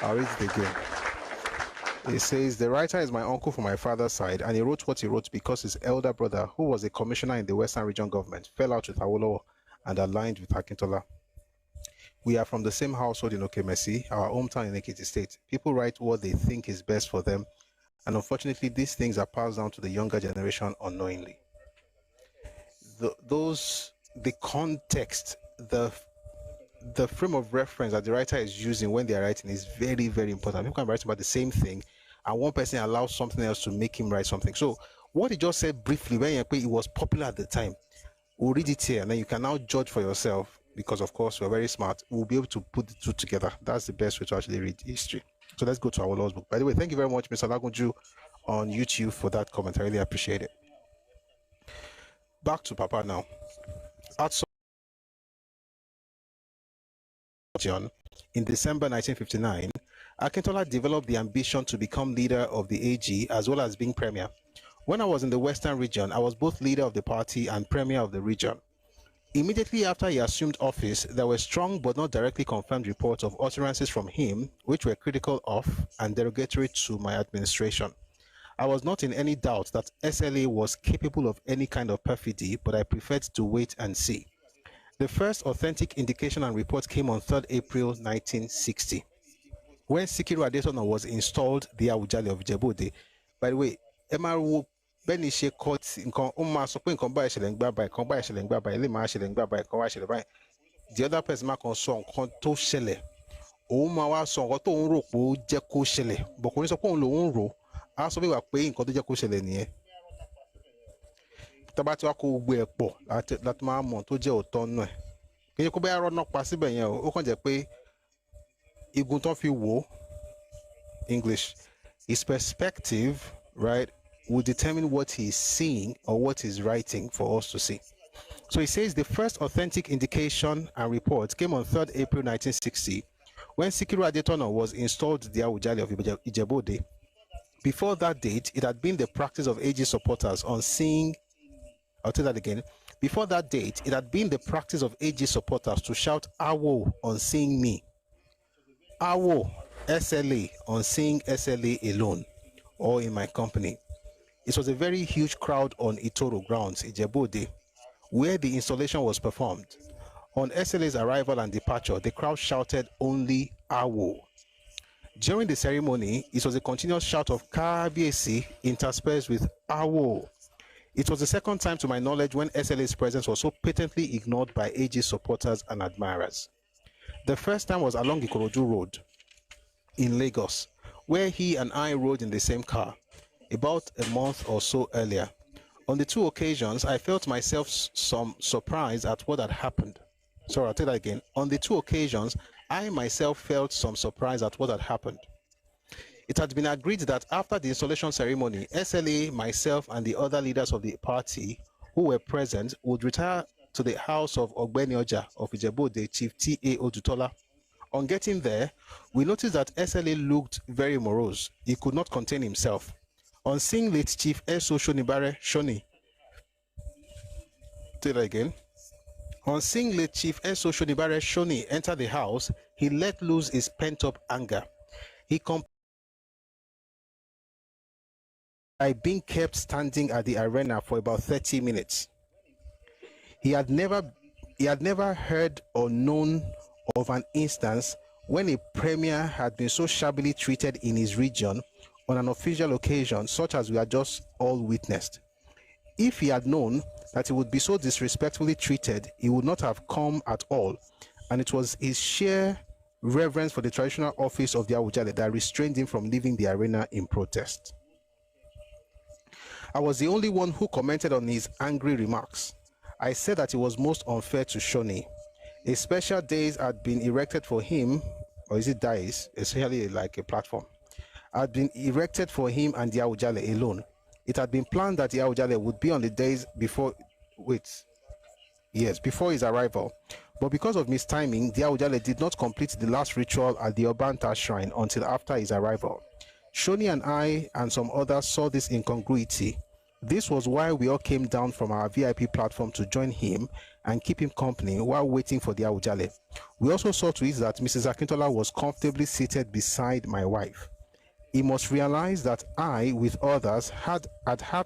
I'll read it again. It says, the writer is my uncle from my father's side, and he wrote what he wrote because his elder brother, who was a commissioner in the Western Region government, fell out with Awolowo and aligned with Akintola. We are from the same household in Okemesi, our hometown in Ekiti State. People write what they think is best for them, and unfortunately, these things are passed down to the younger generation unknowingly. The context, the frame of reference that the writer is using when they are writing is very, very important. People can write about the same thing, and one person allows something else to make him write something. So what he just said briefly, when it was popular at the time, we'll read it here, and then you can now judge for yourself, because of course we're very smart. We'll be able to put the two together. That's the best way to actually read history. So let's go to Awolowo's book. By the way, thank you very much, Mr. Lagunju on YouTube, for that comment. I really appreciate it. Back to Papa now. In December 1959, Akintola developed the ambition to become leader of the AG as well as being premier. When I was in the Western region, I was both leader of the party and premier of the region. Immediately after he assumed office, there were strong but not directly confirmed reports of utterances from him which were critical of and derogatory to my administration. I was not in any doubt that SLA was capable of any kind of perfidy, but I preferred to wait and see. The first authentic indication and report came on 3rd April 1960, when Sikiru Adesina was installed the Awujale of Ijebu-Ode. By the way, MRO Benishe caught nǹkan ó máa sọ pé nǹkan báyìí ṣẹlẹ̀ ń gbà báyìí, nǹkan báyìí ṣẹlẹ̀ ń gbà báyìí, ilé máa ṣẹlẹ̀ ń gbà báyìí, nǹkan báyìí ṣẹlẹ̀ báyìí. The other person máa kàn sọ nǹkan tó ṣẹlẹ̀, òun máa wá sọ nǹkan tó ń rò pé ó jẹ́ kó ṣẹlẹ̀, bọ̀ kò ní sọ pé òun lòun ń rò, á sọ pé wà pé nǹkan tó jẹ́ kó ṣẹlẹ̀ nìyẹn. Tábà tí wàá kó gbogbo ẹ̀ pọ̀ láti máa mọ̀ tó jẹ́ òótọ́ nù ẹ̀. Kì í ṣe kó bẹ́ẹ̀ rọ́nà pa síbẹ̀ yẹn o, ó kàn jẹ́ pé igun tó fi wò English, his perspective, right, will determine what he is seeing or what he's writing for us to see. So he says the first authentic indication and report came on 3rd April 1960 when Sikiru Adesina was installed the Awujale of Ijebu-Ode. Before that date, it had been the practice of AG supporters on seeing, I'll tell that again. Before that date, it had been the practice of AG supporters to shout "Awo" on seeing me. Awo, SLA, on seeing SLA alone or in my company. It was a very huge crowd on Itoro grounds, Ijebu-Ode, where the installation was performed. On SLA's arrival and departure, the crowd shouted only "Awo." During the ceremony, it was a continuous shout of "Kabiesi" interspersed with "Awo." It was the second time to my knowledge when SLA's presence was so patently ignored by AG supporters and admirers. The first time was along Ikorodu Road in Lagos, where he and I rode in the same car, about a month or so earlier. On the two occasions, I felt myself some surprise at what had happened. Sorry, I'll tell that again. On the two occasions, I myself felt some surprise at what had happened. It had been agreed that after the installation ceremony, SLA, myself, and the other leaders of the party who were present would retire to the house of Ogbeni Oja of Ijebu-Ode, Chief T.A. Odutola. On getting there, we noticed that SLA looked very morose. He could not contain himself. On seeing late Chief S.O. Shonibare Shoni, say that again. On seeing late Chief S.O. Shonibare Shoni enter the house, he let loose his pent-up anger. He complained by being kept standing at the arena for about 30 minutes. He had never heard or known of an instance when a premier had been so shabbily treated in his region on an official occasion, such as we had just all witnessed. If he had known that he would be so disrespectfully treated, he would not have come at all, and it was his sheer reverence for the traditional office of the Awujale that restrained him from leaving the arena in protest. I was the only one who commented on his angry remarks. I said that it was most unfair to Shoni. A special dais had been erected for him, or is it dais, essentially like a platform, had been erected for him and the Awujale alone. It had been planned that the Awujale would be on the dais before his arrival. But because of mistiming, the Awujale did not complete the last ritual at the Obanta shrine until after his arrival. Shoni and I and some others saw this incongruity. This was why we all came down from our VIP platform to join him and keep him company while waiting for the Awujale. We also saw to it that Mrs. Akintola was comfortably seated beside my wife. He must realize that I, with others, had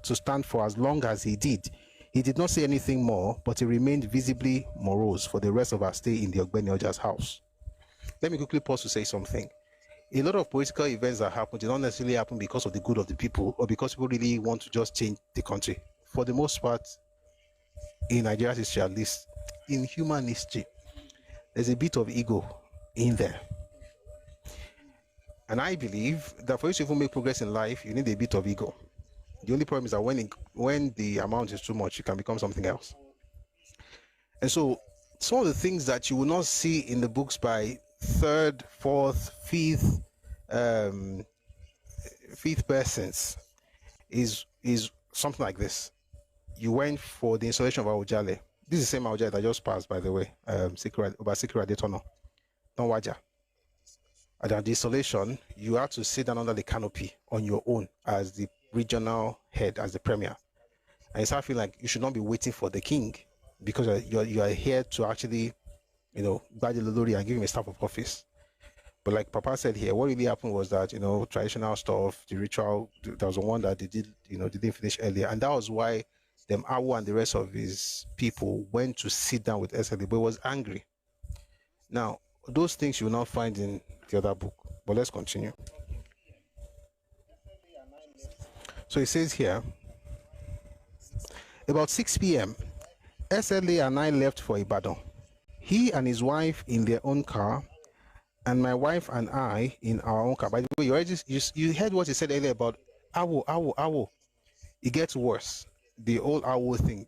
to stand for as long as he did. He did not say anything more, but he remained visibly morose for the rest of our stay in the Ogbeni Oja's house. Let me quickly pause to say something. A lot of political events that happen did not necessarily happen because of the good of the people or because people really want to just change the country. For the most part, in Nigeria's history, at least, in human history, there's a bit of ego in there. And I believe that for you to even make progress in life, you need a bit of ego. The only problem is that when the amount is too much, you can become something else. And so some of the things that you will not see in the books by third, fourth, fifth persons is something like this. You went for the installation of Awujale. This is the same Awujale that just passed, by the way. Sikira Adetono. Don't waja. At the installation, you have to sit down under the canopy on your own as the regional head, as the premier. And it's I feel like you should not be waiting for the king because you are here to actually, guide the Lolori and give him a staff of office. But like Papa said here, what really happened was that, traditional stuff, the ritual, there was one that they didn't finish earlier. And that was why them Awo and the rest of his people went to sit down with SLA, but he was angry. Now, those things you will not find in the other book, but let's continue. So it says here, about 6 p.m., SLA and I left for Ibadan. He and his wife in their own car, and my wife and I in our own car. By the way, you heard what he said earlier about Awo. It gets worse, the old Awo thing.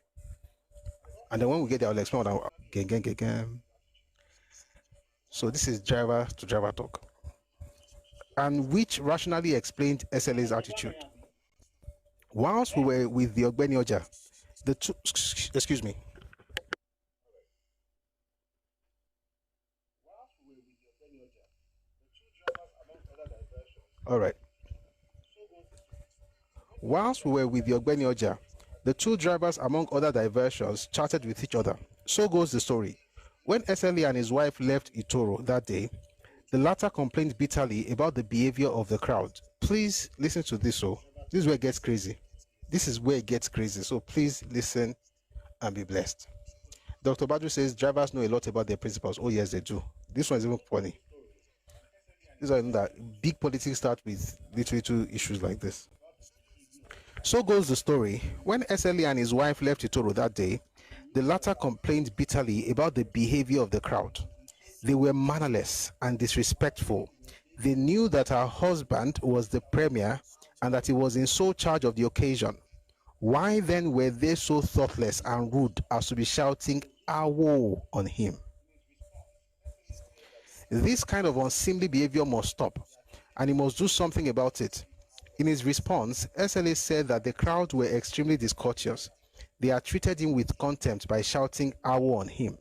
And then when we get there, I'll explain what again. So this is driver to driver talk, and which rationally explained SLA's attitude. Whilst we were with the Ogbeni Oja, All right. Whilst we were with the Ogbeni Oja, the two drivers, among other diversions, chatted with each other. So goes the story. When SLA and his wife left Itoro that day, the latter complained bitterly about the behavior of the crowd. Please listen to this. This is where it gets crazy. So please listen and be blessed. Dr. Badru says drivers know a lot about their principles. Oh yes, they do. This one is even funny. This is that big politics start with little issues like this. So goes the story. When SLA and his wife left Itoro that day, the latter complained bitterly about the behavior of the crowd. They were mannerless and disrespectful. They knew that her husband was the premier and that he was in sole charge of the occasion. Why then were they so thoughtless and rude as to be shouting "Awo" on him? This kind of unseemly behavior must stop, and he must do something about it. In his response, SLA said that the crowd were extremely discourteous. They had treated him with contempt by shouting "Awo" on him.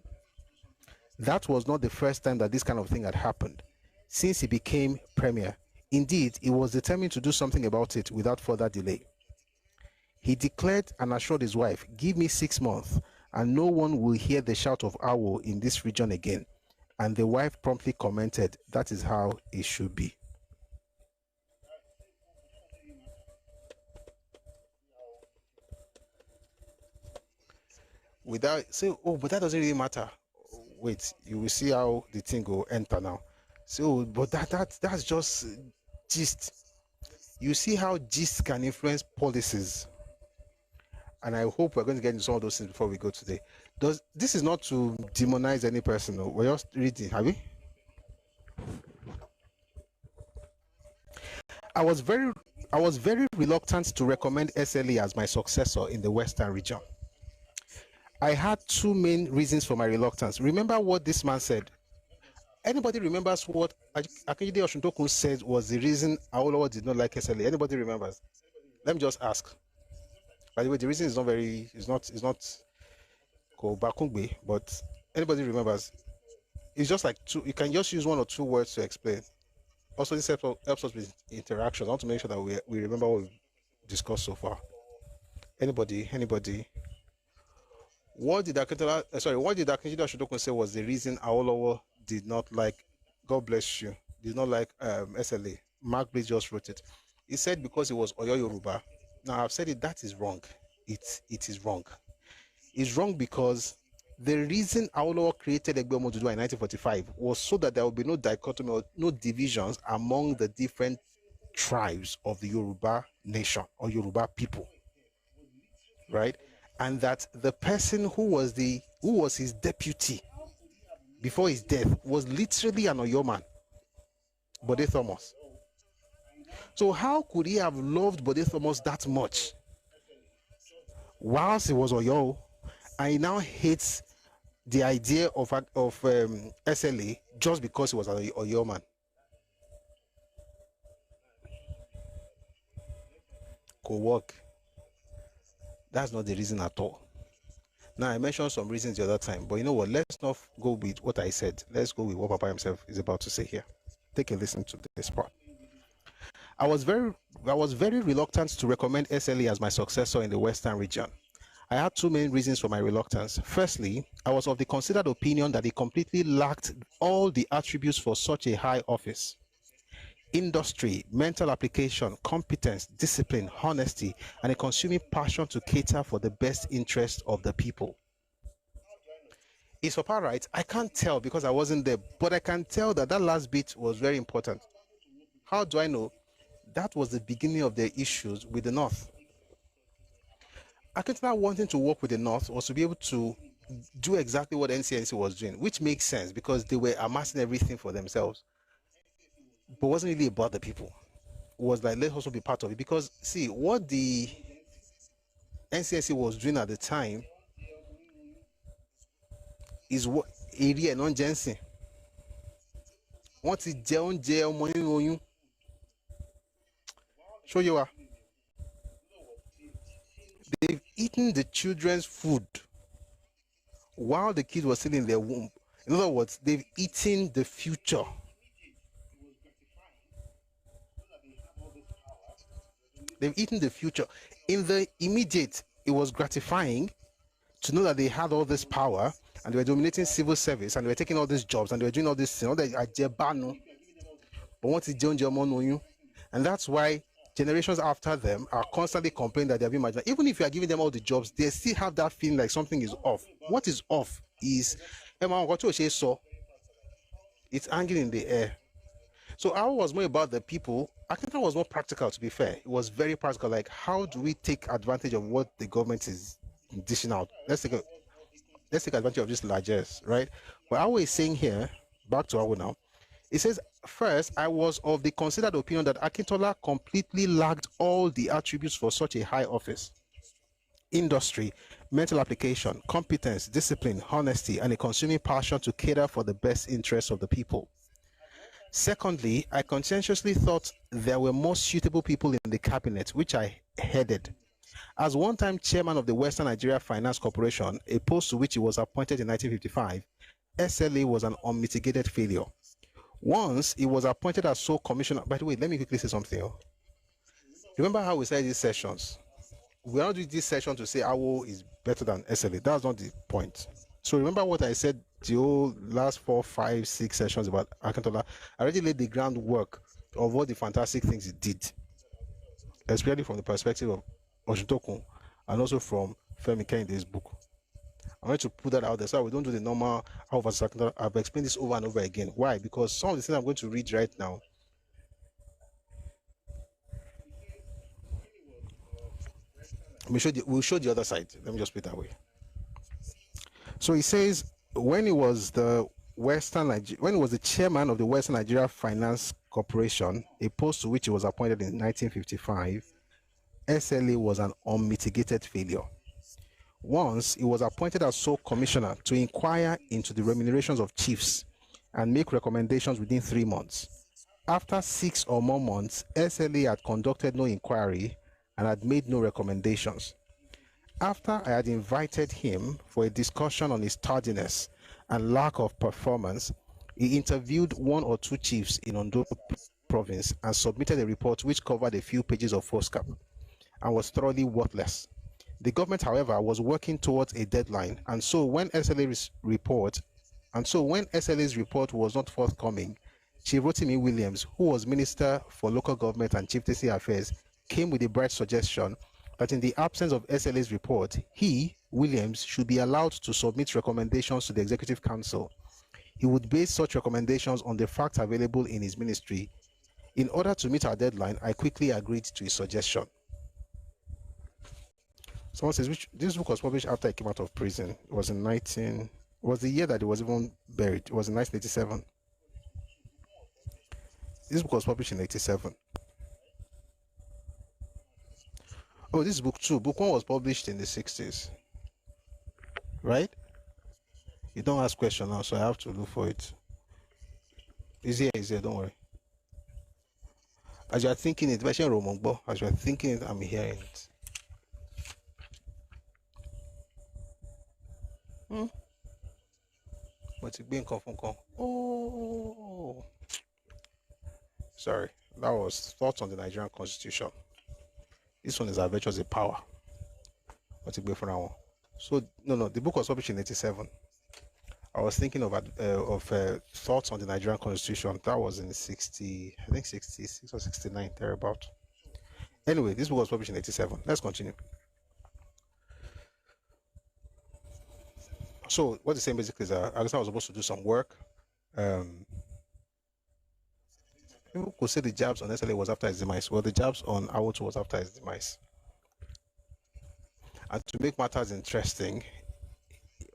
That was not the first time that this kind of thing had happened since he became premier. Indeed, he was determined to do something about it without further delay. He declared and assured his wife, "Give me 6 months, and no one will hear the shout of Awo in this region again." And the wife promptly commented, "That is how it should be." Without say, "Oh, but that doesn't really matter." wait, you will see how the thing will enter now. So, but that's just gist. You see how gist can influence policies. And I hope we're going to get into some of those things before we go today. This is not to demonize any person. No? We're just reading, have we? I was very reluctant to recommend SLA as my successor in the Western region. I had two main reasons for my reluctance. Remember what this man said. Anybody remembers what Akintola Osuntokun said was the reason Awolowo did not like SLA? Anybody remembers? Let me just ask. By the way, the reason is not Bakungbe, but anybody remembers? It's just like two. You can just use one or two words to explain. Also, this helps us with interaction. I want to make sure that we remember what we've discussed so far. Anybody? What did Akintola Osuntokun say was the reason Awolowo did not like, God bless you, did not like SLA? Mark Blaze just wrote it. He said because it was Oyo Yoruba. Now, I've said it, that is wrong. It is wrong. It's wrong because the reason Awolowo created Egbe Omoduduwa in 1945 was so that there would be no dichotomy or no divisions among the different tribes of the Yoruba nation or Yoruba people, right? And that the person who was his deputy before his death was literally an Oyo man, Bode Thomas. So how could he have loved Bode Thomas that much whilst he was Oyo, and he now hates the idea of SLA just because he was an Oyo man? Could work. That's not the reason at all. Now, I mentioned some reasons the other time, but you know what? Let's not go with what I said. Let's go with what Papa himself is about to say here. Take a listen to this part. I was very reluctant to recommend SLA as my successor in the Western region. I had two main reasons for my reluctance. Firstly, I was of the considered opinion that he completely lacked all the attributes for such a high office: industry, mental application, competence, discipline, honesty, and a consuming passion to cater for the best interest of the people. Is Papa right? I can't tell because I wasn't there, but I can tell that last bit was very important. How do I know? That was the beginning of their issues with the North. Akintola wanting to work with the North was to be able to do exactly what NCNC was doing, which makes sense because they were amassing everything for themselves. But it wasn't really about the people. It was like, let's also be part of it. Because, see, what the NCNC was doing at the time is what area non-Jensen. What is Jeon show you are. They've eaten the children's food while the kids were still in their womb. In other words, they've eaten the future. They've eaten the future. In the immediate, it was gratifying to know that they had all this power and they were dominating civil service and they were taking all these jobs and they were doing all this thing. But what is John? And that's why generations after them are constantly complaining that they are being marginalized. Even if you are giving them all the jobs, they still have that feeling like something is off. What is off is it's hanging in the air. So I was more about the people. I think that was more practical, to be fair. It was very practical. Like, how do we take advantage of what the government is dishing out? Let's take advantage of this largesse, right? But I was saying here, back to Awo now. It says, first, I was of the considered opinion that Akintola completely lacked all the attributes for such a high office: industry, mental application, competence, discipline, honesty, and a consuming passion to cater for the best interests of the people. Secondly, I conscientiously thought there were more suitable people in the cabinet, which I headed. As one-time chairman of the Western Nigeria Finance Corporation, a post to which he was appointed in 1955, SLA was an unmitigated failure. Once he was appointed as sole commissioner. By the way, let me quickly say something. Remember how we started these sessions? We are not doing this session to say Awo is better than SLA. That's not the point. So remember what I said the whole last 4, 5, 6 sessions about Akintola. I already laid the groundwork of all the fantastic things he did, especially from the perspective of Osuntokun and also from Femi Kennedy's book. I want to put that out there so we don't do the normal I've explained this over and over again. Why? Because some of the things I'm going to read right now, we'll show the other side. Let me just put it that way. So he says when he was the chairman of the Western Nigeria Finance Corporation, a post to which he was appointed in 1955, SLA was an unmitigated failure. Once, he was appointed as sole commissioner to inquire into the remunerations of chiefs and make recommendations within 3 months. After 6 or more months, SLA had conducted no inquiry and had made no recommendations. After I had invited him for a discussion on his tardiness and lack of performance, he interviewed 1 or 2 chiefs in Ondo province and submitted a report which covered a few pages of foolscap and was thoroughly worthless. The government, however, was working towards a deadline, and so when SLA's report was not forthcoming, Chief Rotimi Williams, who was Minister for Local Government and Chieftaincy Affairs, came with a bright suggestion that in the absence of SLA's report, he, Williams, should be allowed to submit recommendations to the Executive Council. He would base such recommendations on the facts available in his ministry. In order to meet our deadline, I quickly agreed to his suggestion. Someone says, this book was published after he came out of prison. It was in was the year that he was even buried. It was in 1987. This book was published in 87. Oh, this is book 2. Book 1 was published in the 60s. Right? You don't ask question now, so I have to look for it. It's here, don't worry. As you are thinking it, as you are thinking it, I'm hearing it. But it's being confirmed. Oh, sorry. That was Thoughts on the Nigerian Constitution. This one is Adventures in Power. What's it be for now? So no, the book was published in 87. I was thinking of Thoughts on the Nigerian Constitution. That was in 66 or 69, thereabout. Anyway, this book was published in 87. Let's continue. So what he's saying basically is I was supposed to do some work. People could say the jabs on SLA was after his demise. Well, the jabs on Awolowo was after his demise. And to make matters interesting,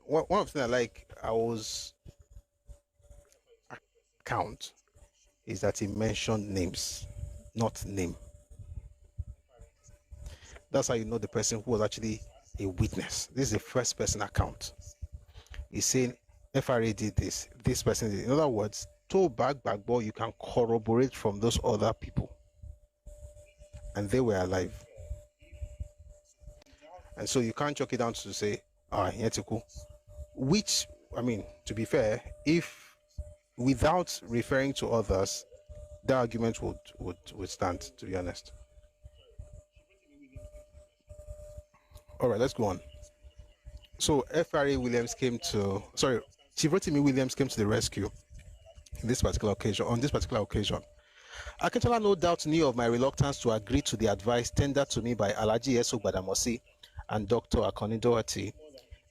one of the things I like Awo's account is that he mentioned names, not name. That's how you know the person who was actually a witness. This is the first person account. He's saying FRA did this person did. In other words, backbone, you can corroborate from those other people. And they were alive. And so you can't chalk it down to say, which, I mean, to be fair, if without referring to others, the argument would stand, to be honest. All right, let's go on. So Chief Rotimi Williams came to the rescue on this particular occasion. Akintola no doubt knew of my reluctance to agree to the advice tendered to me by Alhaji Eso Gbadamosi and Dr. Akintola.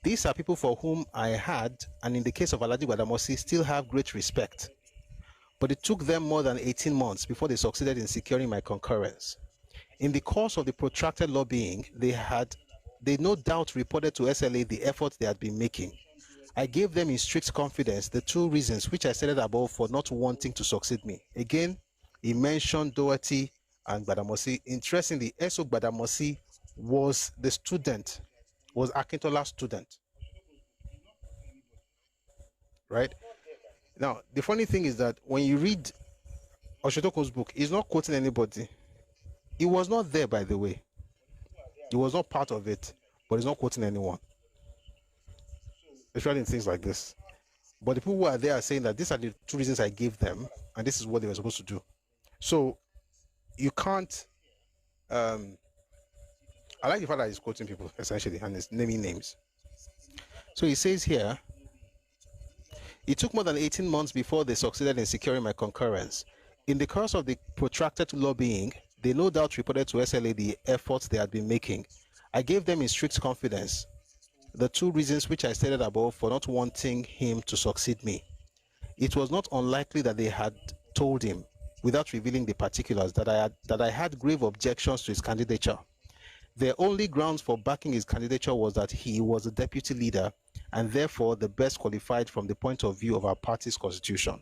These are people for whom I had, and in the case of Alhaji Gbadamosi, still have great respect. But it took them more than 18 months before they succeeded in securing my concurrence. In the course of the protracted lobbying, they no doubt reported to SLA the efforts they had been making. I gave them in strict confidence the 2 reasons which I stated above for not wanting to succeed me. Again, he mentioned Doherty and Gbadamosi. Interestingly, Eso Gbadamosi was Akintola's student. Right? Now, the funny thing is that when you read Oshotoko's book, he's not quoting anybody. He was not there, by the way. He was not part of it, but he's not quoting anyone. Especially in things like this. But the people who are there are saying that these are the 2 reasons I gave them, and this is what they were supposed to do. So you can't. I like the fact that he's quoting people essentially and he's naming names. So he says here, it took more than 18 months before they succeeded in securing my concurrence. In the course of the protracted lobbying, they no doubt reported to SLA the efforts they had been making. I gave them in strict confidence the two reasons which I stated above for not wanting him to succeed me. It was not unlikely that they had told him, without revealing the particulars, that I had grave objections to his candidature. Their only grounds for backing his candidature was that he was a deputy leader and therefore the best qualified from the point of view of our party's constitution.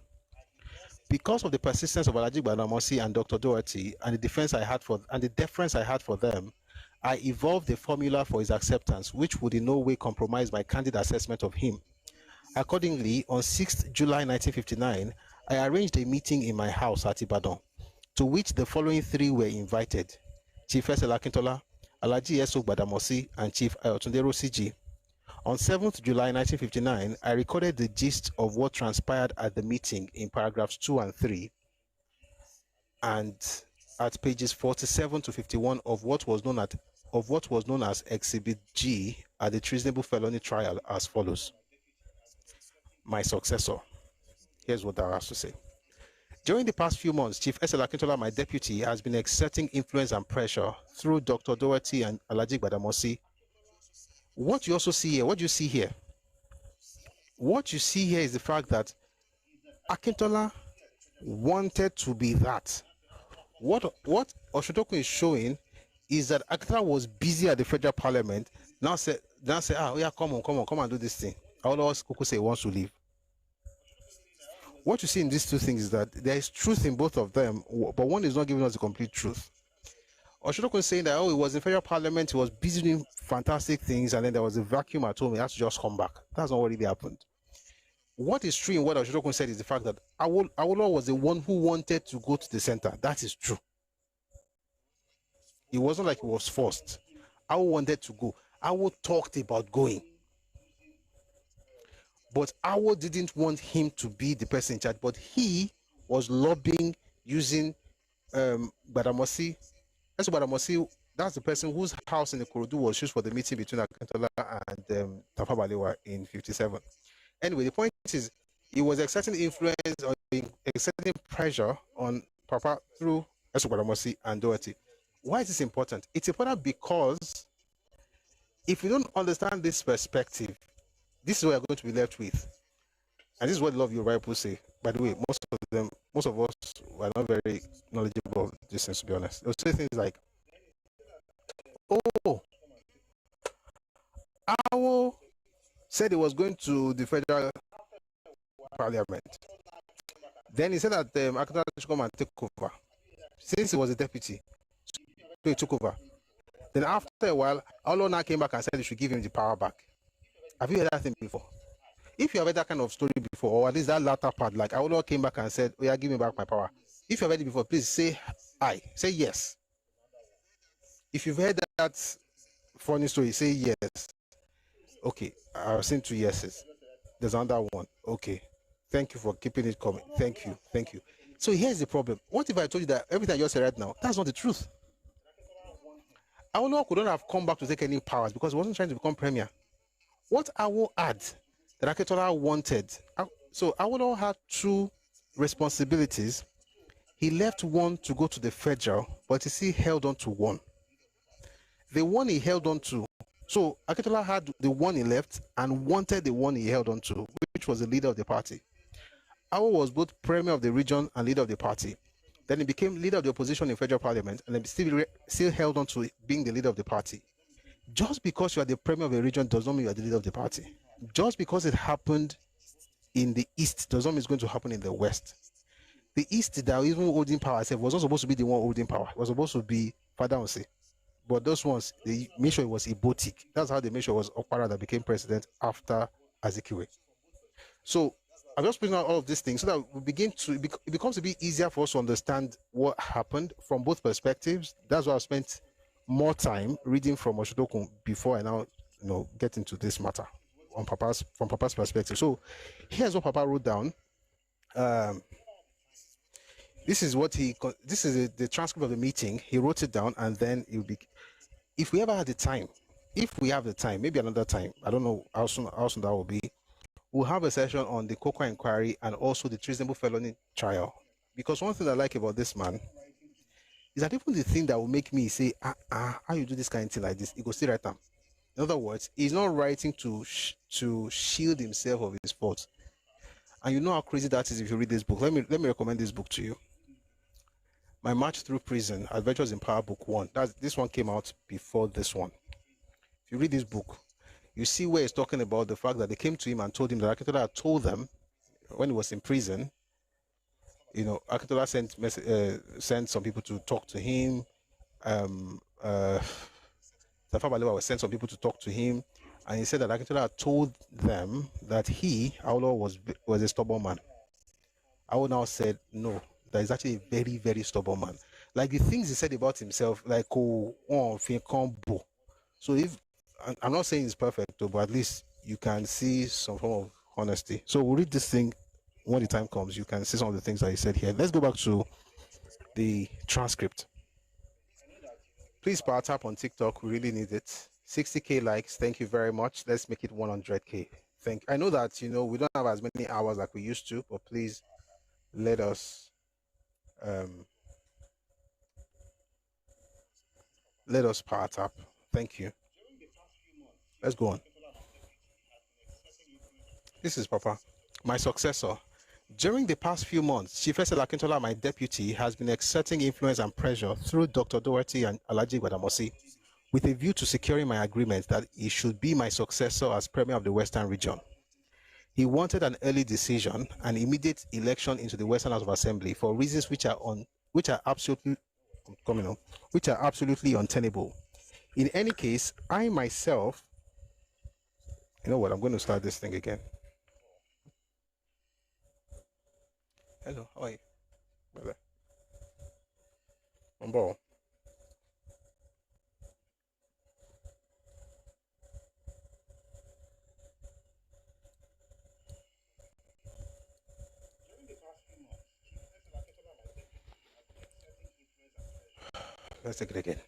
Because of the persistence of Alhaji Gbadamosi and Dr. Doherty and the deference I had for them, I evolved a formula for his acceptance, which would in no way compromise my candid assessment of him. Accordingly, on 6th July 1959, I arranged a meeting in my house at Ibadan, to which the following three were invited: Chief S. Akintola, Alhaji S. Gbadamosi, and Chief Ayotunde Rosiji. On 7th July 1959, I recorded the gist of what transpired at the meeting in paragraphs 2 and 3, and at pages 47 to 51 of what was known as Exhibit G at the treasonable felony trial as follows. My successor. Here's what that has to say. During the past few months, Chief S. Akintola, my deputy, has been exerting influence and pressure through Dr. Doherty and Alhaji Gbadamosi. What you also see here, what you see here? What you see here is the fact that Akintola wanted to be that. What Oshotokun is showing is that Akintola was busy at the federal parliament. Now say, yeah, come on and do this thing. Awolowo Kuku say he wants to leave. What you see in these two things is that there is truth in both of them, but one is not giving us the complete truth. Oshotokun is saying that, he was in federal parliament, he was busy doing fantastic things, and then there was a vacuum at home, he has to just come back. That's not what really happened. What is true in what Oshotokun said is the fact that Awolowo was the one who wanted to go to the center. That is true. It wasn't like he was forced. Awo wanted to go. Awo talked about going. But Awo didn't want him to be the person in charge, but he was lobbying using Gbadamosi. That's Gbadamosi. That's the person whose house in the Ikorodu was used for the meeting between Akintola and Tafawa Balewa in 57. Anyway, the point is, he was exerting influence or exerting pressure on Papa through Gbadamosi and Doherty. Why is this important? It's important because if you don't understand this perspective, this is what you're going to be left with. And this is what a lot of Yoruba people say. By the way, most of us are not very knowledgeable of these things, to be honest. They'll say things like, Awo said he was going to the federal parliament. Then he said that Akintola should come and take over. Since he was a deputy, so he took over. Then after a while, Awolowo now came back and said he should give him the power back. Have you heard that thing before? If you have heard that kind of story before, or at least that latter part, like Awolowo came back and said, yeah, give me back my power. If you have heard it before, please say aye, say yes. If you've heard that funny story, say yes. Okay, I've seen 2 yeses. There's another one. Okay, thank you for keeping it coming. Thank you. So here's the problem. What if I told you that everything I just said right now, that's not the truth? Awolowo could not have come back to take any powers because he wasn't trying to become premier. What Awo had that Akintola wanted, so Awolowo had 2 responsibilities. He left one to go to the federal, but he still held on to one. The one he held on to, so Akintola had the one he left and wanted the one he held on to, which was the leader of the party. Awo was both premier of the region and leader of the party. Then he became leader of the opposition in federal parliament, and then still held on to being the leader of the party. Just because you are the premier of a region does not mean you are the leader of the party. Just because it happened in the East does not mean it's going to happen in the West. The East that was even holding power was not supposed to be the one holding power. It was supposed to be Father Onse. But those ones, they made sure it was Ibotik. That's how they made sure it was Okpara that became president after Azikiwe. So I'm just putting out all of these things so that we begin to, it becomes a bit easier for us to understand what happened from both perspectives. That's why I spent more time reading from Oshotokun before I now, get into this matter from Papa's perspective. So here's what Papa wrote down. This is the transcript of the meeting. He wrote it down, and then it will be, if we have the time, maybe another time, I don't know how soon that will be, we'll have a session on the Cocoa inquiry and also the treasonable felony trial. Because one thing I like about this man is that even the thing that will make me say, how you do this kind of thing like this, it goes still right now. In other words, he's not writing to shield himself of his faults. And you know how crazy that is if you read this book. Let me recommend this book to you. My March Through Prison, Adventures in Power, Book 1. This one came out before this one. If you read this book, you see where he's talking about the fact that they came to him and told him that Akintola had told them when he was in prison, you know, Akintola sent some people to talk to him. Tafa Balewa was sent some people to talk to him, and he said that Akintola had told them that he, Awolowo, was a stubborn man. Awolowo now said, no, that is actually a very, very stubborn man. Like the things he said about himself, like, so if, I'm not saying it's perfect, but at least you can see some form of honesty. So we'll read this thing when the time comes. You can see some of the things that he said here. Let's go back to the transcript. Please power tap on TikTok. We really need it. 60K likes. Thank you very much. Let's make it 100K. I know that, you know, we don't have as many hours like we used to, but please let us power tap. Thank you. Let's go on. This is Papa. My successor. During the past few months, Chief Akintola, my deputy, has been exerting influence and pressure through Dr. Doherty and Alhaji Gbadamosi with a view to securing my agreement that he should be my successor as Premier of the Western Region. He wanted an early decision and immediate election into the Western House of Assembly for reasons which are absolutely untenable. In any case, I myself, you know what, I'm going to start this thing again. Hello, how are you, brother? On board. Let's take it again.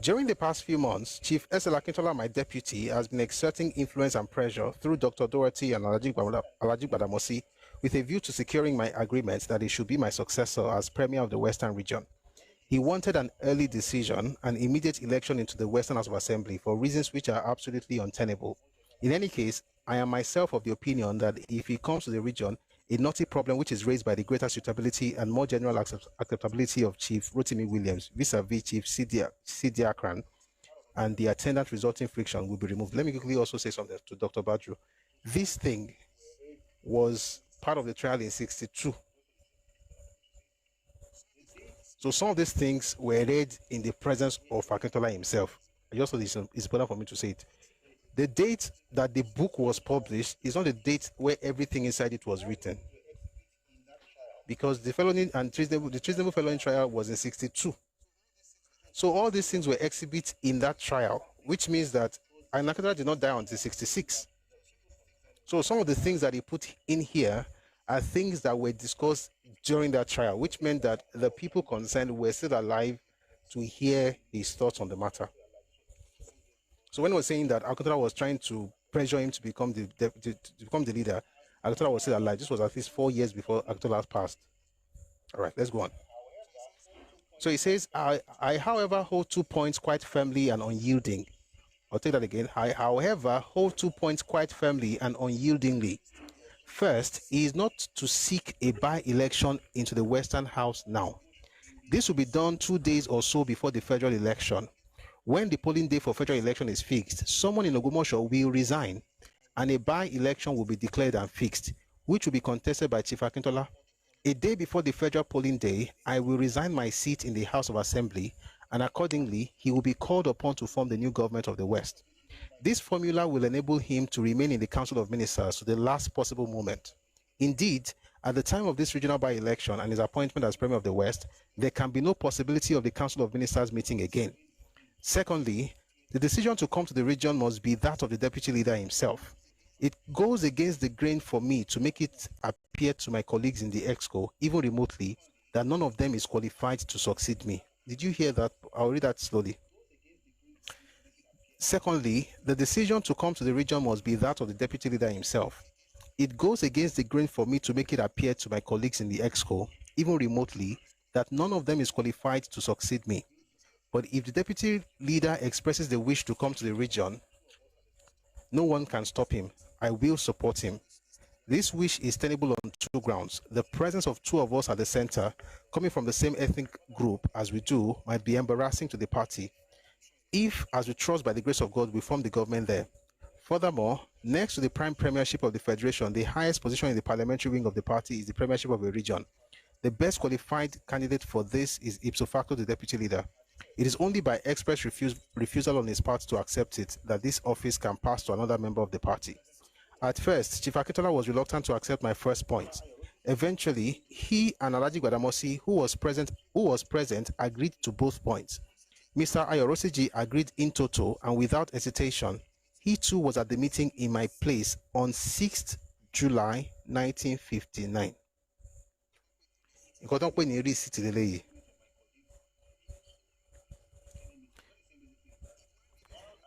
During the past few months, Chief Akintola, my deputy, has been exerting influence and pressure through Dr. Doherty and Alhaji Gbadamosi with a view to securing my agreement that he should be my successor as Premier of the Western Region. He wanted an early decision and immediate election into the Western House of Assembly for reasons which are absolutely untenable. In any case, I am myself of the opinion that if he comes to the region, a knotty problem which is raised by the greater suitability and more general acceptability of Chief Rotimi Williams vis-a-vis Chief Sidi Akran and the attendant resulting friction will be removed. Let me quickly also say something to Dr. Badru. This thing was part of the trial in 62. So some of these things were read in the presence of Akintola himself. I just thought it's important for me to say it. The date that the book was published is not the date where everything inside it was written, because the felony and treasonable felony trial was in 62. So all these things were exhibits in that trial, which means that Akintola did not die until 66. So some of the things that he put in here are things that were discussed during that trial, which meant that the people concerned were still alive to hear his thoughts on the matter. So when he was saying that Akintola was trying to pressure him to become the leader, Akintola was still alive. This was at least 4 years before Akintola passed. All right, let's go on. So he says, I however hold 2 points quite firmly and unyielding. I'll take that again. I, however, hold 2 points quite firmly and unyieldingly. First, he is not to seek a by-election into the Western House now. This will be done 2 days or so before the federal election. When the polling day for federal election is fixed, someone in Ogumosho will resign and a by-election will be declared and fixed, which will be contested by Chief Akintola. A day before the federal polling day, I will resign my seat in the House of Assembly, and accordingly, he will be called upon to form the new government of the West. This formula will enable him to remain in the Council of Ministers to the last possible moment. Indeed, at the time of this regional by-election and his appointment as Premier of the West, there can be no possibility of the Council of Ministers meeting again. Secondly, the decision to come to the region must be that of the deputy leader himself. It goes against the grain for me to make it appear to my colleagues in the EXCO, even remotely, that none of them is qualified to succeed me. Did you hear that? I'll read that slowly. Secondly, the decision to come to the region must be that of the deputy leader himself. It goes against the grain for me to make it appear to my colleagues in the EXCO, even remotely, that none of them is qualified to succeed me. But if the deputy leader expresses the wish to come to the region, no one can stop him. I will support him. This wish is tenable on two grounds. The presence of two of us at the center, coming from the same ethnic group as we do, might be embarrassing to the party. If, as we trust by the grace of God, we form the government there. Furthermore, next to the prime premiership of the federation, the highest position in the parliamentary wing of the party is the premiership of a region. The best qualified candidate for this is ipso facto the deputy leader. It is only by express refusal on his part to accept it that this office can pass to another member of the party. At first, Chief Akintola was reluctant to accept my first point. Eventually, he and Alhaji Gbadamosi, who was present, agreed to both points. Mr. Ayorosiji agreed in toto, and without hesitation, he too was at the meeting in my place on 6th July 1959.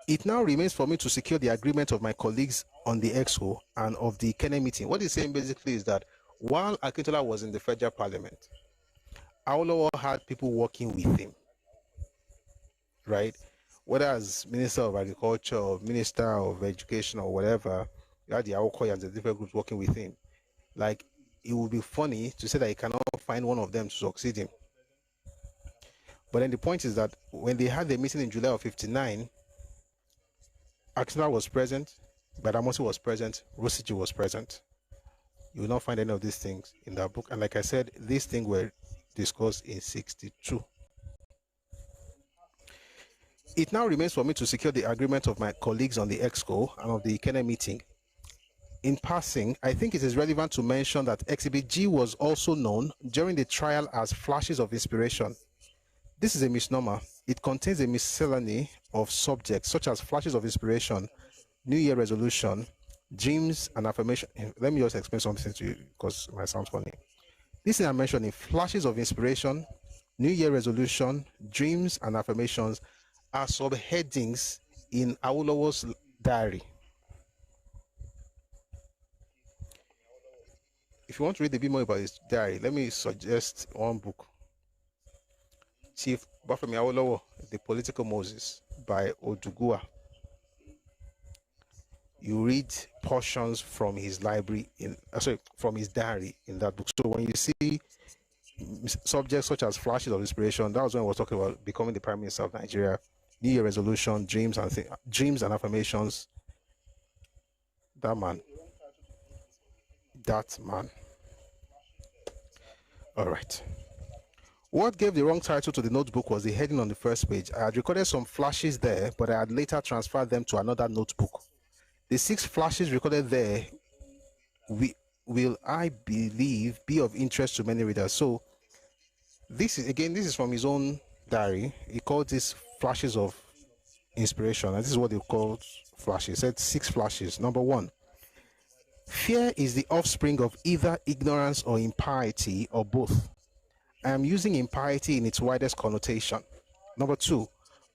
It now remains for me to secure the agreement of my colleagues on the EXCO and of the Kennel meeting. What he's saying basically is that while Akintola was in the federal parliament, Awolowo had people working with him, right? Whether as Minister of Agriculture or Minister of Education or whatever, you had the Awokoyans, the different groups working with him. Like, it would be funny to say that he cannot find one of them to succeed him. But then the point is that when they had the meeting in July of 59, Akintola was present, Gbadamosi was present, Rosiji was present. You will not find any of these things in that book. And like I said, these things were discussed in 62. It now remains for me to secure the agreement of my colleagues on the EXCO and of the Kennel meeting. In passing, I think it is relevant to mention that Exhibit G was also known during the trial as Flashes of Inspiration. This is a misnomer. It contains a miscellany of subjects such as flashes of inspiration, New Year resolution, dreams and affirmation. Let me just explain something to you because it might sound funny. This thing I'm mentioning, flashes of inspiration, New Year resolution, dreams and affirmations are subheadings in Awolowo's diary. If you want to read a bit more about his diary, let me suggest one book. Chief Bafemi Awolowo, The Political Moses by Odugua. You read portions from his library from his diary in that book. So when you see subjects such as flashes of inspiration, that was when I was talking about becoming the Prime Minister of Nigeria, New Year resolution, dreams and affirmations. That man. All right. What gave the wrong title to the notebook was the heading on the first page. I had recorded some flashes there, but I had later transferred them to another notebook. The 6 flashes recorded there will, I believe, be of interest to many readers. So this is from his own diary. He called this flashes of inspiration, and this is what they called flashes. He said 6 flashes. Number 1, fear is the offspring of either ignorance or impiety or both. I am using impiety in its widest connotation. Number 2,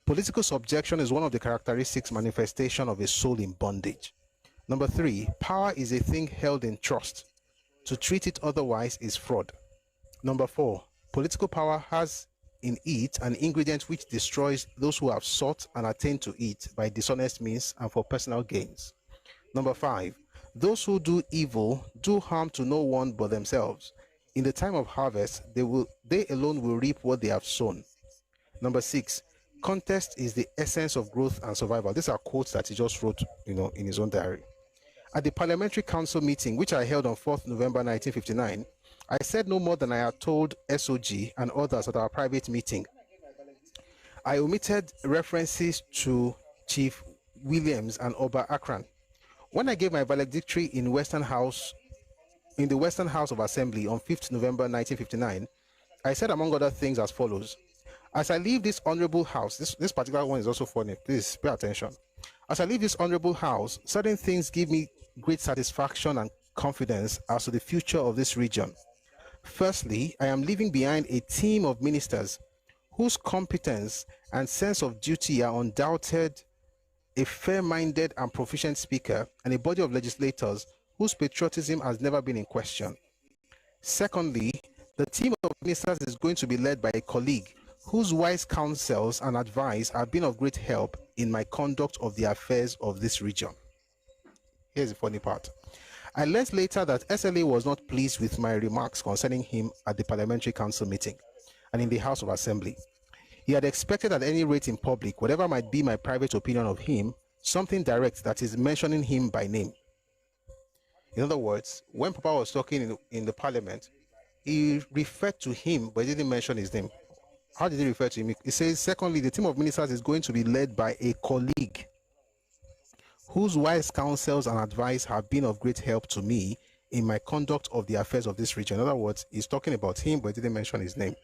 political subjection is one of the characteristics manifestation of a soul in bondage. Number 3, power is a thing held in trust. To treat it otherwise is fraud. Number 4, political power has in it an ingredient which destroys those who have sought and attained to it by dishonest means and for personal gains. Number 5, those who do evil do harm to no one but themselves. In the time of harvest, they alone will reap what they have sown. Number 6, contest is the essence of growth and survival. These are quotes that he just wrote, in his own diary. At the Parliamentary Council meeting, which I held on 4th November 1959, I said no more than I had told SOG and others at our private meeting. I omitted references to Chief Williams and Oba Akran. When I gave my valedictory in the Western House of Assembly on 5th November 1959, I said among other things as follows: as I leave this honorable house, this particular one is also funny, please pay attention. As I leave this honorable house, certain things give me great satisfaction and confidence as to the future of this region. Firstly, I am leaving behind a team of ministers whose competence and sense of duty are undoubted, a fair-minded and proficient speaker, and a body of legislators whose patriotism has never been in question. Secondly, the team of ministers is going to be led by a colleague whose wise counsels and advice have been of great help in my conduct of the affairs of this region. Here's the funny part. I learned later that SLA was not pleased with my remarks concerning him at the Parliamentary Council meeting and in the House of Assembly. He had expected at any rate in public, whatever might be my private opinion of him, something direct, that is, mentioning him by name. In other words, when Papa was talking in the Parliament, he referred to him, but he didn't mention his name. How did he refer to him? He says, secondly, the team of ministers is going to be led by a colleague whose wise counsels and advice have been of great help to me in my conduct of the affairs of this region. In other words, he's talking about him, but he didn't mention his name.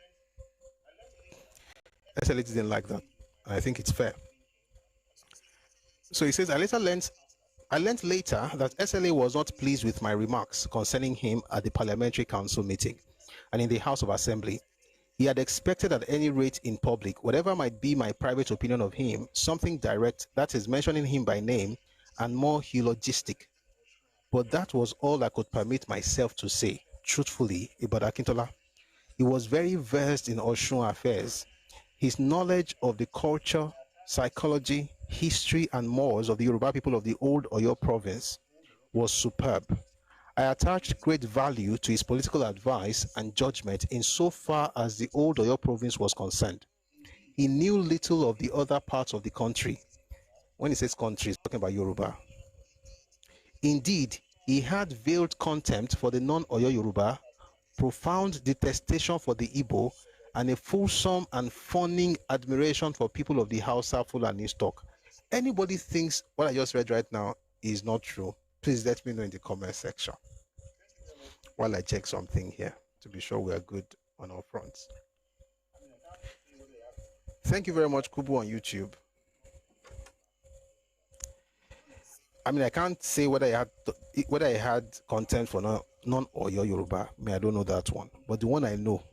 SLA didn't like that, and I think it's fair. So he says, I learned later that SLA was not pleased with my remarks concerning him at the Parliamentary Council meeting and in the House of Assembly. He had expected at any rate in public, whatever might be my private opinion of him, something direct, that is, mentioning him by name, and more eulogistic. But that was all I could permit myself to say, truthfully, about Akintola. He was very versed in Osun affairs. His knowledge of the culture, psychology, history, and mores of the Yoruba people of the old Oyo province was superb. I attached great value to his political advice and judgment in so far as the old Oyo province was concerned. He knew little of the other parts of the country. When he says country, he's talking about Yoruba. Indeed, he had veiled contempt for the non-Oyo Yoruba, profound detestation for the Igbo, and a fulsome and fawning admiration for people of the Hausa, Fulani stock. Anybody thinks what I just read right now is not true, please let me know in the comment section while I check something here to be sure we are good on all fronts. Thank you very much, Kubu on YouTube. I mean, I can't say whether I had content for non-Oyo Yoruba. I mean, I don't know that one, but the one I know,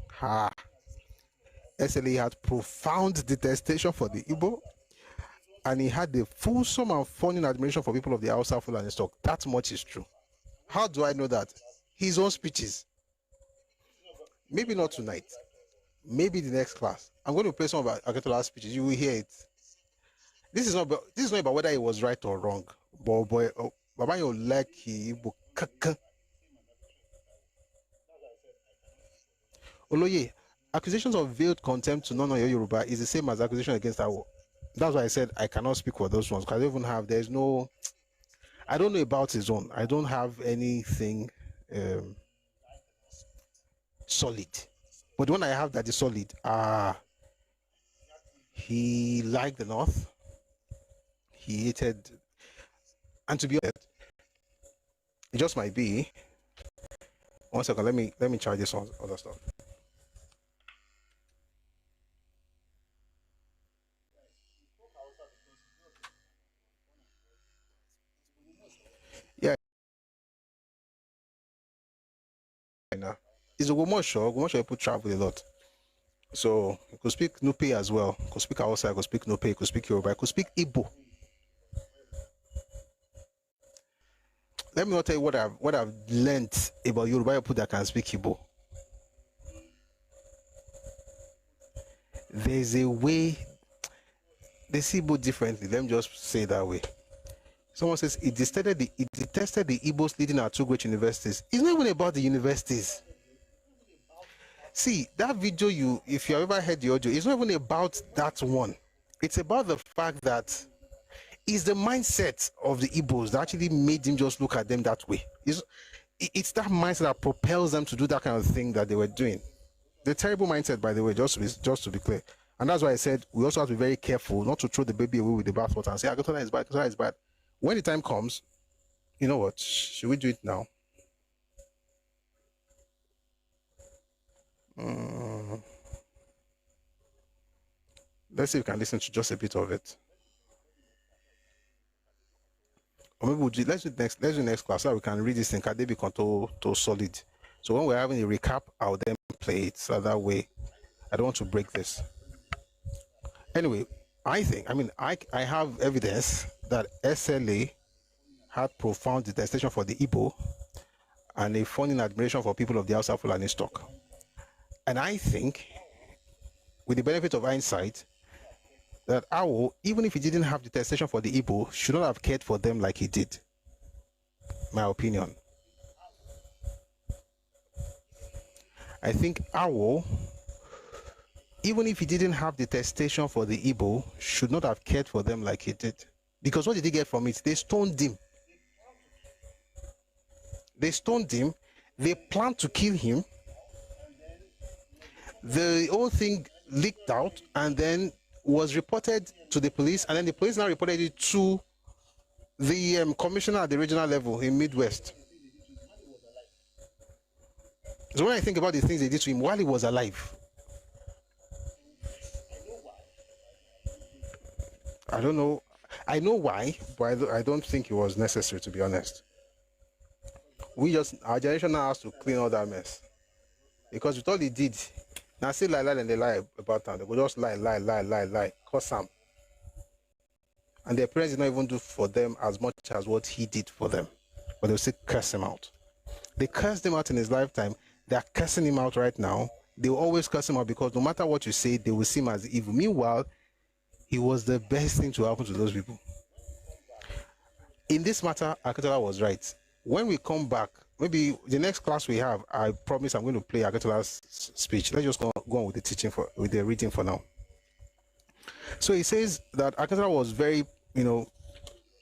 SLA had profound detestation for the Igbo, and he had the fulsome and fawning admiration for people of the Hausa, Fulani stock. That much is true. How do I know that? His own speeches. Maybe not tonight. Maybe the next class. I'm going to play some of Akintola's speeches. You will hear it. This is not about whether it was right or wrong. Boy, Baba you like Igbo. Oloye, accusations of veiled contempt to non-Oyo Yoruba is the same as accusation against Awo. That's why I said I cannot speak for those ones, because I don't even have, I don't know about his own. I don't have anything solid. But the one I have that is solid, he liked the North. He hated, and to be honest, it just might be. 1 second, let me try this on other stuff. Yeah. It's a Gomosho people travel a lot. So you could speak Nupe as well. You could speak Hausa, you could speak Nupe, you could speak Yoruba, you could speak Igbo. Let me not tell you what I've learned about Yoruba people that can speak Igbo. There's a way they see Igbo differently. Let me just say it that way. Someone says it detested the Igbos leading our two great universities. It's not even about the universities. See, that video, if you ever heard the audio, it's not even about that one. It's about the fact that it's the mindset of the Igbos that actually made him just look at them that way. It's that mindset that propels them to do that kind of thing that they were doing. The terrible mindset, by the way, just to be clear. And that's why I said we also have to be very careful not to throw the baby away with the bathwater and say, Akintola is bad, Akintola is bad. When the time comes, you know what? Should we do it now? Let's see if we can listen to just a bit of it. Or maybe let's do next class so we can read this thing. Can they become too solid? So when we're having a recap, I'll then play it so that way I don't want to break this. Anyway, I have evidence that SLA had profound detestation for the Igbo and a fawning admiration for people of the Hausa Fulani stock. And I think with the benefit of hindsight, that Awo, even if he didn't have detestation for the Igbo, should not have cared for them like he did. My opinion. I think Awo, even if he didn't have detestation for the Igbo, should not have cared for them like he did. Because what did he get from it? They stoned him. They stoned him. They planned to kill him. The whole thing leaked out and then was reported to the police, and then the police now reported it to the commissioner at the regional level in Midwest. So when I think about the things they did to him while he was alive, I don't know. I know why, but I don't think it was necessary, to be honest. Our generation now has to clean all that mess. Because with all he did, now say lie and they lie about them. They go just lie, cause some. And their parents did not even do for them as much as what he did for them. But they'll still curse him out. They cursed him out in his lifetime. They are cursing him out right now. They will always curse him out because no matter what you say, they will see him as evil. Meanwhile, he was the best thing to happen to those people. In this matter, Akintola was right. When we come back, maybe the next class we have, I promise I'm going to play Akintola's speech. Let's just go on with the teaching with the reading for now. So he says that Akintola was very,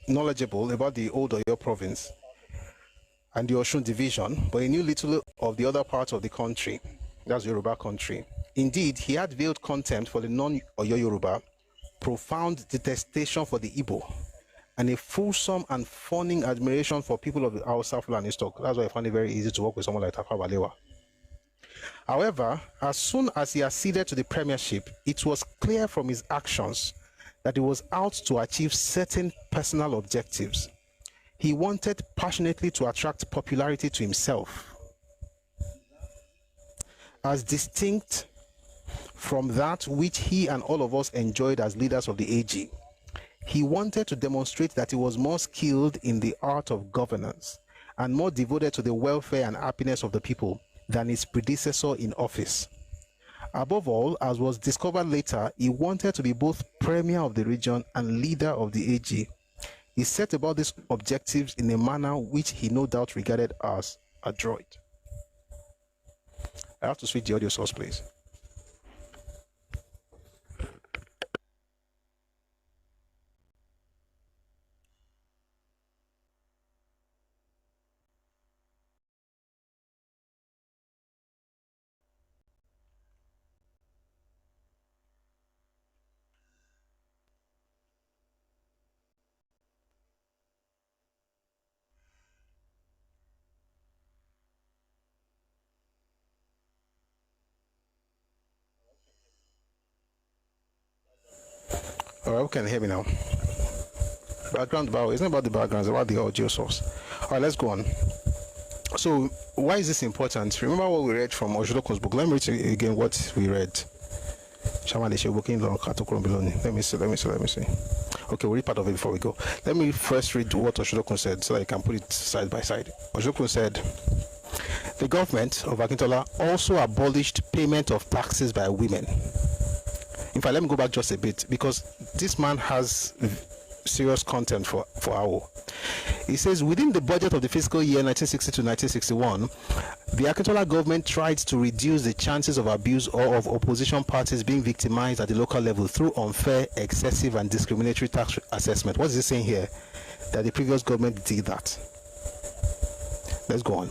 knowledgeable about the old Oyo province and the Osun division, but he knew little of the other parts of the country. That's Yoruba country. Indeed, he had veiled contempt for the non-Oyo Yoruba, profound detestation for the Igbo, and a fulsome and fawning admiration for people of our South Fulani stock. That's why I found it very easy to work with someone like Awolowo. However, as soon as he acceded to the premiership, it was clear from his actions that he was out to achieve certain personal objectives. He wanted passionately to attract popularity to himself, as distinct from that which he and all of us enjoyed as leaders of the AG. He wanted to demonstrate that he was more skilled in the art of governance and more devoted to the welfare and happiness of the people than his predecessor in office. Above all, as was discovered later, he wanted to be both premier of the region and leader of the AG. He set about these objectives in a manner which he no doubt regarded as adroit. I have to switch the audio source, please. All right, who can hear me now? Background bow. It's not about the background, it's about the audio source. All right, let's go on. So, why is this important? Remember what we read from Oshodokun's book. Let me read again what we read. Let me see. Okay, we'll read part of it before we go. Let me first read what Oshodokun said so that I can put it side by side. Oshodokun said, the government of Akintola also abolished payment of taxes by women. In fact, let me go back just a bit because this man has serious content for Awo. He says, within the budget of the fiscal year 1960 to 1961, the Akintola government tried to reduce the chances of abuse or of opposition parties being victimized at the local level through unfair, excessive, and discriminatory tax assessment. What is he saying here? That the previous government did that. Let's go on.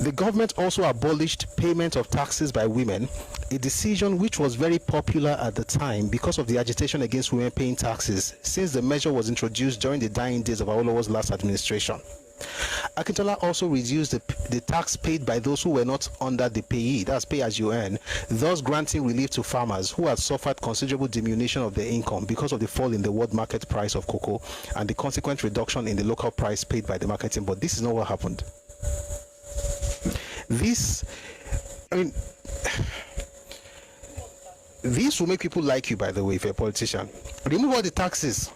The government also abolished payment of taxes by women, a decision which was very popular at the time because of the agitation against women paying taxes, since the measure was introduced during the dying days of Awolowo's last administration. Akintola also reduced the tax paid by those who were not under the payee, that's pay as you earn, thus granting relief to farmers who had suffered considerable diminution of their income because of the fall in the world market price of cocoa and the consequent reduction in the local price paid by the marketing board. This is not what happened. This will make people like you, by the way, if you're a politician. Remove all the taxes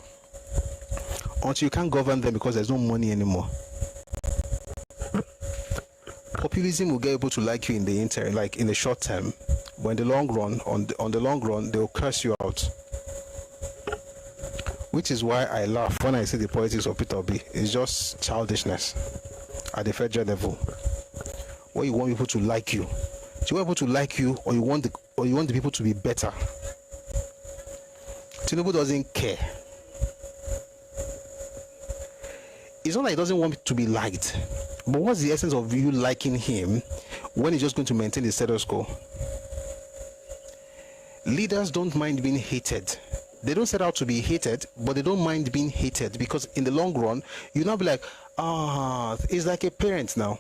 until you can't govern them because there's no money anymore. Populism will get able to like you in the interim, like in the short term, But in the long run, on the long run, they'll curse you out. Which is why I laugh when I see the politics of Peter Obi. It's just childishness at the federal level. Where you want people to like you. Do you want people to like you, or you want the people to be better? Tinubu doesn't care. It's not like he doesn't want to be liked. But what's the essence of you liking him when he's just going to maintain the status quo? Leaders don't mind being hated. They don't set out to be hated, but they don't mind being hated, because in the long run, you'll not be like, it's like a parent now.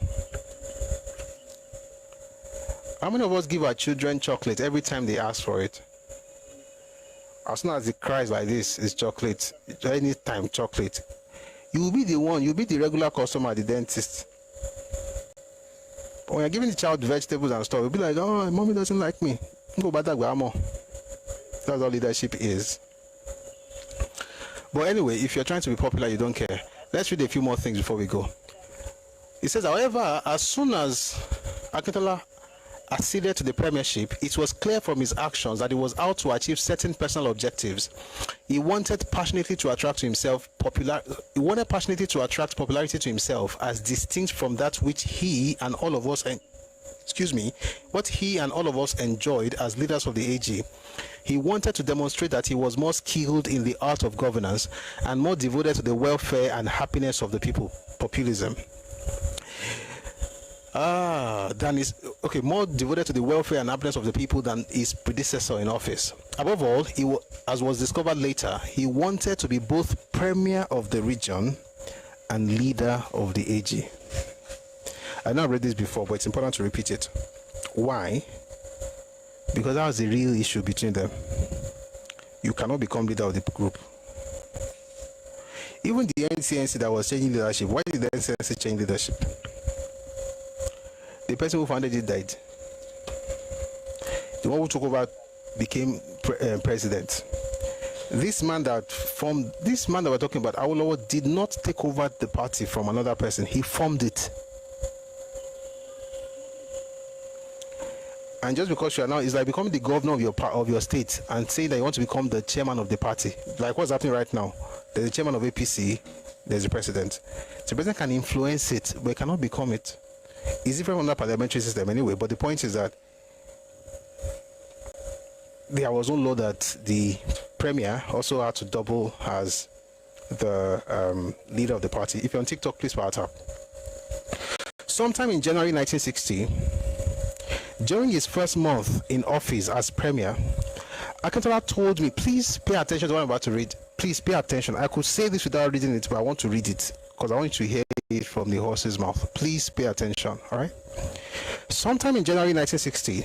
How many of us give our children chocolate every time they ask for it? As soon as it cries like this, it's chocolate. Anytime chocolate. You'll be the one, you'll be the regular customer at the dentist. But when you're giving the child vegetables and stuff, you'll be like, oh, mommy doesn't like me. That's all leadership is. But anyway, if you're trying to be popular, you don't care. Let's read a few more things before we go. It says, however, as soon as Akintola acceded to the premiership, it was clear from his actions that he was out to achieve certain personal objectives. He wanted passionately to attract popularity to himself, as distinct from that which he and all of us enjoyed as leaders of the AG. He wanted to demonstrate that he was more skilled in the art of governance and more devoted to the welfare and happiness of the people. Populism. More devoted to the welfare and happiness of the people than his predecessor in office. Above all, as was discovered later, he wanted to be both premier of the region and leader of the AG. I know I've read this before, but it's important to repeat it. Why? Because that was the real issue between them. You cannot become leader of the group. Even the NCNC that was changing leadership, why did the NCNC change leadership? The person who founded it died. The one who took over became president. This man that we're talking about, Awolowo, did not take over the party from another person. He formed it. And just because you are now, it's like becoming the governor of your state and saying that you want to become the chairman of the party. Like what's happening right now. There's the chairman of APC, there's the president. The president can influence it, but he cannot become it. It's different from the parliamentary system anyway, but the point is that there was no law that the premier also had to double as the leader of the party. If you're on TikTok, please power tap. Sometime in January 1960, during his first month in office as premier, Akintola told me, please pay attention to what I'm about to read. Please pay attention. I could say this without reading it, but I want to read it because I want you to hear it from the horse's mouth. Please pay attention, all right? Sometime in January 1960,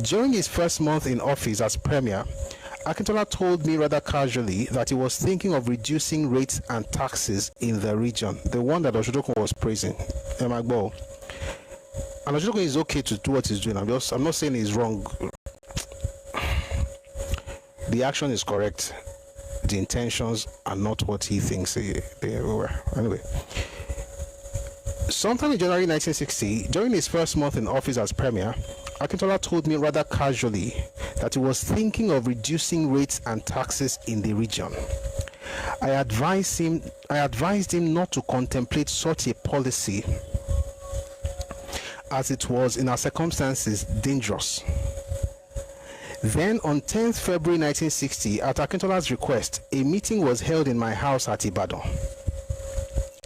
during his first month in office as premier, Akintola told me rather casually that he was thinking of reducing rates and taxes in the region, the one that Oshodoko was praising. Emagbo. And Oshodoko is okay to do what he's doing. I'm not saying he's wrong. The action is correct. The intentions are not what he thinks they were. Anyway. Sometime in January 1960, during his first month in office as premier, Akintola told me rather casually that he was thinking of reducing rates and taxes in the region. I advised him not to contemplate such a policy, as it was in our circumstances dangerous. Then on 10th February 1960, at Akintola's request, a meeting was held in my house at Ibadan.